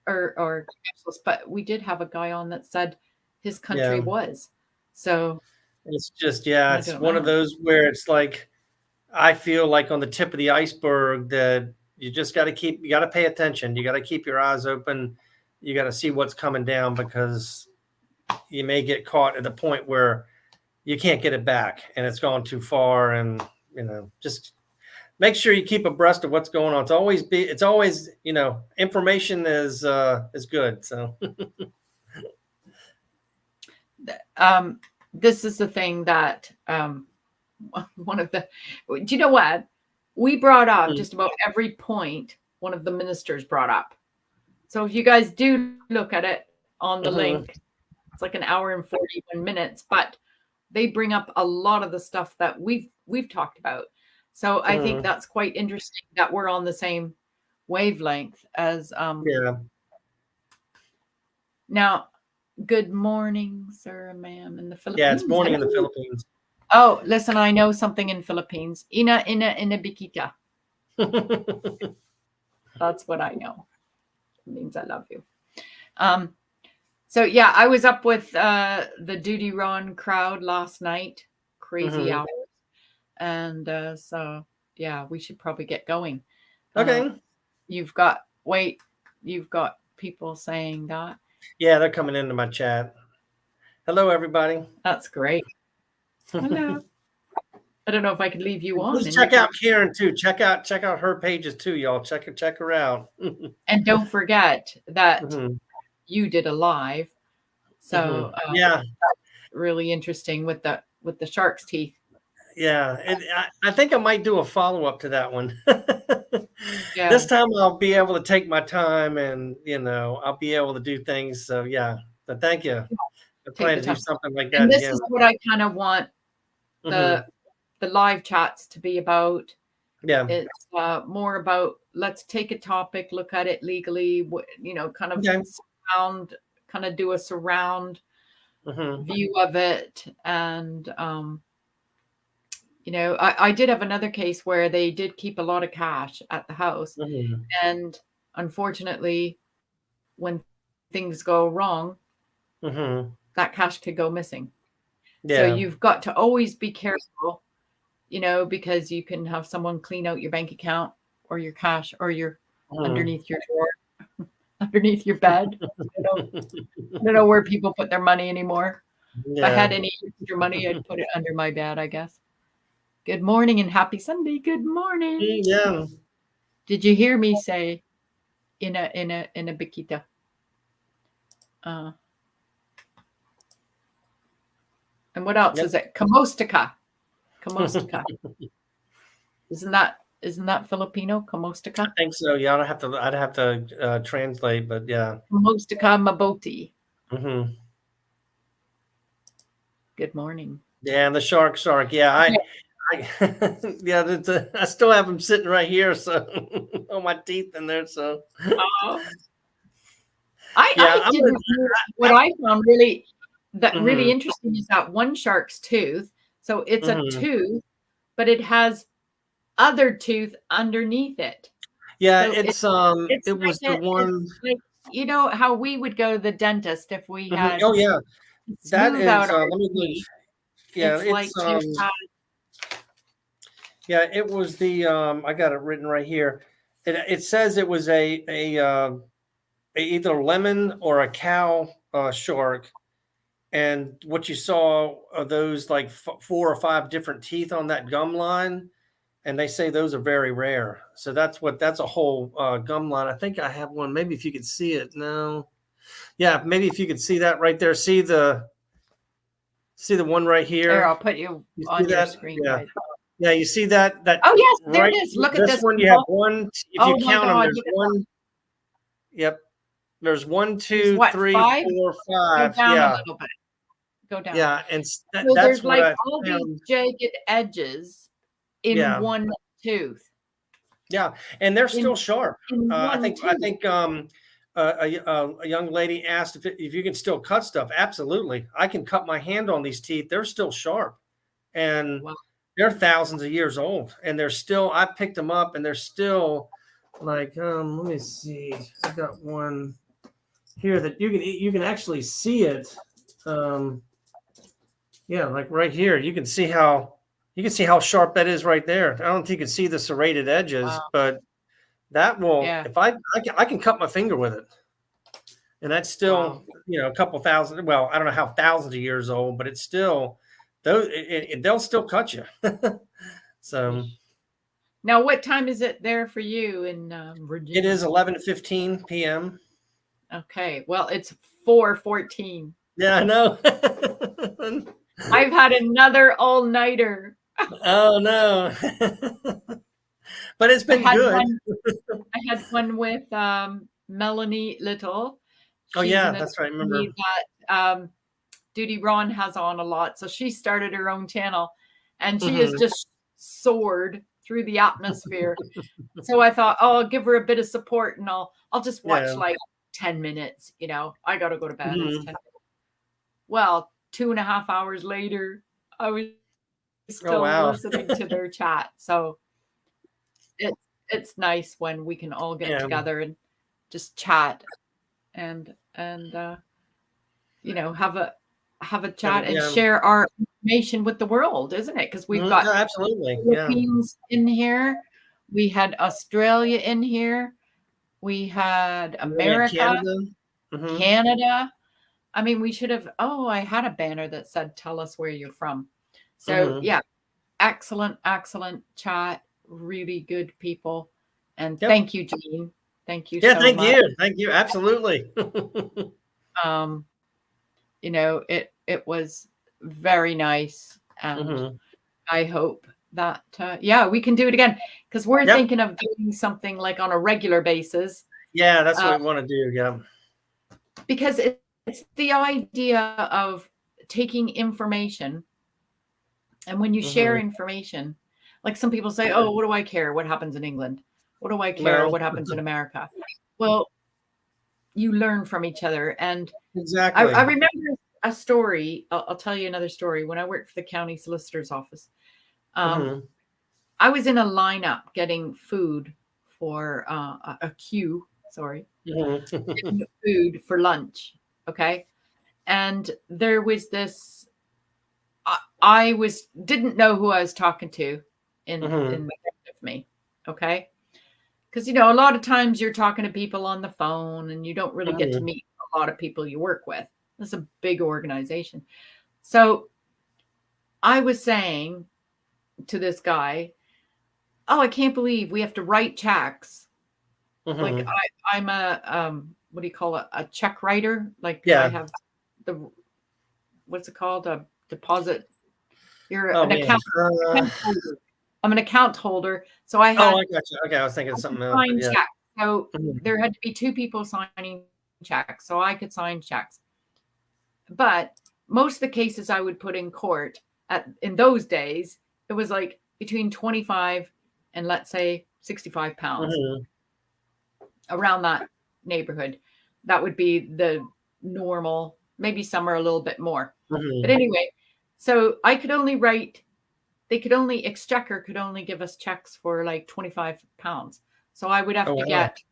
or cashless. But we did have a guy on that said his country was. So it's just, yeah, it's don't one of know. those where it's like, I feel like on the tip of the iceberg that you just got to pay attention. You got to keep your eyes open. You got to see what's coming down, because you may get caught at the point where you can't get it back and it's gone too far. And, just make sure you keep abreast of what's going on. It's always, information is good. So, this is the thing that, do you know what? We brought up just about every point one of the ministers brought up. So if you guys do look at it on the link, it's like an hour and 41 minutes, but they bring up a lot of the stuff that we've talked about. So I think that's quite interesting that we're on the same wavelength as yeah. Now, good morning, sir, ma'am, in the Philippines. Yeah, it's morning in the Philippines. Oh, listen, I know something in Philippines. Ina bikita. That's what I know. It means I love you. So yeah, I was up with the Duty Run crowd last night. Crazy hours. And so yeah, we should probably get going. Okay. You've got people saying that. Yeah, they're coming into my chat. Hello, everybody. That's great. Hello. I don't know if I could leave you on. Please check out Karen too. Check out her pages too, y'all. Check her out. And don't forget that Mhm. you did a live. So yeah, really interesting with the shark's teeth. yeah. I think I might do a follow-up to that one. Yeah. This time I'll be able to take my time, and I'll be able to do things. So yeah. But thank you. I plan to do something like that And this again. is what I kind of want the live chats to be about. Yeah. It's more about, let's take a topic, look at it legally, kind of do a surround view of it. And, I did have another case where they did keep a lot of cash at the house. And unfortunately, when things go wrong, that cash could go missing. Yeah. So you've got to always be careful, because you can have someone clean out your bank account or your cash or your underneath your drawer, underneath your bed. I don't know where people put their money anymore. If I had any extra money, I'd put it under my bed, I guess. Good morning and happy Sunday. Good morning. Yeah. Did you hear me say in a Bikita? And what else is it? Kamostika. Kamostika. Isn't that Filipino? Kamostika? I think so. Yeah, I'd have to translate, but yeah. Kamostika Maboti. Mm-hmm. Good morning. Yeah, and the shark. Yeah, I still have them sitting right here, so all my teeth in there. So what I found really interesting is that one shark's tooth. So it's a tooth, but it has other tooth underneath it. Yeah, so it was the one. Like, how we would go to the dentist if we had. Oh yeah, that is. Let me look. Yeah, yeah, it was the. I got it written right here. It says it was a either lemon or a cow shark. And what you saw are those like 4 or 5 different teeth on that gum line. And they say those are very rare. So that's a whole gum line. I think I have one. Maybe if you could see it. No. Yeah, maybe if you could see that right there. See the one right here. Here, I'll put you on your screen. Yeah. Right? Yeah, you see that? Oh yes, there it is. Look at this one. You have one. If you count them, there's one. Yep. There's 1, 2, 3, 4, 5. Go down a little bit. Go down. Yeah, and that's there's what like all these jagged edges in one tooth. Yeah, and they're still sharp. I think a young lady asked if you can still cut stuff. Absolutely, I can cut my hand on these teeth. They're still sharp, and they're thousands of years old, and they're still. I picked them up, and they're still like. Let me see. I got one here that you can actually see it. Yeah, like right here, you can see how sharp that is right there. I don't think you can see the serrated edges, but that will. If I can cut my finger with it, and that's still a couple thousand. Well, I don't know how thousands of years old, but it's still they'll still cut you. So now, what time is it there for you in Virginia? It is 11:15 p.m. Okay, well, it's 4:14. Yeah, I know. I've had another all-nighter. Oh no. But it's been good. I had one with Melanie Little. Oh yeah, that's right. I remember that Duty Ron has on a lot. So she started her own channel and she has just soared through the atmosphere. So I thought, I'll give her a bit of support and I'll just watch like 10 minutes, I got to go to bed. It's 10 minutes. Well, 2.5 hours later, I was still listening to their chat. So it's nice when we can all get together and just chat and have a chat and share our information with the world, isn't it? Because we've got absolutely Philippines in here. We had Australia in here. We had We had America, Canada. Mhm. Canada. I mean, we should have. Oh, I had a banner that said, "Tell us where you're from." So Mhm. yeah, excellent, excellent chat. Really good people, and Yep. thank you, Jean. Thank you Yeah, so thank much. you. Thank you. Absolutely. Um, you know, it was very nice, and Mhm. I hope that yeah, we can do it again, because we're Yep. thinking of doing something like on a regular basis, Yeah, that's uh, what we want to do. Yeah. because it's the idea of taking information, and when you share Mhm. information, like some people say, "Oh, what do I care what happens in England? What do I care Well, what happens in America?" Well, you learn from each other, and I exactly. remember a story. I'll tell you another story. When I worked for the county solicitor's office, um, Mhm. I was in a lineup getting food for a queue. Sorry, Mhm. getting food for lunch. Okay, and there was this. I was didn't know who I was talking to in Mhm. front of me. Okay, because you know a lot of times you're talking to people on the phone and you don't really get to Mhm. meet a lot of people you work with. It's a big organization. So I was saying to this guy, "Oh, I can't believe we have to write checks. Like Mhm. I'm a what do you call it? A check writer. Like I Yeah. have the what's it called? A deposit. You're Oh an man. account holder. I'm an account holder, so I Oh, had I got you. Okay, I was thinking of to something else, but sign yeah. checks. So Mhm. there had to be two people signing checks, so I could sign checks. But most of the cases I would put in court in those days, it was like between 25 and let's say 65 pounds, Mhm. around that neighborhood. That would be the normal, maybe some are a little bit more. But Mhm. anyway, so I could only write, they could only, Exchequer could only give us checks for like 25 pounds. So I would Oh have to wow. get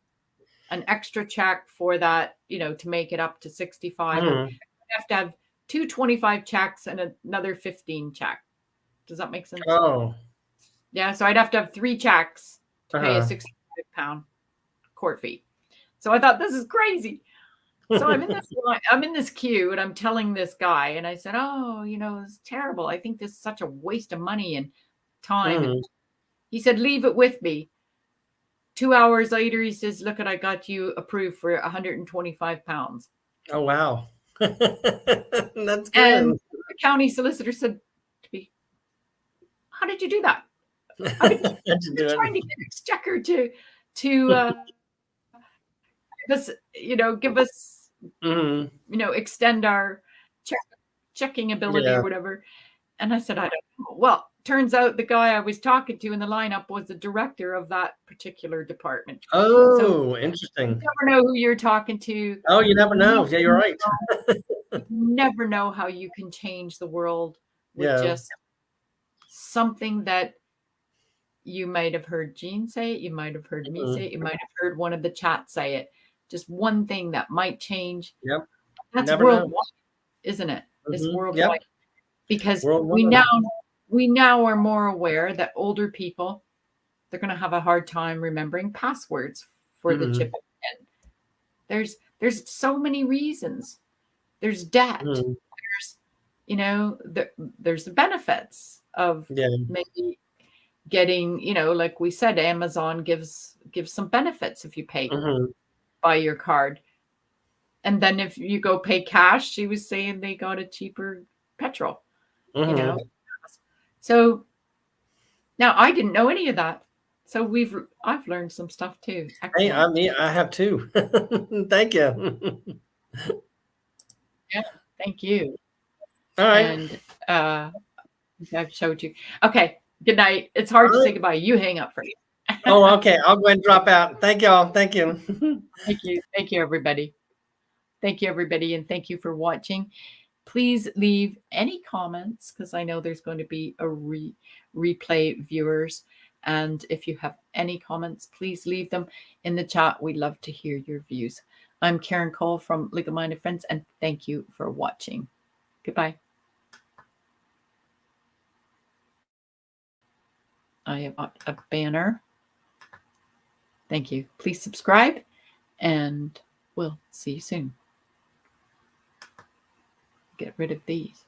an extra check for that, you know, to make it up to 65, or Mhm. have to have two 25 checks and another 15 check. Does that make sense? Oh. Yeah. So I'd have to have three checks to pay a Uh-huh. 65-pound court fee. So I thought, this is crazy. So I'm in this queue and I'm telling this guy, and I said, "Oh, you know, it's terrible. I think this is such a waste of money and time." And Mhm. he said, "Leave it with me." 2 hours later, he says, "Look, I got you approved for 125 pounds." Oh wow. That's And good. the county solicitor said to me, "How did you do that? How did How'd you you're do trying it? to get Exchequer to give us, Mhm. extend our check, checking ability Yeah. or whatever?" And I said, "I don't know." Well, turns out the guy I was talking to in the lineup was the director of that particular department. So Oh, you interesting. never know who you're talking to. Oh, you never You know. Yeah, you're right. never know how you can change the world with Yeah. just something that you might have heard Jean say it, you might have heard me say Mhm. it, you might have heard one of the chat say it. Just one thing that might change. Yep. You That's never know. worldwide, isn't it? It's Mhm. Yep. worldwide, because Worldwide. we now are more aware that older people, they're going to have a hard time remembering passwords for the chip Mhm. in. There's so many reasons. There's debt. Mhm. There's there's the benefits of Yeah. maybe getting, like we said, Amazon gives some benefits if you pay Mhm. by your card. And then if you go pay cash, she was saying they got a cheaper petrol, you know. Mhm. So now I didn't know any of that. So I've learned some stuff too. Hey, Excellent. I have too. Thank you. Yeah, thank you. All right. And I've showed you. Okay. Good night. It's hard All to say right. goodbye. You hang up first. Oh, okay. I'll go ahead and drop out. Thank y'all. Thank you. Thank you. Thank you, everybody. Thank you, everybody. And thank you for watching. Please leave any comments, because I know there's going to be a replay viewers. And if you have any comments, please leave them in the chat. We'd love to hear your views. I'm Karen Cole from Legal Minded Friends, and thank you for watching. Goodbye. I have a banner. Thank you. Please subscribe and we'll see you soon. Get rid of these.